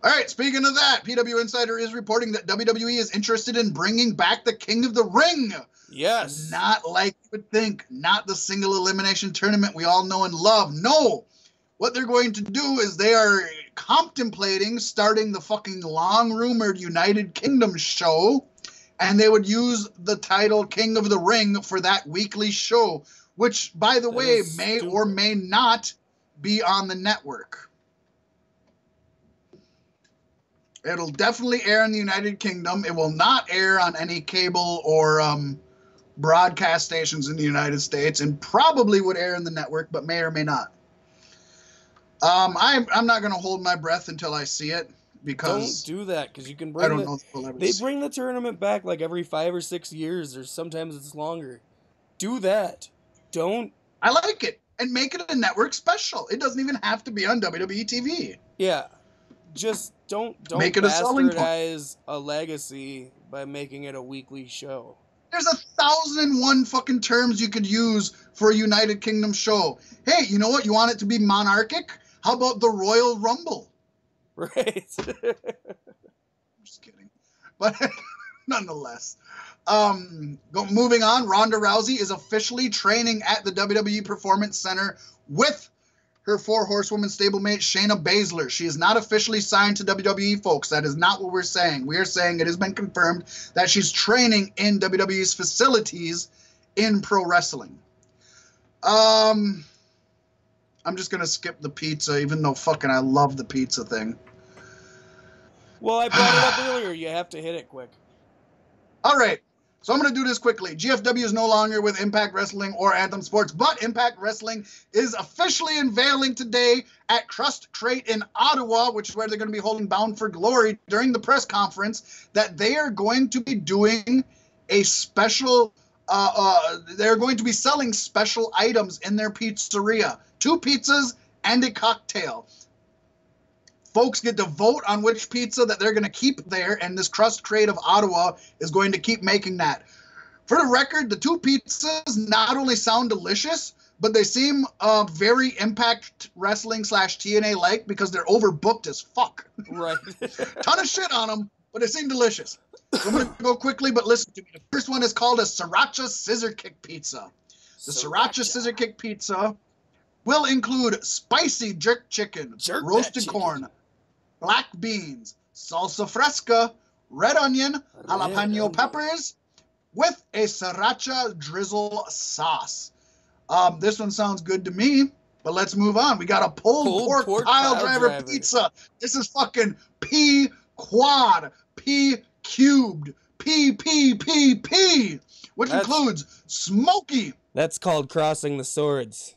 All right, speaking of that, PW Insider is reporting that WWE is interested in bringing back the King of the Ring. Yes. Not like you would think, not the single elimination tournament we all know and love. No. What they're going to do is they are contemplating starting the fucking long-rumored United Kingdom show, and they would use the title King of the Ring for that weekly show, which, by the way, may or may not be on the network. It'll definitely air in the United Kingdom. It will not air on any cable or broadcast stations in the United States, and probably would air in the network, but may or may not. I'm not going to hold my breath until I see it, because don't do that, because you can bring they bring the tournament back like every 5 or 6 years, or sometimes it's longer. Do that. Don't. I like it, and make it a network special. It doesn't even have to be on WWE TV. Yeah. Just don't make it bastardize a legacy by making it a weekly show. There's 1,001 fucking terms you could use for a United Kingdom show. Hey, you know what? You want it to be monarchic? How about the Royal Rumble? Right. Just kidding. But nonetheless. Moving on, Ronda Rousey is officially training at the WWE Performance Center with her 4-horsewoman stablemate, Shayna Baszler. She is not officially signed to WWE, folks. That is not what we're saying. We are saying it has been confirmed that she's training in WWE's facilities in pro wrestling. I'm just going to skip the pizza, even though fucking I love the pizza thing. Well, I brought it up earlier. You have to hit it quick. All right. So I'm going to do this quickly. GFW is no longer with Impact Wrestling or Anthem Sports, but Impact Wrestling is officially unveiling today at Crust Crate in Ottawa, which is where they're going to be holding Bound for Glory during the press conference, that they are going to be doing a special, they're going to be selling special items in their pizzeria. 2 pizzas and a cocktail. Folks get to vote on which pizza that they're going to keep there, and this Crust Crate of Ottawa is going to keep making that. For the record, the 2 pizzas not only sound delicious, but they seem very Impact Wrestling / TNA-like, because they're overbooked as fuck. Right. Ton of shit on them, but they seem delicious. So I'm going to go quickly, but listen to me. The first one is called a Sriracha Scissor Kick Pizza. The Sriracha Scissor Kick Pizza will include spicy jerk chicken, roasted corn, black beans, salsa fresca, red onion, jalapeno peppers, with a sriracha drizzle sauce. This one sounds good to me, but let's move on. We got a pulled pork pile driver pizza. This is fucking P-quad, P-cubed, P, which includes smoky. That's called crossing the swords.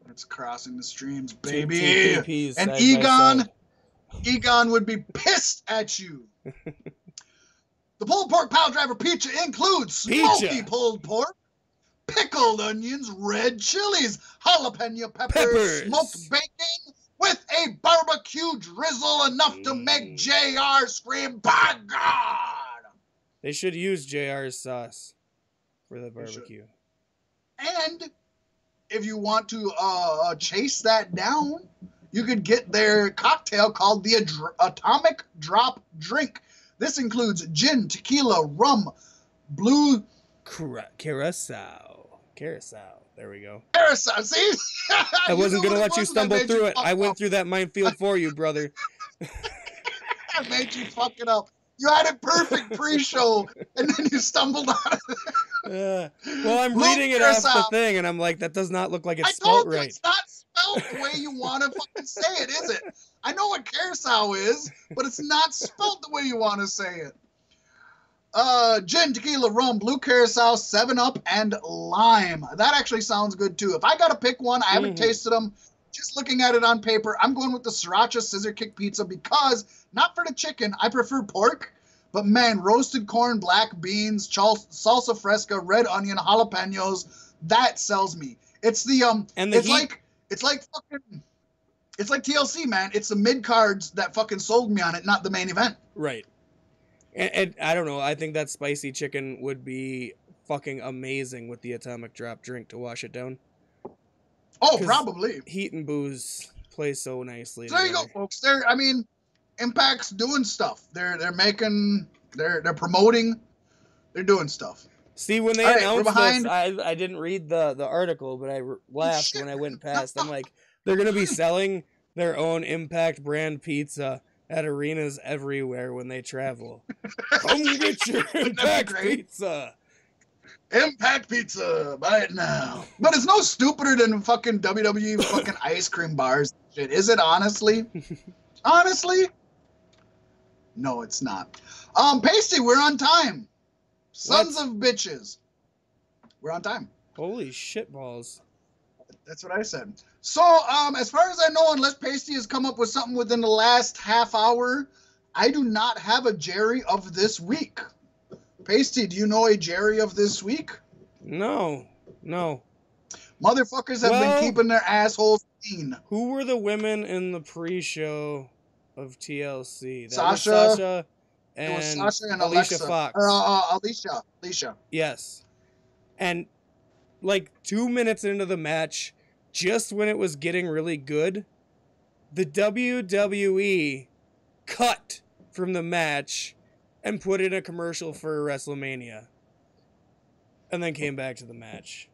It's crossing the streams, baby. And Egon would be pissed at you. The pulled pork pile driver pizza includes smoky pulled pork, pickled onions, red chilies, jalapeno peppers, smoked bacon, with a barbecue drizzle enough to make JR scream, by God! They should use JR's sauce for the barbecue. And if you want to chase that down, you could get their cocktail called the Atomic Drop Drink. This includes gin, tequila, rum, blue... Curacao. There we go. Curacao, see? I wasn't going to let you stumble through it. I went through that minefield for you, brother. I made you fuck it up. You had it perfect pre-show, and then you stumbled on it. Well, I'm reading it off the thing, and I'm like, that does not look like it's spelled right. It's not spelled the way you want to fucking say it, is it? I know what curacao is, but it's not spelled the way you want to say it. Gin, tequila, rum, blue curacao, 7-Up, and lime. That actually sounds good, too. If I got to pick one, I haven't tasted them. Just looking at it on paper, I'm going with the Sriracha Scissor Kick Pizza because, not for the chicken, I prefer pork, but man, roasted corn, black beans, salsa fresca, red onion, jalapenos, that sells me. It's the, it's like TLC, man. It's the mid-cards that fucking sold me on it, not the main event. Right. And I don't know. I think that spicy chicken would be fucking amazing with the atomic drop drink to wash it down. Oh, probably. Heat and booze play so nicely. So there you go, folks. Impact's doing stuff. They're promoting. They're doing stuff. See, when they announced this, I didn't read the article, but I laughed when I went past. I'm like, they're gonna be selling their own Impact brand pizza at arenas everywhere when they travel. Come get your Impact pizza. Impact Pizza, buy it now. But it's no stupider than fucking WWE fucking ice cream bars and shit. Is it, honestly? Honestly? No, it's not. Pasty, we're on time. Sons of bitches. We're on time. Holy shit balls. That's what I said. So, as far as I know, unless Pasty has come up with something within the last half hour, I do not have a Jerry of this week. Pasty, do you know a Jerry of this week? No. Motherfuckers have been keeping their assholes clean. Who were the women in the pre-show of TLC? Sasha and Alicia Fox. Alicia. Yes. And like 2 minutes into the match, just when it was getting really good, the WWE cut from the match and put in a commercial for WrestleMania. And then came back to the match.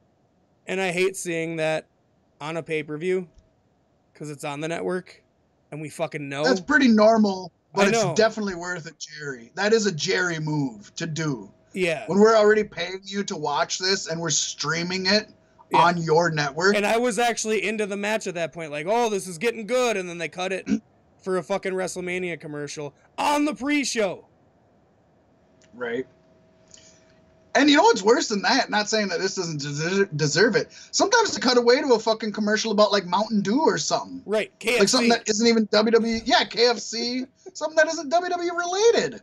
And I hate seeing that on a pay-per-view because it's on the network and we fucking know. That's pretty normal, but it's definitely worth a Jerry. That is a Jerry move to do. Yeah. When we're already paying you to watch this and we're streaming it on your network. And I was actually into the match at that point. Like, oh, this is getting good. And then they cut it for a fucking WrestleMania commercial on the pre-show. Right. And you know what's worse than that? Not saying that this doesn't deserve it. Sometimes they cut away to a fucking commercial about like Mountain Dew or something. Right. KFC. Like something that isn't even WWE. Yeah, KFC. Something that isn't WWE related.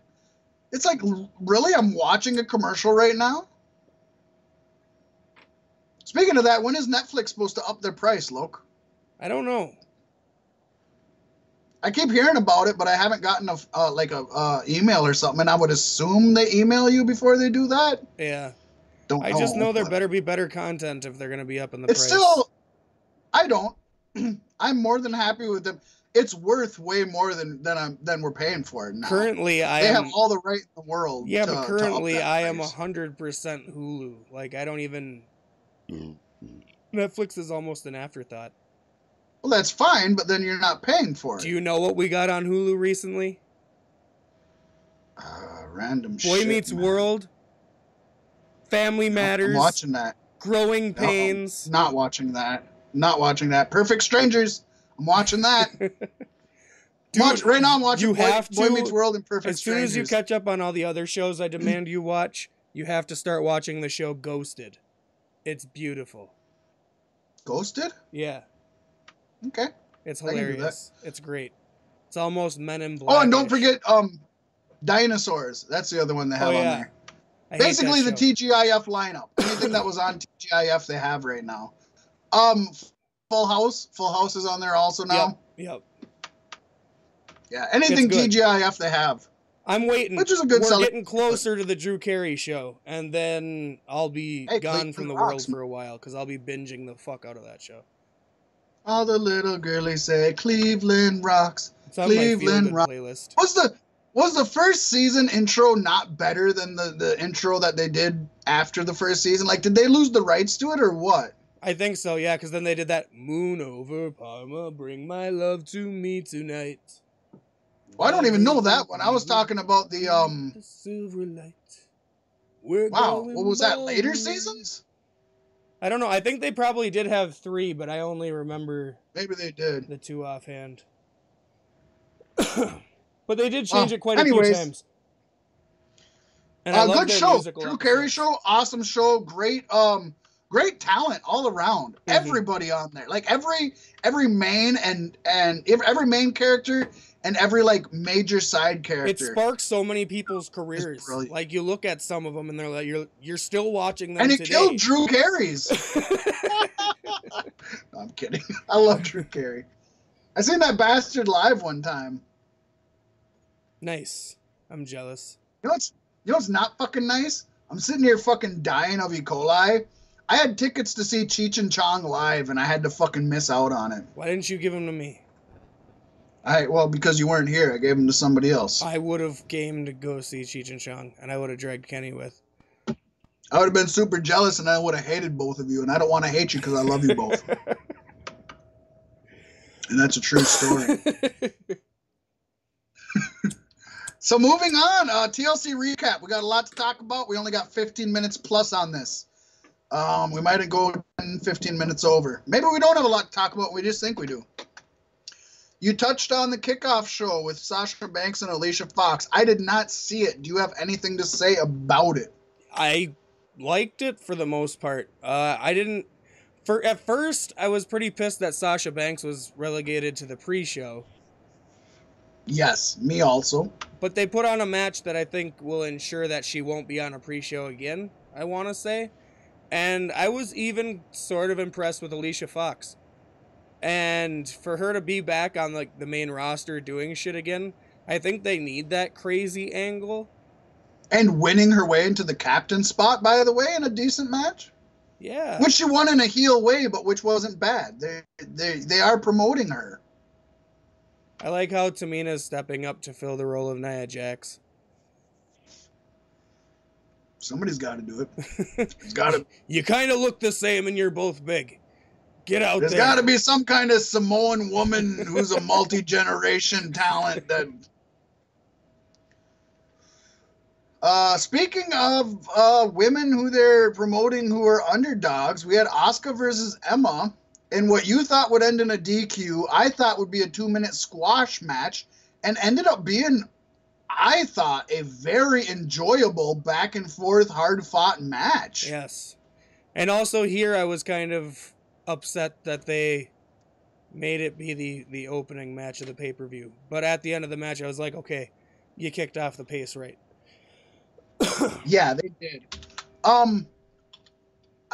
It's like, really? I'm watching a commercial right now? Speaking of that, when is Netflix supposed to up their price, Loke? I don't know. I keep hearing about it, but I haven't gotten a email or something. And I would assume they email you before they do that. Yeah. I just know there better be better content if they're going to be up in the price. Still, I don't. I'm more than happy with them. It's worth way more than we're paying for it now. Currently, they have all the right in the world. Yeah, but currently I am 100% Hulu. Like, I don't even. Netflix is almost an afterthought. Well, that's fine, but then you're not paying for it. Do you know what we got on Hulu recently? Random shit. Boy Meets World. Family Matters. I'm watching that. Growing Pains. Not watching that. Perfect Strangers. I'm watching that. Dude, right now I'm watching Boy Meets World and Perfect Strangers. As soon as you catch up on all the other shows I demand you watch, you have to start watching the show Ghosted. It's beautiful. Ghosted? Yeah. Okay. It's hilarious. It's great. It's almost Men in Black. Oh, and don't forget Dinosaurs. That's the other one they have on there. Basically the TGIF lineup. Anything that was on TGIF they have right now. Full House. Full House is on there also now. Yep. Yeah, anything TGIF they have. I'm waiting. Which is a good We're getting closer to the Drew Carey show, and then I'll be gone from the world for a while because I'll be binging the fuck out of that show. All the little girlies say Cleveland rocks. It's on Cleveland my playlist. Was the first season intro not better than the intro that they did after the first season? Like, did they lose the rights to it or what? I think so, yeah, because then they did that Moon over Parma, bring my love to me tonight. Well, I don't even know that one. I was talking about the silver light. Wow, what was that? Later seasons? I don't know. I think they probably did have 3, but I only remember maybe they did the 2 offhand. But they did change it quite a few times. And I love good show. Drew Carey show, awesome show, great talent all around. Mm-hmm. Everybody on there, like every main and every main character and every like major side character. It sparks so many people's careers. Like you look at some of them and they're like, you're still watching them and it today. Killed Drew Carey's. No, I'm kidding. I love Drew Carey. I seen that bastard live one time. Nice. I'm jealous. You know what's not fucking nice? I'm sitting here fucking dying of E. coli. I had tickets to see Cheech and Chong live, and I had to fucking miss out on it. Why didn't you give them to me? Well, because you weren't here, I gave them to somebody else. I would have gamed to go see Cheech and Chong, and I would have dragged Kenny with. I would have been super jealous, and I would have hated both of you, and I don't want to hate you because I love you both. And that's a true story. So moving on, TLC recap. We got a lot to talk about. We only got 15 minutes plus on this. We might go 10, 15 minutes over. Maybe we don't have a lot to talk about. We just think we do. You touched on the kickoff show with Sasha Banks and Alicia Fox. I did not see it. Do you have anything to say about it? I liked it for the most part. I didn't... At first, I was pretty pissed that Sasha Banks was relegated to the pre-show. Yes, me also. But they put on a match that I think will ensure that she won't be on a pre-show again, I want to say. And I was even sort of impressed with Alicia Fox. And for her to be back on like the main roster doing shit again, I think they need that crazy angle. And winning her way into the captain spot, by the way, in a decent match. Yeah. Which she won in a heel way, but which wasn't bad. They are promoting her. I like how Tamina's stepping up to fill the role of Nia Jax. Somebody's got to do it. It's got to. You kind of look the same, and you're both big. Get out There's there. There's got to be some kind of Samoan woman who's a multi-generation talent that. Speaking of women who they're promoting who are underdogs, we had Asuka versus Emma. And what you thought would end in a DQ, I thought would be a 2-minute squash match, and ended up being, I thought, a very enjoyable back and forth, hard fought match. Yes. And also here I was kind of upset that they made it be the opening match of the pay-per-view. But at the end of the match I was like, okay, you kicked off the pace right. Yeah, they did.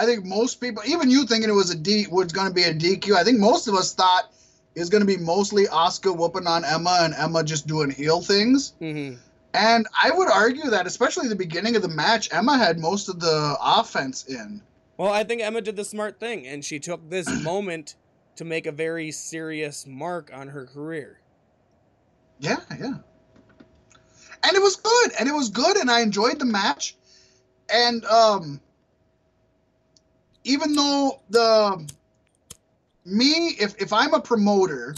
I think most people, even you thinking it was was going to be a DQ, I think most of us thought it was going to be mostly Asuka whooping on Emma and Emma just doing heel things. Mm-hmm. And I would argue that, especially the beginning of the match, Emma had most of the offense in. Well, I think Emma did the smart thing, and she took this moment to make a very serious mark on her career. Yeah, yeah. And it was good, and I enjoyed the match. And, even though if I'm a promoter,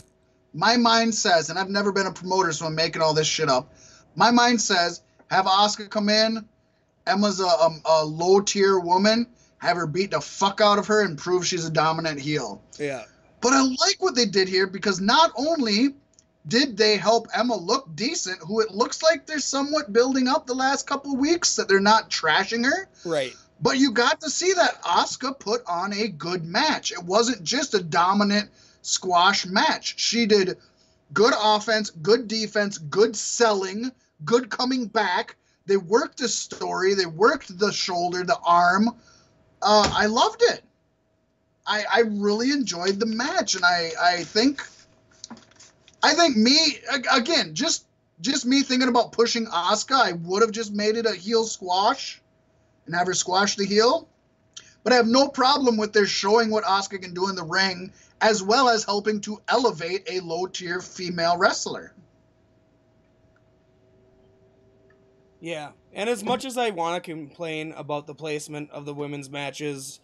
my mind says, and I've never been a promoter, so I'm making all this shit up. My mind says, have Asuka come in. Emma's a low tier woman. Have her beat the fuck out of her and prove she's a dominant heel. Yeah. But I like what they did here because not only did they help Emma look decent, who it looks like they're somewhat building up the last couple of weeks, that they're not trashing her. Right. But you got to see that Asuka put on a good match. It wasn't just a dominant squash match. She did good offense, good defense, good selling, good coming back. They worked the story. They worked the shoulder, the arm. I loved it. I really enjoyed the match. And I think me, again, just me thinking about pushing Asuka, I would have just made it a heel squash and have her squash the heel. But I have no problem with their showing what Asuka can do in the ring, as well as helping to elevate a low-tier female wrestler. Yeah, and as much as I want to complain about the placement of the women's matches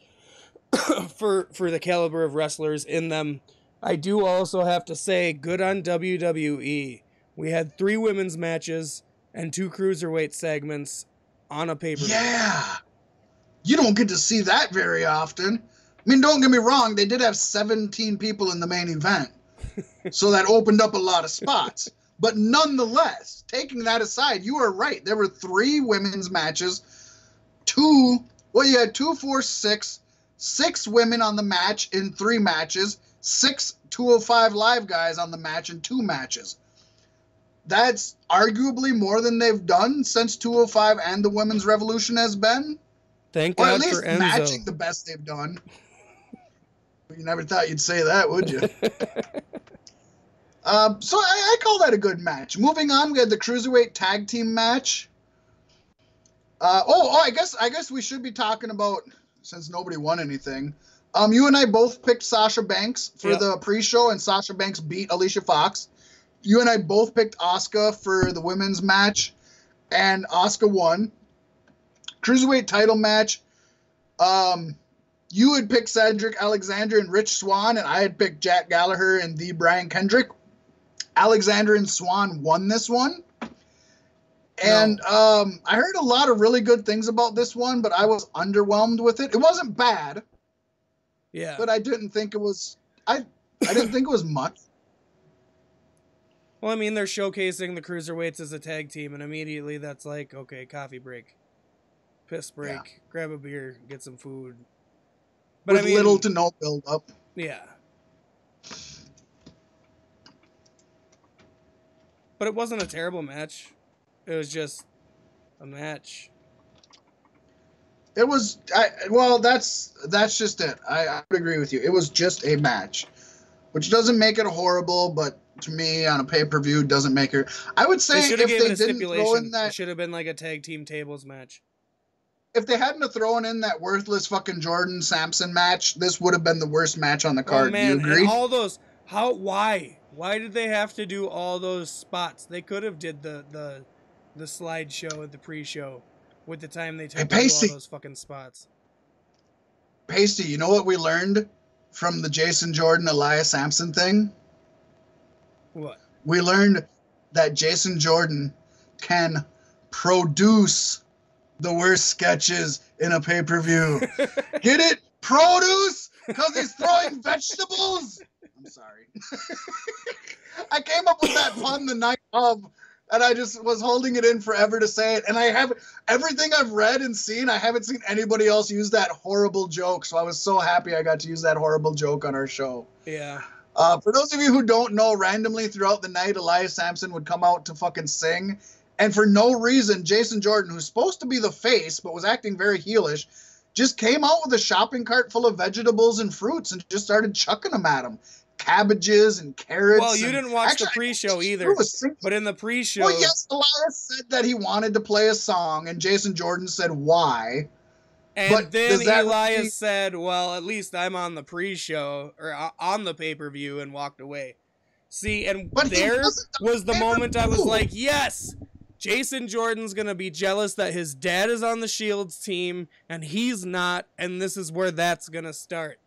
for the caliber of wrestlers in them, I do also have to say, good on WWE. We had 3 women's matches and 2 cruiserweight segments on a pay-per-view. Yeah. You don't get to see that very often. I mean, don't get me wrong, they did have 17 people in the main event. So that opened up a lot of spots. But nonetheless, taking that aside, you are right. There were 3 women's matches. You had 2, 4, 6. 6 women on the match in 3 matches. 6 205 Live guys on the match in 2 matches. That's arguably more than they've done since 205 and the Women's Revolution has been. Thank God or at least for Enzo. Matching the best they've done. You never thought you'd say that, would you? So I call that a good match. Moving on, we had the Cruiserweight Tag Team match. I guess we should be talking about, since nobody won anything. You and I both picked Sasha Banks for the pre-show, and Sasha Banks beat Alicia Fox. You and I both picked Asuka for the women's match, and Asuka won. Cruiserweight title match. You had picked Cedric Alexander and Rich Swann, and I had picked Jack Gallagher and the Brian Kendrick. Alexander and Swann won this one. And I heard a lot of really good things about this one, but I was underwhelmed with it. It wasn't bad. Yeah. But I didn't think it was I didn't think it was much. Well, I mean, they're showcasing the Cruiserweights as a tag team, and immediately that's like, okay, coffee break. Piss break. Grab a beer, get some food. But with little to no build up. Yeah. But it wasn't a terrible match. It was just a match. It was that's just it. I would agree with you. It was just a match, which doesn't make it horrible, but to me on a pay-per-view doesn't make it. I would say if they didn't throw in that, it should have been like a tag team tables match. If they hadn't thrown in that worthless fucking Jordan Sampson match, this would have been the worst match on the card. Oh, man, do you agree? And all those why did they have to do all those spots? They could have did the slideshow at the pre-show with the time they took to do all those fucking spots. Pasty, you know what we learned from the Jason Jordan Elias Sampson thing? What? We learned that Jason Jordan can produce the worst sketches in a pay-per-view. Get it? Produce? Because he's throwing vegetables? I'm sorry. I came up with that pun the night of, and I just was holding it in forever to say it. And I have everything I've read and seen, I haven't seen anybody else use that horrible joke. So I was so happy I got to use that horrible joke on our show. Yeah. For those of you who don't know, randomly throughout the night, Elias Sampson would come out to fucking sing. And for no reason, Jason Jordan, who's supposed to be the face, but was acting very heelish, just came out with a shopping cart full of vegetables and fruits and just started chucking them at him. Cabbages and carrots. Well, you didn't watch the pre-show either. But in the pre-show... Well, yes, Elias said that he wanted to play a song, and Jason Jordan said, why? And but then Elias said, well, at least I'm on the pre-show, or on the pay-per-view, and walked away. See, and there was the moment I was like, yes! Jason Jordan's going to be jealous that his dad is on the Shield's team and he's not, and this is where that's going to start.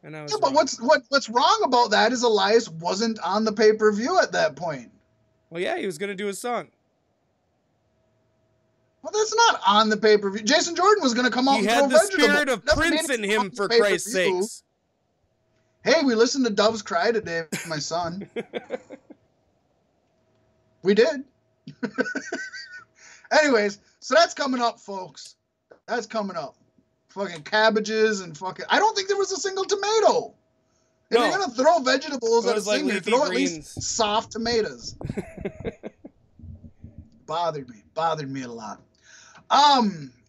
And I was but what's wrong about that is Elias wasn't on the pay-per-view at that point. Well, yeah, he was going to do his song. Well, that's not on the pay-per-view. Jason Jordan was going to come out and throw vegetables. He had the spirit of Prince in him, for Christ's sakes. Hey, we listened to Doves Cry today with my son. We did. Anyways, so that's coming up, folks. That's coming up. Fucking cabbages and fucking... I don't think there was a single tomato. If you're going to throw vegetables at a singer, throw at least soft tomatoes. Bothered me a lot.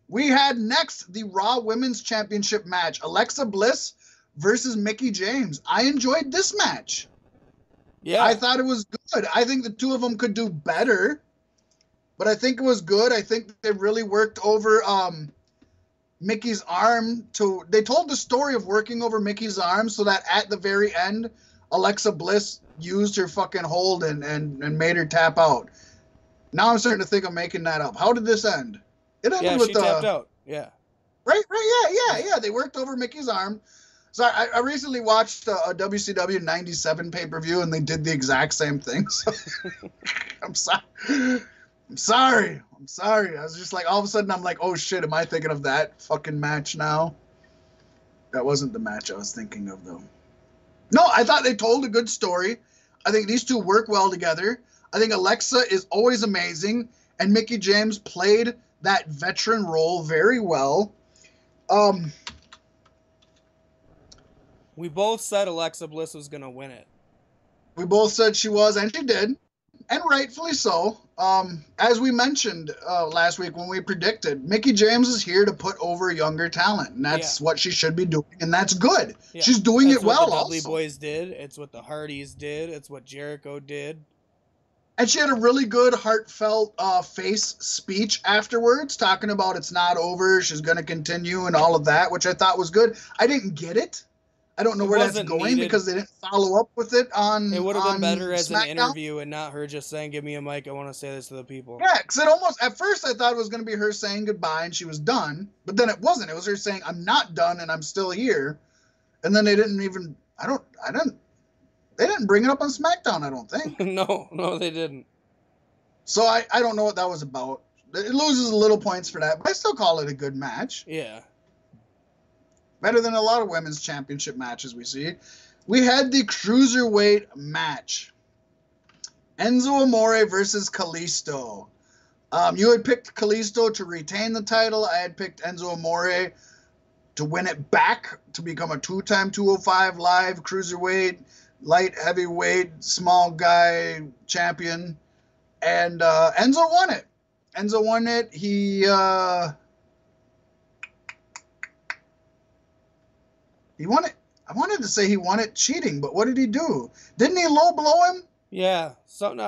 We had next the Raw Women's Championship match. Alexa Bliss versus Mickie James. I enjoyed this match. Yeah. I thought it was good. I think the two of them could do better, but I think it was good. I think they really worked over Mickey's arm. They told the story of working over Mickey's arm so that at the very end, Alexa Bliss used her fucking hold and made her tap out. Now I'm starting to think I'm making that up. How did this end? It ended with she tapped out. Yeah. Right. Yeah. They worked over Mickey's arm. So I recently watched a WCW 97 pay-per-view, and they did the exact same thing. So I'm sorry. I was just like, all of a sudden, I'm like, oh shit, am I thinking of that fucking match now? That wasn't the match I was thinking of, though. No, I thought they told a good story. I think these two work well together. I think Alexa is always amazing, and Mickie James played that veteran role very well. We both said Alexa Bliss was going to win it. We both said she was, and she did, and rightfully so. As we mentioned last week when we predicted, Mickie James is here to put over younger talent, and that's what she should be doing, and that's good. Yeah. She's doing it well. It's what the Dudley Boys did. It's what the Hardys did. It's what Jericho did. And she had a really good, heartfelt face speech afterwards, talking about it's not over, she's going to continue and all of that, which I thought was good. I didn't get it. I don't know where that's going because they didn't follow up with it on It would have been better as SmackDown. an interview and not her just saying, give me a mic, I want to say this to the people. Yeah, because it almost, at first I thought it was going to be her saying goodbye and she was done, but then it wasn't. It was her saying, I'm not done and I'm still here. And then they didn't even, they didn't bring it up on SmackDown, I don't think. No, they didn't. So I don't know what that was about. It loses a little points for that, but I still call it a good match. Yeah. Better than a lot of women's championship matches we see. We had the cruiserweight match. Enzo Amore versus Kalisto. You had picked Kalisto to retain the title. I had picked Enzo Amore to win it back to become a two-time 205 Live cruiserweight, light heavyweight, small guy champion. And Enzo won it. Enzo won it. He won it. I wanted to say he won it cheating, but what did he do? Didn't he low blow him? Yeah, something.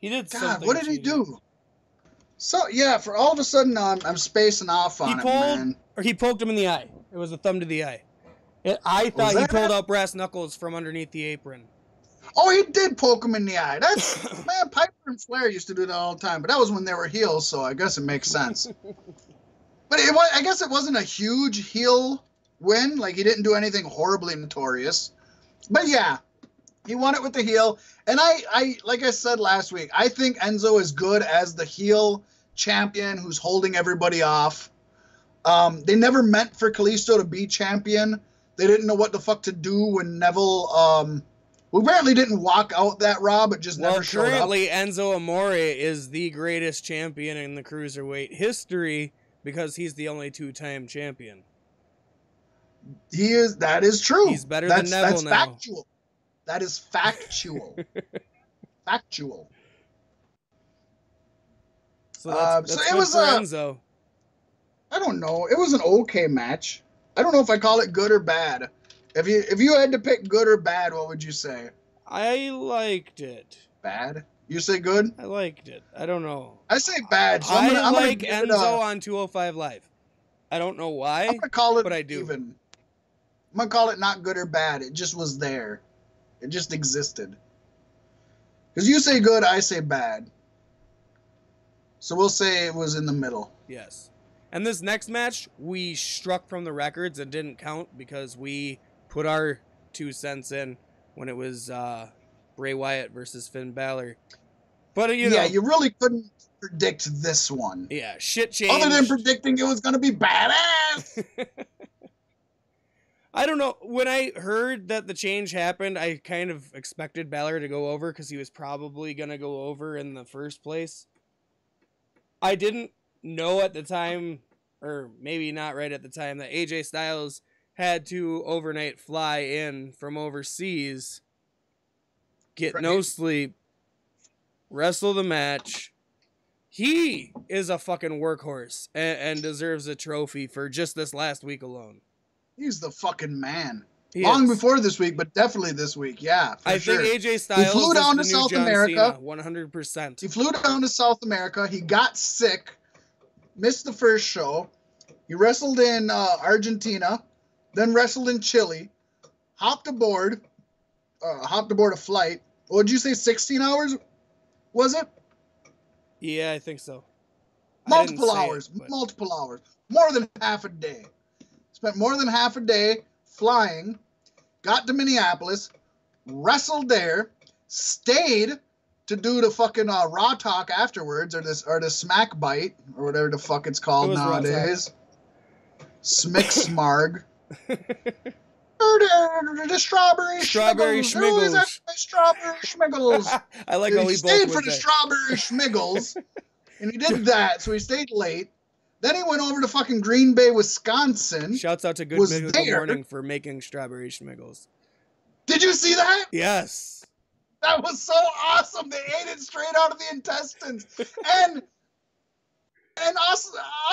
He did. God, what did he do? So yeah, for all of a sudden, I'm spacing off on it, man. Or he poked him in the eye. It was a thumb to the eye. I thought he pulled out brass knuckles from underneath the apron. Oh, he did poke him in the eye. That's man. Piper and Flair used to do that all the time, but that was when they were heels, so I guess it makes sense. But I guess it wasn't a huge heel win. Like, he didn't do anything horribly notorious. But yeah, he won it with the heel. And I like I said last week, I think Enzo is good as the heel champion who's holding everybody off. They never meant for Kalisto to be champion. They didn't know what the fuck to do when Neville we apparently didn't walk out that Raw, but just never showed up. Currently, Enzo Amore is the greatest champion in the cruiserweight history because he's the only two-time champion. He is. That is true. He's better than Neville now. That's factual. That is factual. Factual. So that's so good it was for Enzo. I don't know. It was an okay match. I don't know if I call it good or bad. If you had to pick good or bad, what would you say? I liked it. Bad? You say good? I liked it. I don't know. I say bad. So I'm like Enzo on 205 Live. I don't know why, I'm gonna call it but I do. Even. I'm gonna call it not good or bad. It just was there. It just existed. Because you say good, I say bad. So we'll say it was in the middle. Yes. And this next match, we struck from the records and didn't count because we put our 2 cents in when it was Bray Wyatt versus Finn Balor. But, you know. Yeah, you really couldn't predict this one. Yeah, shit changed. Other than predicting it was going to be badass. I don't know. When I heard that the change happened, I kind of expected Balor to go over because he was probably going to go over in the first place. I didn't know at the time, or maybe not right at the time, that AJ Styles had to overnight fly in from overseas, get no sleep, wrestle the match. He is a fucking workhorse and deserves a trophy for just this last week alone. He's the fucking man. Long before this week, but definitely this week. Yeah, I think AJ Styles flew down is to the new South John America. Cena, 100%. He flew down to South America. He got sick, missed the first show. He wrestled in Argentina, then wrestled in Chile, hopped aboard a flight. What did you say, 16 hours? Was it? Yeah, I think so. Multiple hours. More than half a day. Spent more than half a day flying, got to Minneapolis, wrestled there, stayed to do the fucking Raw Talk afterwards, or the Smack Bite, or whatever the fuck it's called nowadays. Smick Smarg. The strawberry schmiggles. Strawberry schmiggles. I like how he we stayed both for the strawberry schmiggles, and he did that, so he stayed late. Then he went over to fucking Green Bay, Wisconsin. Shouts out to Good Mythical Morning for making strawberry schmiggles. Did you see that? Yes. That was so awesome. They ate it straight out of the intestines. And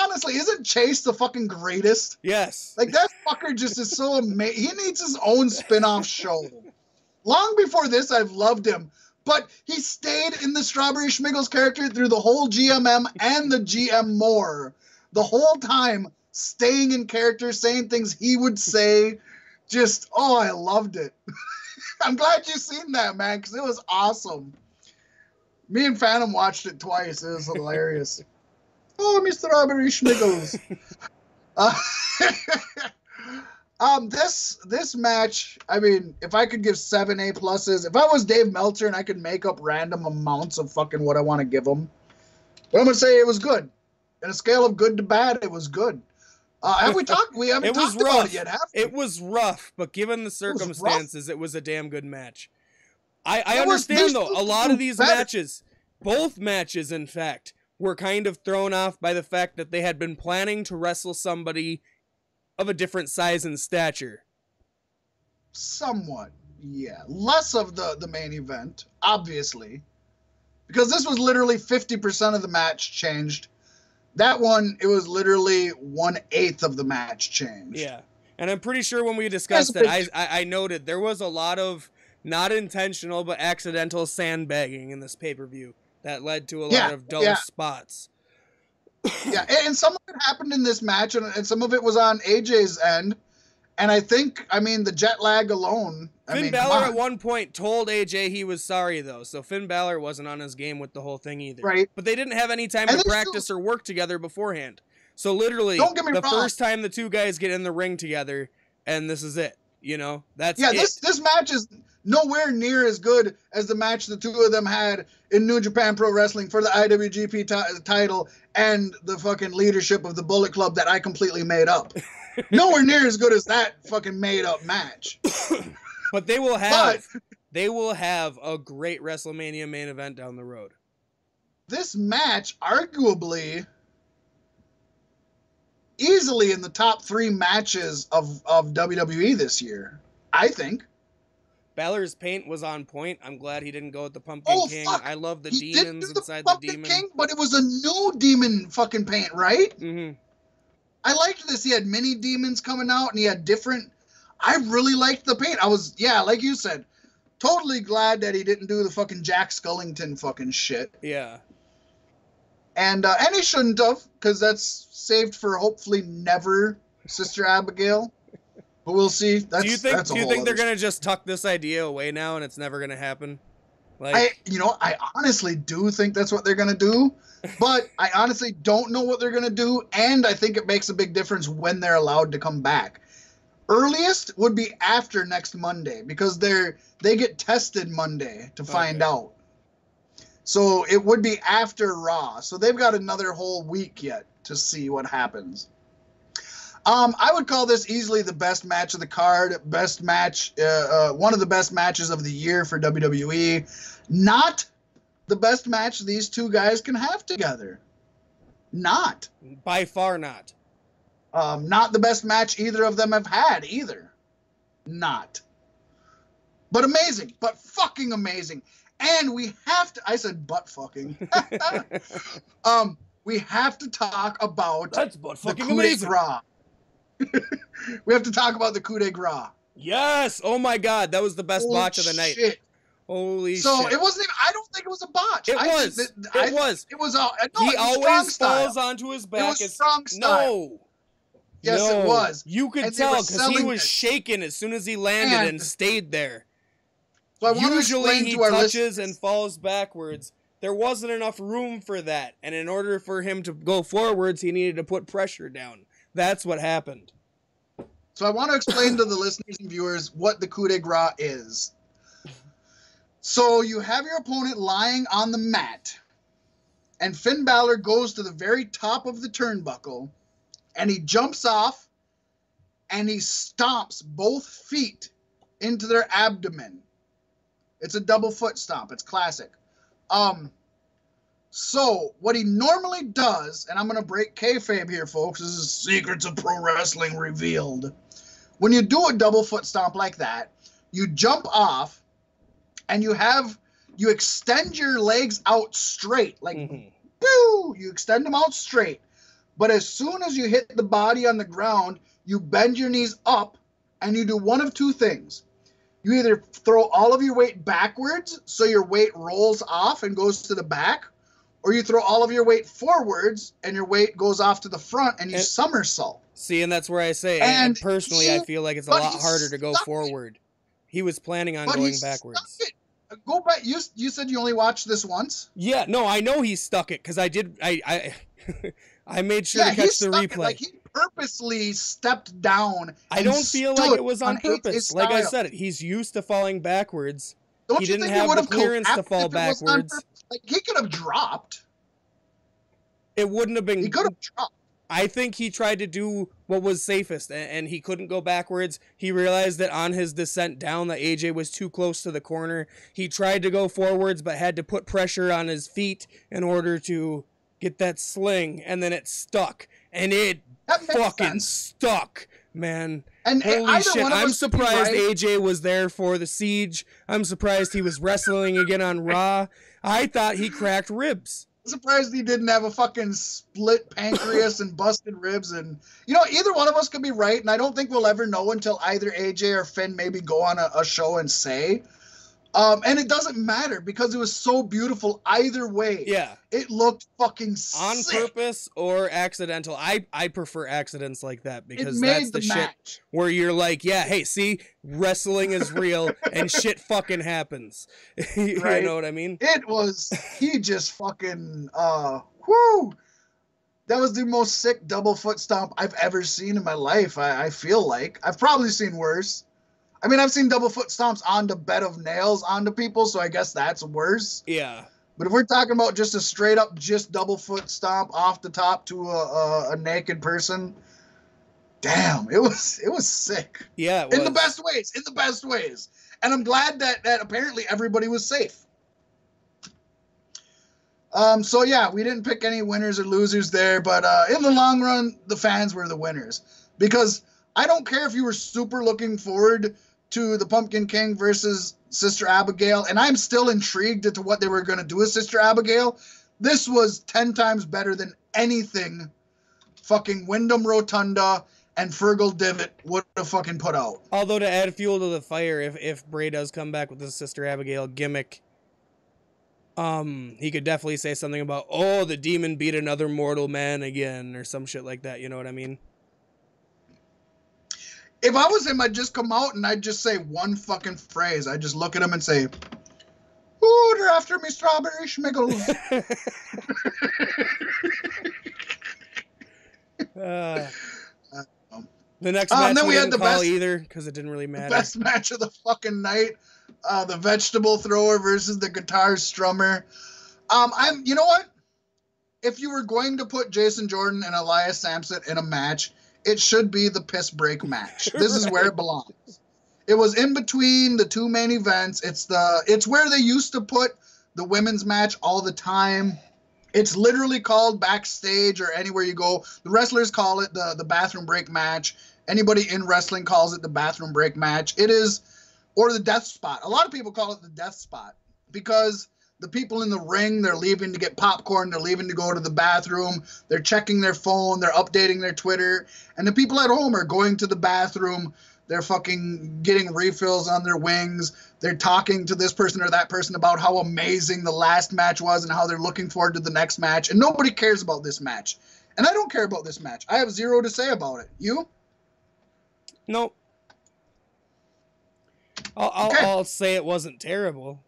honestly, isn't Chase the fucking greatest? Yes. Like, that fucker just is so amazing. He needs his own spin-off show. Long before this, I've loved him. But he stayed in the Strawberry Schmiggles character through the whole GMM and the GM more. The whole time, staying in character, saying things he would say. Just, oh, I loved it. I'm glad you've seen that, man, because it was awesome. Me and Phantom watched it twice. It was hilarious. Oh, Mr. Strawberry Schmiggles. This match, I mean, if I could give 7 A pluses, if I was Dave Meltzer and I could make up random amounts of fucking what I want to give him, but I'm gonna say it was good. In a scale of good to bad, it was good. Have we talked? We haven't talked about it yet, have we? It was rough, but given the circumstances, it was a damn good match. I understand though, a lot of these matches, both matches, in fact, were kind of thrown off by the fact that they had been planning to wrestle somebody of a different size and stature. Somewhat, yeah. Less of the main event, obviously. Because this was literally 50% of the match changed. That one, it was literally 1/8 of the match changed. Yeah. And I'm pretty sure when we discussed it, I noted there was a lot of not intentional but accidental sandbagging in this pay-per-view that led to a lot of dull spots. Yeah, and some of it happened in this match, and some of it was on AJ's end. And I think, I mean, the jet lag alone. Finn Balor at one point told AJ he was sorry, though. So Finn Balor wasn't on his game with the whole thing either. Right. But they didn't have any time to practice or work together beforehand. So literally, the first time the two guys get in the ring together, and this is it. You know, that's it. This match is nowhere near as good as the match the two of them had in New Japan Pro Wrestling for the IWGP title and the fucking leadership of the Bullet Club that I completely made up. Nowhere near as good as that fucking made up match. But they will have a great WrestleMania main event down the road. This match, arguably, easily in the top 3 matches of WWE this year, I think. Balor's paint was on point. I'm glad he didn't go with the Pumpkin King. Fuck. I love the he demons didn't do inside the the demon. King, but it was a new demon fucking paint, right? Mm-hmm. I liked this. He had mini demons coming out, and he had different. I really liked the paint. I was, like you said, totally glad that he didn't do the fucking Jack Skellington fucking shit. Yeah. And he shouldn't have, because that's saved for hopefully never Sister Abigail. But we'll see. Do you think they're gonna just tuck this idea away now, and it's never gonna happen? Like, I honestly do think that's what they're gonna do, but I honestly don't know what they're gonna do, and I think it makes a big difference when they're allowed to come back. Earliest would be after next Monday, because they get tested Monday to find out. So it would be after Raw. So they've got another whole week yet to see what happens. I would call this easily the best match of the card, best match, one of the best matches of the year for WWE. Not the best match these two guys can have together. Not. By far not. Not the best match either of them have had either. Not. But amazing. But fucking amazing. And we have to, I said butt fucking. We have to talk about That's butt fucking amazing. We have to talk about the coup de grace. Yes. Oh my God. That was the best botch of the night. Shit. Holy shit. So it wasn't even, I don't think it was a botch. It was. It was no, he always falls onto his back. It was strong style. No. Yes, it was. You could tell because he was shaking as soon as he landed and stayed there. So usually he touches and falls backwards. There wasn't enough room for that. And in order for him to go forwards, he needed to put pressure down. That's what happened. So I want to explain to the listeners and viewers what the coup de grace is. So you have your opponent lying on the mat, and Finn Balor goes to the very top of the turnbuckle, and he jumps off, and he stomps both feet into their abdomen. It's a double foot stomp. It's classic. So what he normally does, and I'm going to break kayfabe here, folks. This is Secrets of Pro Wrestling revealed. When you do a double foot stomp like that, you jump off, and you extend your legs out straight, like, boo, you extend them out straight. But as soon as you hit the body on the ground, you bend your knees up, and you do one of two things. You either throw all of your weight backwards so your weight rolls off and goes to the back, or you throw all of your weight forwards and your weight goes off to the front and you somersault. See, and that's where I say, and personally, I feel like it's a lot harder to go forward. He was planning on going backwards. Go back. You said you only watched this once? Yeah, no, I know he stuck it because I did. I made sure to catch the replay. Like he purposely stepped down. I don't feel like it was on purpose. Like I said, he's used to falling backwards. He didn't have the clearance to fall backwards. Like he could have dropped. It wouldn't have been. He could have dropped. I think he tried to do what was safest, and he couldn't go backwards. He realized that on his descent down, that AJ was too close to the corner. He tried to go forwards, but had to put pressure on his feet in order to get that sling, and then it stuck. And it fucking stuck, man. And holy shit, I'm surprised AJ was there for the siege. I'm surprised he was wrestling again on Raw. I thought he cracked ribs. Surprised he didn't have a fucking split pancreas and busted ribs. And, you know, either one of us could be right, and I don't think we'll ever know until either AJ or Finn maybe go on a show and say. And it doesn't matter because it was so beautiful either way. Yeah. It looked fucking on sick. Purpose or accidental. I prefer accidents like that because that's the shit where you're like, yeah, hey, see, wrestling is real and shit fucking happens. You know what I mean? He just fucking, whoo. That was the most sick double foot stomp I've ever seen in my life. I feel like. I've probably seen worse. I mean, I've seen double foot stomps onto bed of nails onto people, so I guess that's worse. Yeah. But if we're talking about just a straight up just double foot stomp off the top to a naked person, damn, it was sick. Yeah, in the best ways. And I'm glad that apparently everybody was safe. So yeah, we didn't pick any winners or losers there, but in the long run, the fans were the winners. Because I don't care if you were super looking forward to the Pumpkin King versus Sister Abigail, and I'm still intrigued into what they were going to do with Sister Abigail. This was 10 times better than anything fucking Wyndham Rotunda and Fergal Divot would have fucking put out. Although to add fuel to the fire, if Bray does come back with the Sister Abigail gimmick, he could definitely say something about, oh, the demon beat another mortal man again, or some shit like that, you know what I mean? If I was him, I'd just come out and I'd just say one fucking phrase. I'd just look at him and say, ooh, they're after me, strawberry schmiggles. The next match we didn't call either because it didn't really matter. The best match of the fucking night. The vegetable thrower versus the guitar strummer. You know what? If you were going to put Jason Jordan and Elias Samson in a match, it should be the piss break match. This is where it belongs. It was in between the two main events. It's where they used to put the women's match all the time. It's literally called backstage or anywhere you go. The wrestlers call it the bathroom break match. Anybody in wrestling calls it the bathroom break match. It is, or the death spot. A lot of people call it the death spot because the people in the ring, they're leaving to get popcorn, they're leaving to go to the bathroom, they're checking their phone, they're updating their Twitter, and the people at home are going to the bathroom, they're fucking getting refills on their wings, they're talking to this person or that person about how amazing the last match was and how they're looking forward to the next match, and nobody cares about this match. And I don't care about this match. I have zero to say about it. You? Nope. I'll say it wasn't terrible.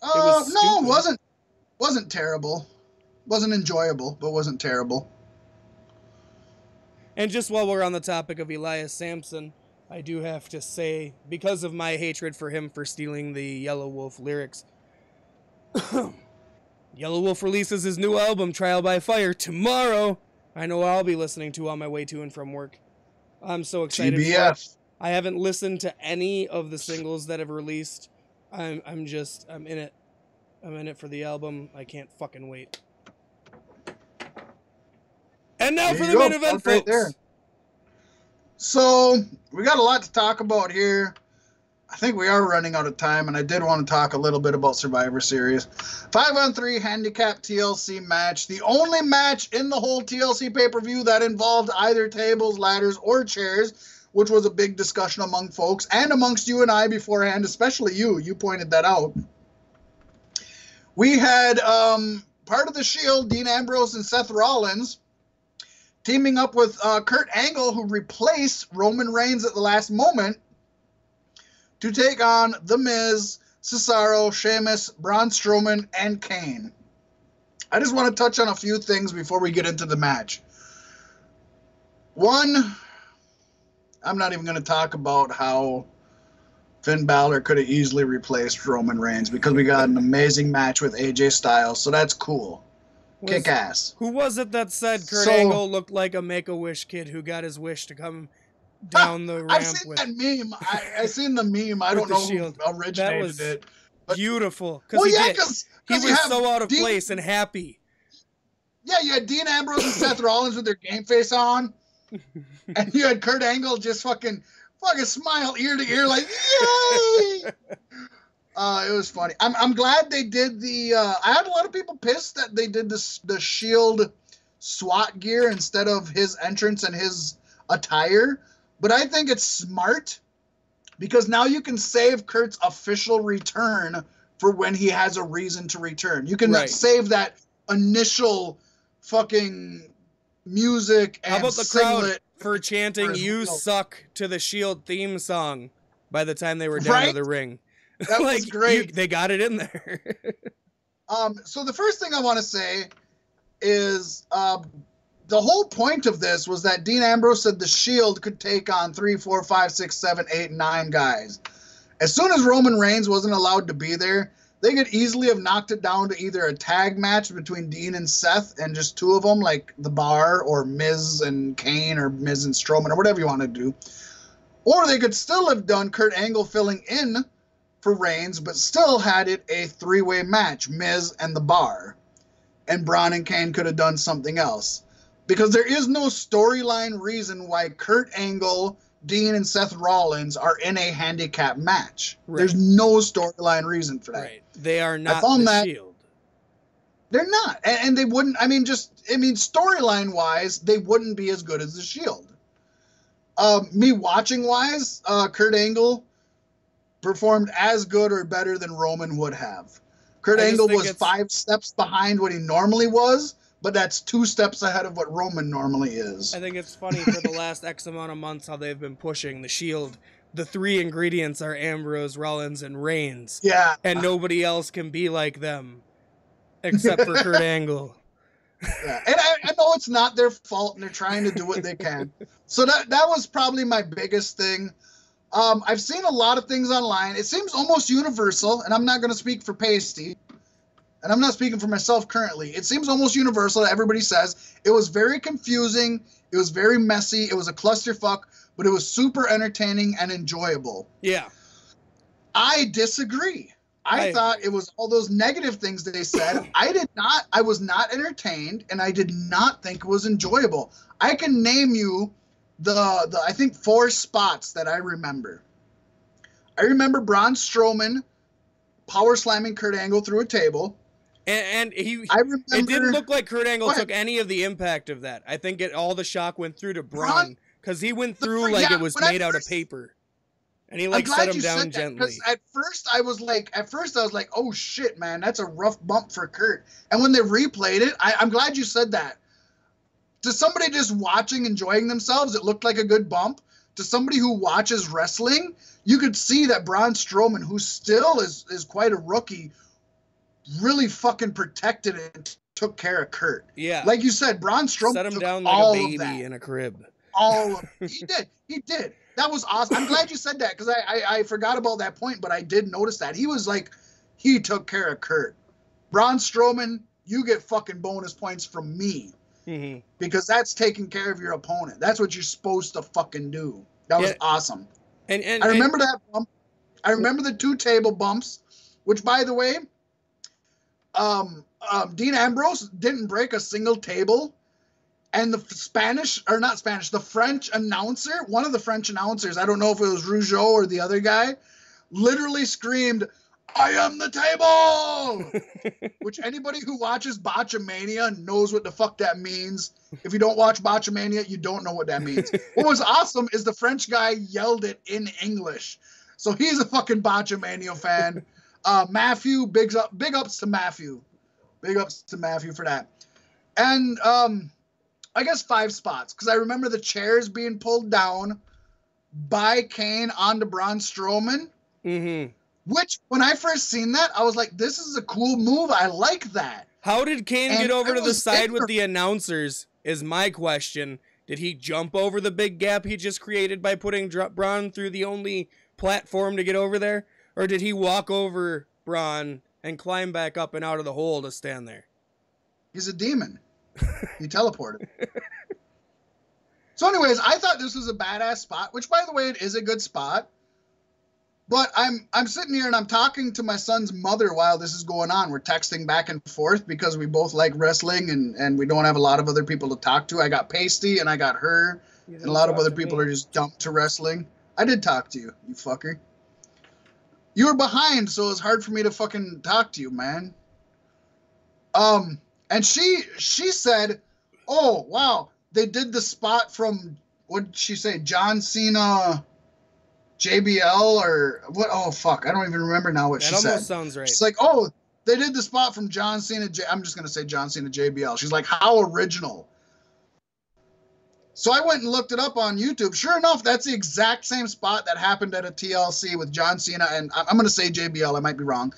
No, it wasn't terrible. Wasn't enjoyable, but wasn't terrible. And just while we're on the topic of Elias Samson, I do have to say, because of my hatred for him for stealing the Yellow Wolf lyrics, Yellow Wolf releases his new album, Trial by Fire, tomorrow. I know what I'll be listening to on my way to and from work. I'm so excited for it. I haven't listened to any of the singles that have released. I'm in it. I'm in it for the album. I can't fucking wait. And now for the main event, folks. There. So, we got a lot to talk about here. I think we are running out of time, and I did want to talk a little bit about Survivor Series. 5-on-3 handicap TLC match. The only match in the whole TLC pay-per-view that involved either tables, ladders, or chairs which was a big discussion among folks and amongst you and I beforehand, especially you. You pointed that out. We had part of the Shield, Dean Ambrose and Seth Rollins, teaming up with Kurt Angle, who replaced Roman Reigns at the last moment, to take on The Miz, Cesaro, Sheamus, Braun Strowman, and Kane. I just want to touch on a few things before we get into the match. One, I'm not even going to talk about how Finn Balor could have easily replaced Roman Reigns because we got an amazing match with AJ Styles, so that's cool. Kick ass. Who was it that said Kurt Angle looked like a Make-A-Wish kid who got his wish to come down the ramp? I've seen that meme. I seen the meme. I don't know who originated it. But, beautiful. Because he was so out of place and happy. Yeah, you had Dean Ambrose and Seth Rollins with their game face on. And you had Kurt Angle just fucking smile ear to ear like, yay! It was funny. I'm glad they did the. I had a lot of people pissed that they did the Shield SWAT gear instead of his entrance and his attire, but I think it's smart because now you can save Kurt's official return for when he has a reason to return. You can save that initial fucking music and how about the crowd for chanting "You suck" to the Shield theme song by the time they were down to the ring? That was great. They got it in there. So the first thing I want to say is the whole point of this was that Dean Ambrose said the Shield could take on 3, 4, 5, 6, 7, 8, 9 guys. As soon as Roman Reigns wasn't allowed to be there, they could easily have knocked it down to either a tag match between Dean and Seth and just two of them, like The Bar or Miz and Kane or Miz and Strowman or whatever you want to do. Or they could still have done Kurt Angle filling in for Reigns, but still had it a 3-way match, Miz and The Bar. And Braun and Kane could have done something else. Because there is no storyline reason why Kurt Angle, Dean, and Seth Rollins are in a handicap match. Right. There's no storyline reason for that. Right. They are not the Shield. They're not. And they wouldn't, storyline-wise, they wouldn't be as good as the Shield. Me watching-wise, Kurt Angle performed as good or better than Roman would have. Kurt Angle was 5 steps behind what he normally was, but that's 2 steps ahead of what Roman normally is. I think it's funny for the last X amount of months how they've been pushing the Shield. The 3 ingredients are Ambrose, Rollins, and Reigns. Yeah. And nobody else can be like them except for Kurt Angle. Yeah. And I know it's not their fault, and they're trying to do what they can. So that was probably my biggest thing. I've seen a lot of things online. It seems almost universal, and I'm not going to speak for Pasty, and I'm not speaking for myself currently. It seems almost universal that everybody says it was very confusing, it was very messy, it was a clusterfuck, but it was super entertaining and enjoyable. Yeah. I disagree. I thought it was all those negative things that they said. I was not entertained, and I did not think it was enjoyable. I can name you the I think 4 spots that I remember. I remember Braun Strowman power slamming Kurt Angle through a table. And it didn't look like Kurt Angle took any of the impact of that. I think all the shock went through to Braun because he went through like it was made out of paper. And he set him down gently. Because at first I was like, oh shit, man, that's a rough bump for Kurt. And when they replayed it, I'm glad you said that. To somebody just watching, enjoying themselves, it looked like a good bump. To somebody who watches wrestling, you could see that Braun Strowman, who still is quite a rookie, really fucking protected and took care of Kurt. Yeah. Like you said, Braun Strowman set him took down like all a baby of that. in a crib. All of it. He did. That was awesome. I'm glad you said that because I forgot about that point, but I did notice that. He took care of Kurt. Braun Strowman, you get fucking bonus points from me. Mm-hmm. Because that's taking care of your opponent. That's what you're supposed to fucking do. That was awesome. And I remember that bump. I remember the 2 table bumps, which, by the way, Dean Ambrose didn't break a single table. And the French announcer, one of the French announcers, I don't know if it was Rougeau or the other guy, literally screamed, I am the table! Which anybody who watches Botchamania knows what the fuck that means. If you don't watch Botchamania, you don't know what that means. What was awesome is the French guy yelled it in English. So he's a fucking Botchamania fan. Matthew, big ups to Matthew. Big ups to Matthew for that. And I guess 5 spots, because I remember the chairs being pulled down by Kane onto Braun Strowman. Mm-hmm. Which, when I first seen that, I was like, this is a cool move. I like that. How did Kane get over to the side with the announcers is my question. Did he jump over the big gap he just created by putting Braun through the only platform to get over there? Or did he walk over Braun and climb back up and out of the hole to stand there? He's a demon. He teleported. So anyways, I thought this was a badass spot, which, by the way, it is a good spot. But I'm sitting here and I'm talking to my son's mother while this is going on. We're texting back and forth because we both like wrestling and we don't have a lot of other people to talk to. I got Pasty and I got her. And a lot of other people are just dumped to wrestling. I did talk to you, you fucker. You were behind, so it was hard for me to fucking talk to you, man. And she said, oh, wow, they did the spot from, what did she say, John Cena... JBL or what? Oh, fuck. I don't even remember now what she said. That almost sounds right. She's like, oh, they did the spot from John Cena. I'm just going to say John Cena JBL. She's like, how original. So I went and looked it up on YouTube. Sure enough, that's the exact same spot that happened at a TLC with John Cena. And I'm going to say JBL. I might be wrong.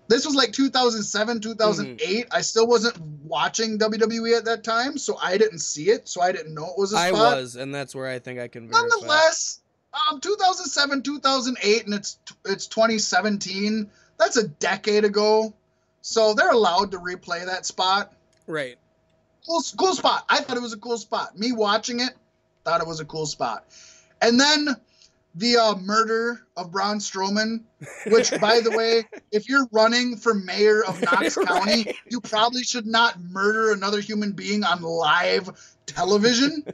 This was like 2007, 2008. I still wasn't watching WWE at that time, so I didn't see it. So I didn't know it was a spot. I was, and that's where I think I can verify. Nonetheless... 2007, 2008, and it's 2017. That's a decade ago. So they're allowed to replay that spot. Right. Cool spot. I thought it was a cool spot. Me watching it, thought it was a cool spot. And then the murder of Braun Strowman, which, by the way, if you're running for mayor of Knox County, you probably should not murder another human being on live television.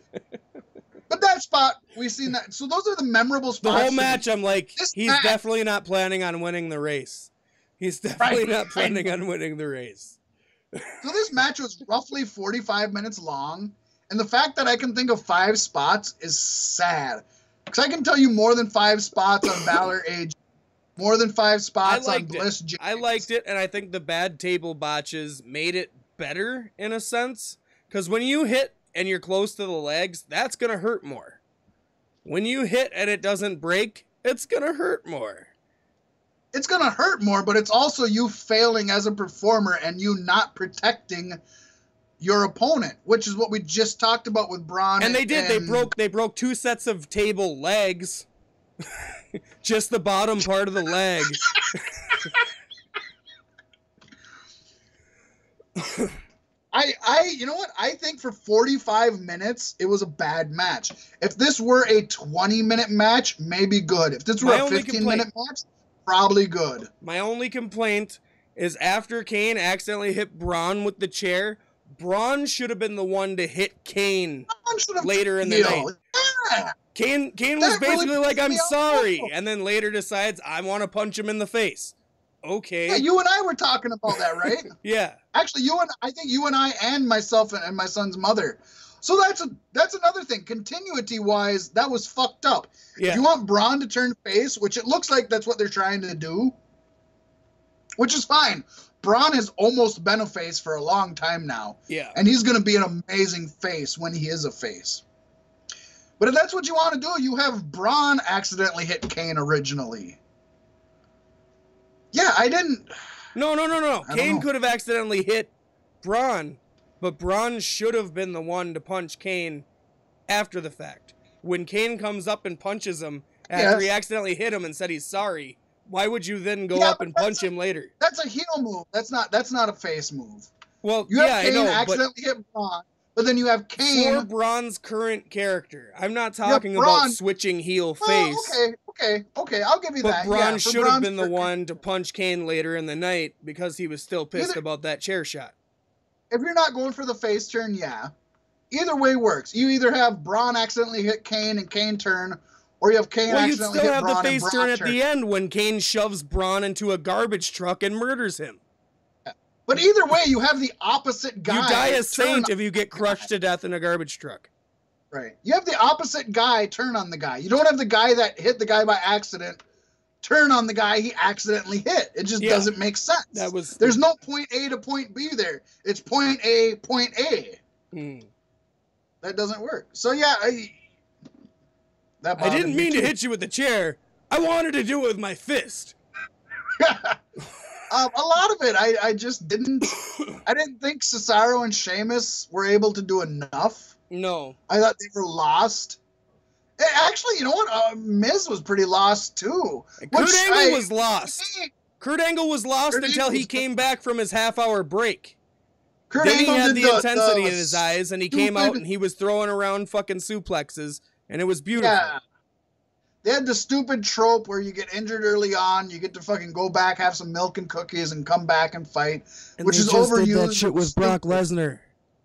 But that spot, we've seen that. So those are the memorable spots. The whole match, I'm like, he's definitely not planning on winning the race. He's definitely not planning on winning the race. So this match was roughly 45 minutes long. And the fact that I can think of 5 spots is sad. Because I can tell you more than 5 spots on Valor Age. More than 5 spots on Bliss James. I liked it, and I think the bad table botches made it better in a sense. Because when you hit and you're close to the legs, that's going to hurt more. When you hit and it doesn't break, it's going to hurt more. It's going to hurt more, but it's also you failing as a performer and you not protecting your opponent, which is what we just talked about with Braun. And they did. They broke 2 sets of table legs. Just the bottom part of the leg. You know what? I think for 45 minutes, it was a bad match. If this were a 20-minute match, maybe good. If this were a 15-minute match, probably good. My only complaint is after Kane accidentally hit Braun with the chair, Braun should have been the one to hit Kane later in the night. Yeah. Kane was basically really like, I'm sorry, and then later decides, I want to punch him in the face. Okay. Yeah, you and I were talking about that, right? Yeah. Actually, I think you and I and myself and my son's mother. So that's another thing. Continuity-wise, that was fucked up. Yeah. If you want Braun to turn face, which it looks like that's what they're trying to do, which is fine. Braun has almost been a face for a long time now. Yeah. And he's going to be an amazing face when he is a face. But if that's what you want to do, you have Braun accidentally hit Kane originally. Yeah, I didn't... No. Kane could have accidentally hit Braun, but Braun should have been the one to punch Kane after the fact. When Kane comes up and punches him after he accidentally hit him and said he's sorry, why would you then go up and punch him later? That's a heel move. That's not a face move. Well, you have Kane accidentally hit Braun, but then you have Kane... For Braun's current character. I'm not talking about switching heel face. Okay, I'll give you that. But Braun should have been the one to punch Kane later in the night because he was still pissed about that chair shot. If you're not going for the face turn, yeah. Either way works. You either have Braun accidentally hit Kane and Kane turn, Or you have Kane Well, you'd accidentally still hit have the Braun and face Braun turn at the end when Kane shoves Braun into a garbage truck and murders him. But either way, you have the opposite guy. You die a saint if you get crushed to death in a garbage truck. Right. You have the opposite guy turn on the guy. You don't have the guy that hit the guy by accident turn on the guy he accidentally hit. It just doesn't make sense. There's no point A to point B there. It's point A, point A. That doesn't work. So yeah, I didn't mean to hit you with the chair. I wanted to do it with my fist. A lot of it, I just didn't. I didn't think Cesaro and Sheamus were able to do enough. No, I thought they were lost. Actually, you know what? Miz was pretty lost too. Kurt Angle was lost. Kurt Angle was lost until he came back from his half-hour break. Then he had the intensity in his eyes, and he came out and he was throwing around fucking suplexes, and it was beautiful. Yeah. They had the stupid trope where you get injured early on, you get to fucking go back, have some milk and cookies, and come back and fight, which is overused. Did that shit with Brock Lesnar.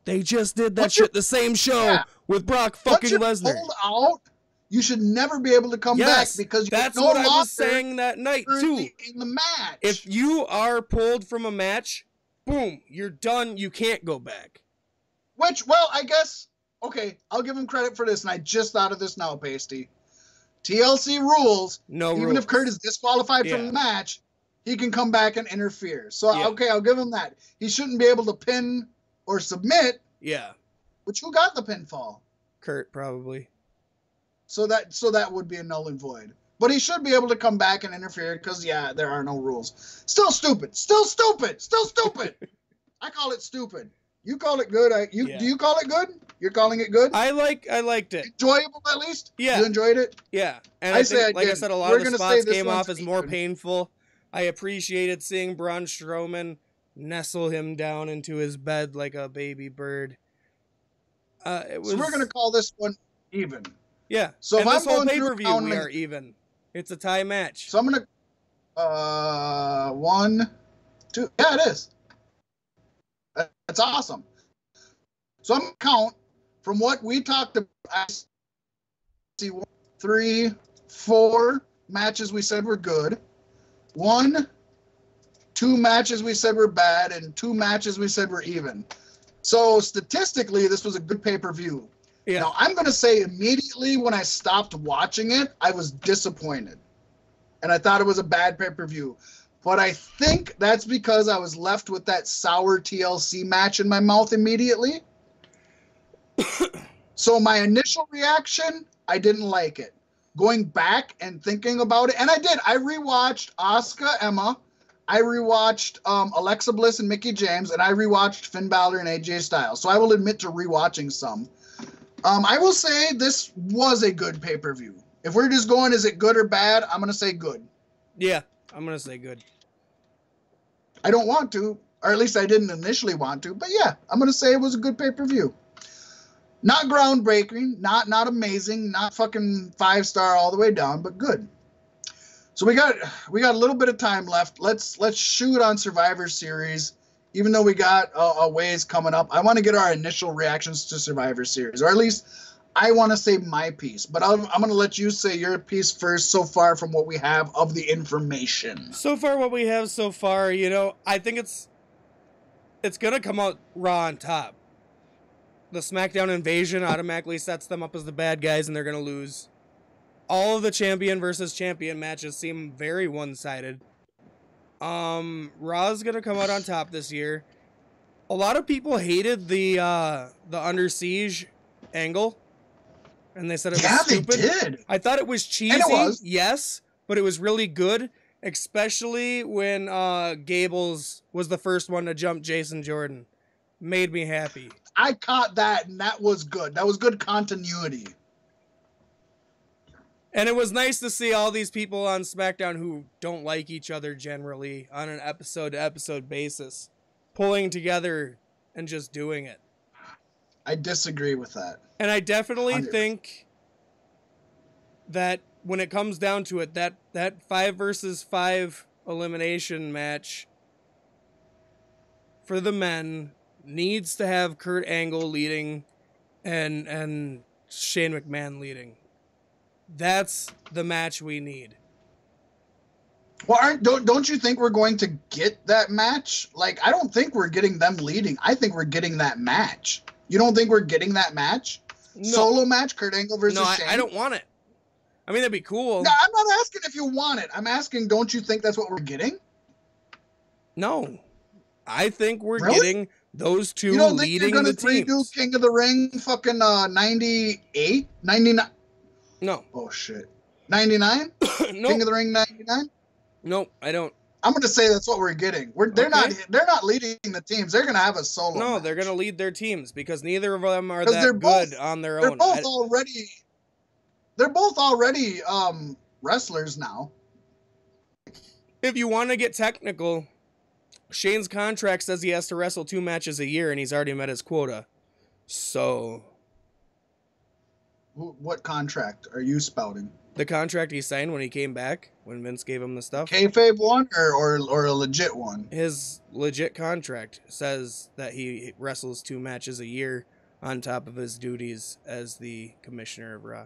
They just did that shit the same show with Brock fucking Lesnar. Pulled out, you should never be able to come back because that's what I was saying that night too. In the match, if you are pulled from a match, boom, you're done. You can't go back. Which, well, I guess okay. I'll give him credit for this, and I just thought of this now, Pasty. TLC rules. Even if Kurt is disqualified from the match, he can come back and interfere. So okay, I'll give him that. He shouldn't be able to pin or submit. Yeah. Which who got the pinfall? Kurt probably. So that would be a null and void. But he should be able to come back and interfere because there are no rules. Still stupid. Still stupid. Still stupid. I call it stupid. You call it good. Do you call it good? You're calling it good? I liked it. Enjoyable at least? Yeah. You enjoyed it? Yeah. And I think, like I said, a lot of the spots came off as more painful. I appreciated seeing Braun Strowman nestle him down into his bed like a baby bird. So we're going to call this one even. Yeah. So and if this I'm whole going pay-per-view, we are even. It's a tie match. So I'm going to... 1, 2... Yeah, it is. That's awesome. So I'm going to count from what we talked about. I see 1, 3, 4 matches we said were good. 1, 2 matches we said were bad, and 2 matches we said were even. So statistically, this was a good pay-per-view. Yeah. Now, I'm going to say immediately when I stopped watching it, I was disappointed. And I thought it was a bad pay-per-view. But I think that's because I was left with that sour TLC match in my mouth immediately. So my initial reaction, I didn't like it. Going back and thinking about it, and I did. I rewatched Asuka, Emma. I rewatched Alexa Bliss and Mickie James, and I rewatched Finn Balor and AJ Styles. So I will admit to rewatching some. I will say this was a good pay-per-view. If we're just going, is it good or bad? I'm going to say good. Yeah, I'm going to say good. I don't want to, or at least I didn't initially want to, but yeah, I'm going to say it was a good pay-per-view. Not groundbreaking, not amazing, not fucking 5-star all the way down, but good. So we got a little bit of time left. Let's shoot on Survivor Series, even though we got a ways coming up. I want to get our initial reactions to Survivor Series, or at least I want to say my piece. But I'm going to let you say your piece first so far from what we have of the information. So far, what we have so far, I think it's going to come out Raw on top. The SmackDown invasion automatically sets them up as the bad guys, and they're going to lose. All of the champion versus champion matches seem very one-sided. Raw's going to come out on top this year. A lot of people hated the Under Siege angle, and they said it was stupid. They did. I thought it was cheesy, and it was. yes, but it was really good, especially when Gables was the first one to jump Jason Jordan. Made me happy. I caught that, and that was good. That was good continuity. And it was nice to see all these people on SmackDown who don't like each other generally on an episode-to-episode basis, pulling together and just doing it. I disagree with that. And I definitely think that when it comes down to it, that 5 versus 5 elimination match for the men needs to have Kurt Angle leading and Shane McMahon leading. That's the match we need. Well, don't you think we're going to get that match? Like, I don't think we're getting them leading. I think we're getting that match. You don't think we're getting that match? No. Solo match, Kurt Angle versus Shane? I don't want it. I mean, that'd be cool. No, I'm not asking if you want it. I'm asking, don't you think that's what we're getting? No. I think we're Really? getting those two you don't leading think the they're gonna teams. redo King of the Ring fucking 98? 99? No. Oh, shit. 99? Nope. King of the Ring 99? Nope, I don't. I'm going to say that's what we're getting. They're not leading the teams. They're going to have a solo No, match. they're going to lead their teams because neither of them are that good on their own. They're both already wrestlers now. If you want to get technical, Shane's contract says he has to wrestle 2 matches a year and he's already met his quota. So what contract are you spouting? The contract he signed when he came back, when Vince gave him the stuff. Kayfabe one or a legit one? His legit contract says that he wrestles 2 matches a year on top of his duties as the commissioner of Raw.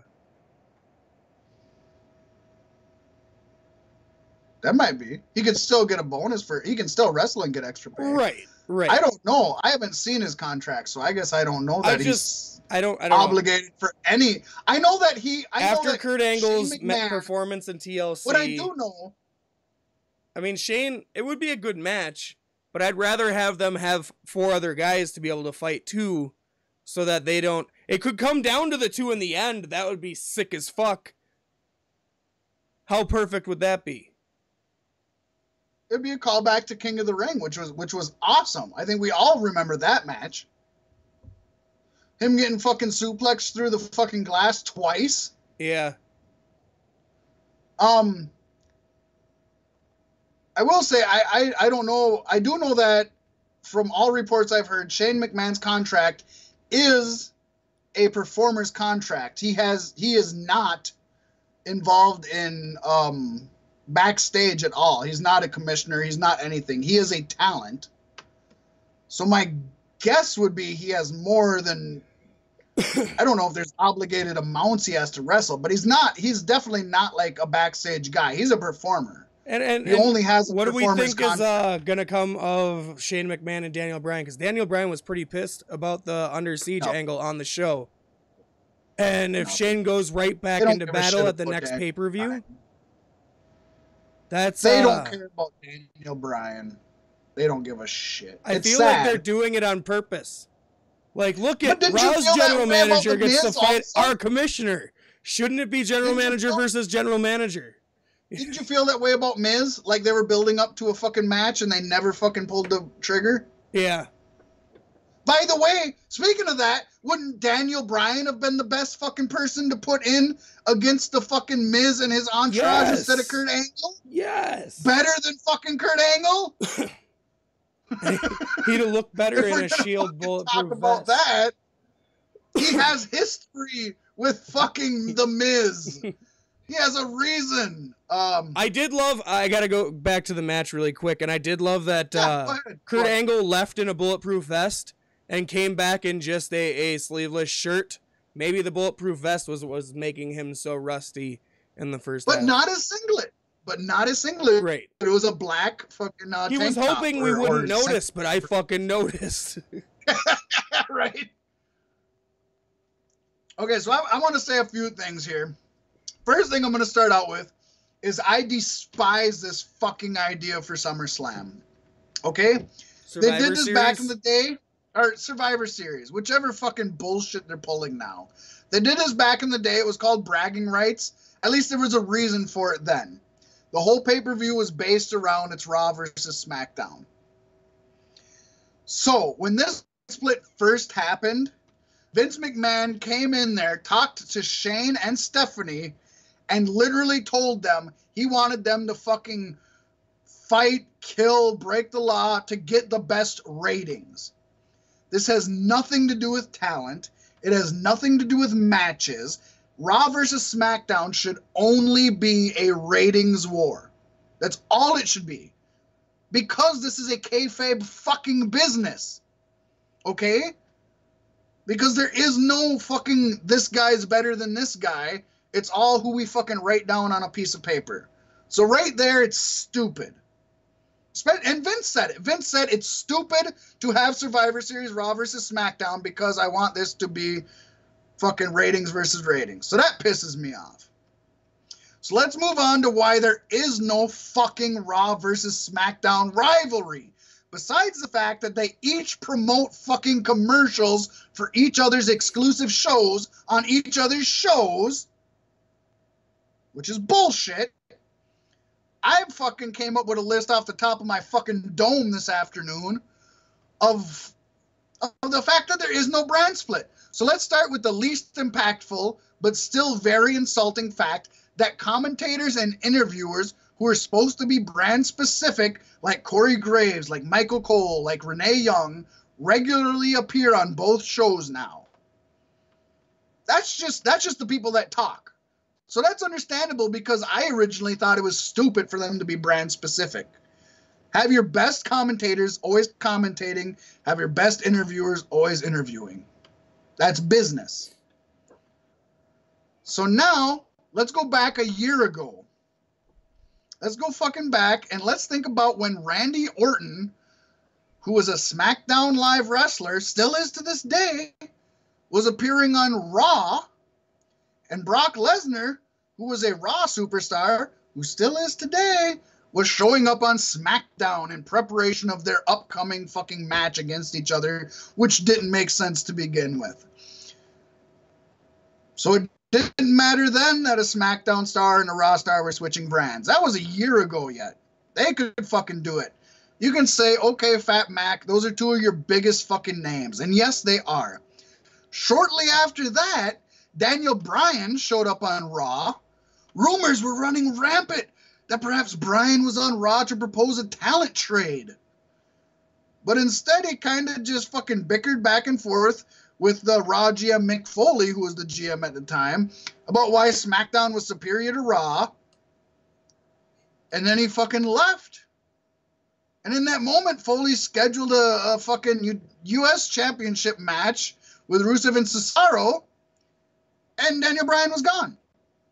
That might be. He could still get a bonus he can still wrestle and get extra pay. Right. I don't know. I haven't seen his contract, so I guess I don't know that I don't obligated know. for any. I know that after Kurt Angle's performance in TLC. What I do know. I mean, Shane, it would be a good match, but I'd rather have them have 4 other guys to be able to fight too, so that they don't. It could come down to the 2 in the end. That would be sick as fuck. How perfect would that be? It'd be a callback to King of the Ring, which was awesome. I think we all remember that match. Him getting fucking suplexed through the fucking glass twice. Yeah. I will say I don't know. I do know that from all reports I've heard, Shane McMahon's contract is a performer's contract. He is not involved in backstage at all. He's not a commissioner. He's not anything. He is a talent. So my guess would be he has more than I don't know if there's obligated amounts he has to wrestle, but he's definitely not like a backstage guy. He's a performer. And he only has a what do we think contract. Is gonna come of Shane McMahon and Daniel Bryan? Because Daniel Bryan was pretty pissed about the Under Siege angle on the show. And if Shane goes right back into battle at the next pay-per-view, they don't care about Daniel Bryan. They don't give a shit. I feel like they're doing it on purpose. Like, look at Raw's general manager gets to fight our commissioner. Shouldn't it be general manager versus general manager? Didn't you feel that way about Miz? Like they were building up to a fucking match and they never fucking pulled the trigger? Yeah. By the way, speaking of that, wouldn't Daniel Bryan have been the best fucking person to put in against the fucking Miz and his entourage instead of Kurt Angle? Yes. Better than fucking Kurt Angle? He'd have looked better in a Shield bulletproof talk about that. He has history with fucking the Miz. He has a reason. I gotta go back to the match really quick, and I did love that Kurt Angle left in a bulletproof vest and came back in just a sleeveless shirt. Maybe the bulletproof vest was making him so rusty in the first half. Not a singlet. Right. It was a black fucking he was hoping we wouldn't notice, but I fucking noticed. Right. Okay, so I want to say a few things here. First thing I'm going to start out with is I despise this fucking idea for SummerSlam. Okay? They did this back in the day. Or Survivor Series. Whichever fucking bullshit they're pulling now. They did this back in the day. It was called bragging rights. At least there was a reason for it then. The whole pay-per-view was based around it's Raw versus SmackDown. So, when this split first happened, Vince McMahon came in there, talked to Shane and Stephanie, and literally told them he wanted them to fucking fight, kill, break the law to get the best ratings. This has nothing to do with talent. It has nothing to do with matches. Raw versus SmackDown should only be a ratings war. That's all it should be. Because this is a kayfabe fucking business. Okay? Because there is no fucking this guy's better than this guy. It's all who we fucking write down on a piece of paper. So right there, it's stupid. And Vince said it. Vince said it's stupid to have Survivor Series Raw versus SmackDown because I want this to be fucking ratings versus ratings. So that pisses me off. So let's move on to why there is no fucking Raw versus SmackDown rivalry. Besides the fact that they each promote fucking commercials for each other's exclusive shows on each other's shows, which is bullshit. I fucking came up with a list off the top of my fucking dome this afternoon of the fact that there is no brand split. So let's start with the least impactful, but still very insulting fact that commentators and interviewers who are supposed to be brand specific, like Corey Graves, like Michael Cole, like Renee Young, regularly appear on both shows now. That's just the people that talk. So that's understandable because I originally thought it was stupid for them to be brand specific. Have your best commentators always commentating. Have your best interviewers always interviewing. That's business. So now, let's go back a year ago. Let's go fucking back and let's think about when Randy Orton, who was a SmackDown Live wrestler, still is to this day, was appearing on Raw, and Brock Lesnar, who was a Raw superstar, who still is today, was showing up on SmackDown in preparation of their upcoming fucking match against each other, which didn't make sense to begin with. So it didn't matter then that a SmackDown star and a Raw star were switching brands. That was a year ago yet. They could fucking do it. You can say, okay, Fat Mac, those are two of your biggest fucking names. And yes, they are. Shortly after that, Daniel Bryan showed up on Raw. Rumors were running rampant that perhaps Bryan was on Raw to propose a talent trade. But instead, he kind of just fucking bickered back and forth with the Raw GM Mick Foley, who was the GM at the time, about why SmackDown was superior to Raw. And then he fucking left. And in that moment, Foley scheduled a fucking U.S. Championship match with Rusev and Cesaro, and Daniel Bryan was gone.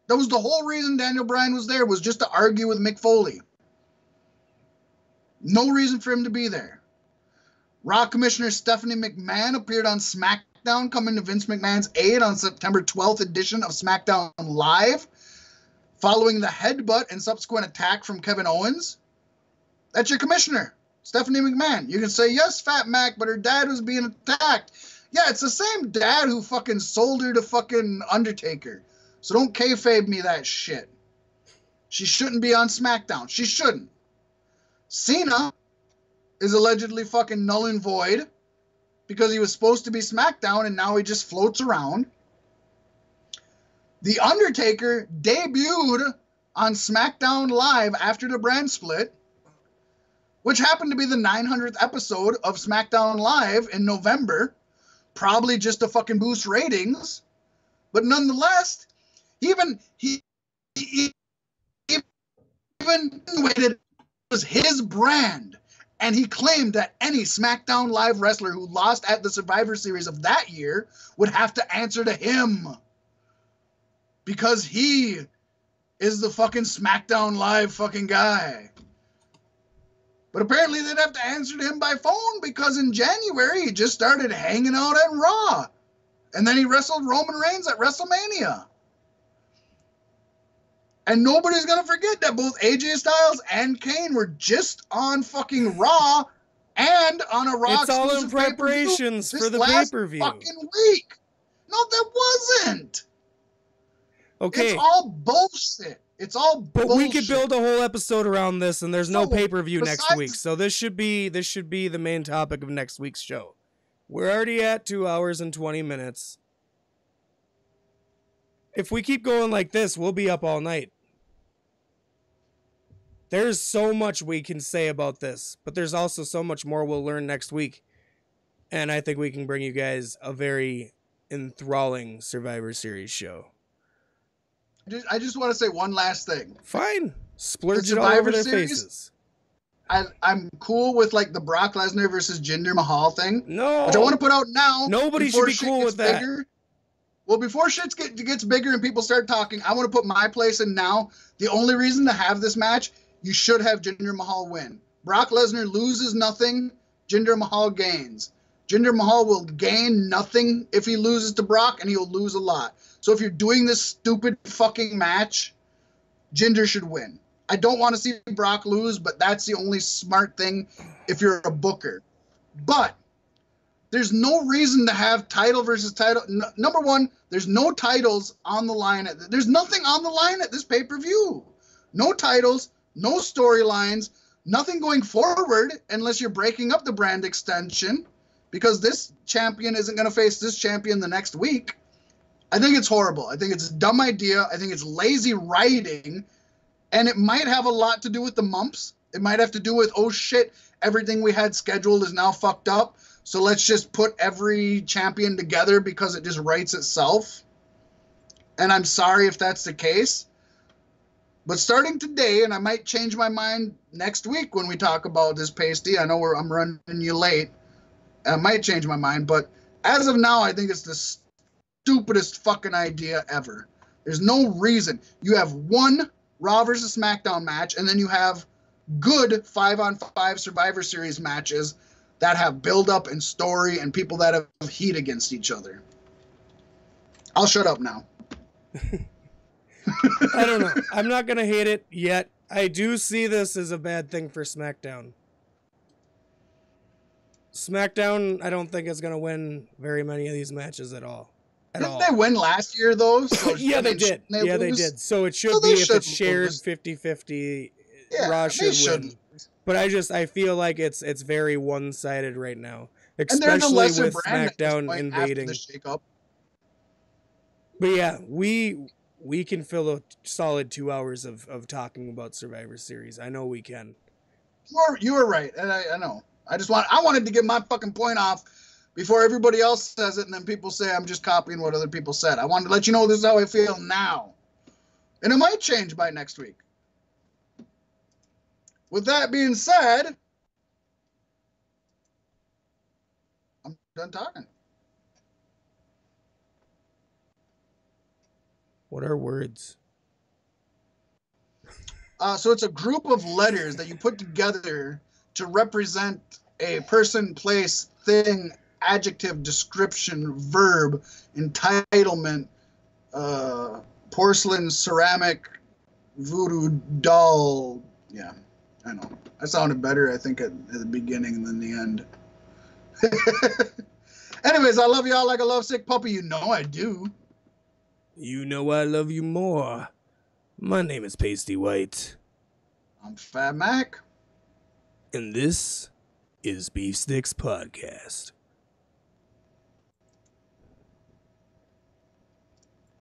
That was the whole reason Daniel Bryan was there, was just to argue with Mick Foley. No reason for him to be there. Raw Commissioner Stephanie McMahon appeared on SmackDown, coming to Vince McMahon's aid on September 12th edition of SmackDown Live, following the headbutt and subsequent attack from Kevin Owens. That's your commissioner, Stephanie McMahon. You can say, yes, Fat Mac, but her dad was being attacked. Yeah, it's the same dad who fucking sold her to fucking Undertaker. So don't kayfabe me that shit. She shouldn't be on SmackDown. She shouldn't. Cena is allegedly fucking null and void because he was supposed to be SmackDown and now he just floats around. The Undertaker debuted on SmackDown Live after the brand split, which happened to be the 900th episode of SmackDown Live in November. Probably just to fucking boost ratings. But nonetheless, he waited. It was his brand. And he claimed that any SmackDown Live wrestler who lost at the Survivor Series of that year would have to answer to him. Because he is the fucking SmackDown Live fucking guy. But apparently they'd have to answer to him by phone because in January he just started hanging out at Raw. And then he wrestled Roman Reigns at WrestleMania. And nobody's going to forget that both AJ Styles and Kane were just on fucking Raw and on a Raw It's all in preparations for the pay-per-view. Fucking week. No, that wasn't. Okay. It's all bullshit. It's all bullshit. But we could build a whole episode around this, and there's no pay-per-view next week. So this should be the main topic of next week's show. We're already at 2 hours and 20 minutes. If we keep going like this, we'll be up all night. There's so much we can say about this, but there's also so much more we'll learn next week. And I think we can bring you guys a very enthralling Survivor Series show. I just want to say one last thing. Fine. Splurge it all over their faces. I'm cool with like the Brock Lesnar versus Jinder Mahal thing. No. Which I want to put out now. Nobody should be cool with that. Bigger. Well, before shit gets bigger and people start talking, I want to put my place in now. The only reason to have this match, you should have Jinder Mahal win. Brock Lesnar loses nothing. Jinder Mahal gains. Jinder Mahal will gain nothing if he loses to Brock, and he'll lose a lot. So if you're doing this stupid fucking match, Jinder should win. I don't want to see Brock lose, but that's the only smart thing if you're a booker. But there's no reason to have title versus title. Number one, there's no titles on the line. There's nothing on the line at this pay-per-view. No titles, no storylines, nothing going forward unless you're breaking up the brand extension because this champion isn't going to face this champion the next week. I think it's horrible. I think it's a dumb idea. I think it's lazy writing. And it might have a lot to do with the mumps. It might have to do with, oh shit, everything we had scheduled is now fucked up. So let's just put every champion together because it just writes itself. And I'm sorry if that's the case. But starting today, and I might change my mind next week when we talk about this, Pasty. I know I'm running you late. I might change my mind. But as of now, I think it's the stupidest fucking idea ever. There's no reason. You have one Raw versus SmackDown match, and then you have good 5-on-5 Survivor Series matches that have build-up and story and people that have heat against each other. I'll shut up now. I don't know. I'm not going to hate it yet. I do see this as a bad thing for SmackDown. SmackDown, I don't think is going to win very many of these matches at all. Didn't they win last year, though? So, yeah, they did. They did. So it should be, if it's shared 50-50, Raw should win. But I feel like it's very one-sided right now, especially with SmackDown invading. But yeah, we can fill a solid 2 hours of talking about Survivor Series. I know we can. You were right, and I know. I wanted to get my fucking point off before everybody else says it, and then people say I'm just copying what other people said. I wanted to let you know this is how I feel now. And it might change by next week. With that being said, I'm done talking. What are words? So it's a group of letters that you put together to represent a person, place, thing, adjective, description, verb, entitlement, porcelain, ceramic, voodoo doll. Yeah, I know. I sounded better, I think, at the beginning than the end. Anyways, I love y'all like a lovesick puppy. You know I do. You know I love you more. My name is Pasty White. I'm Fat Mac. And this is Beef Sticks Podcast.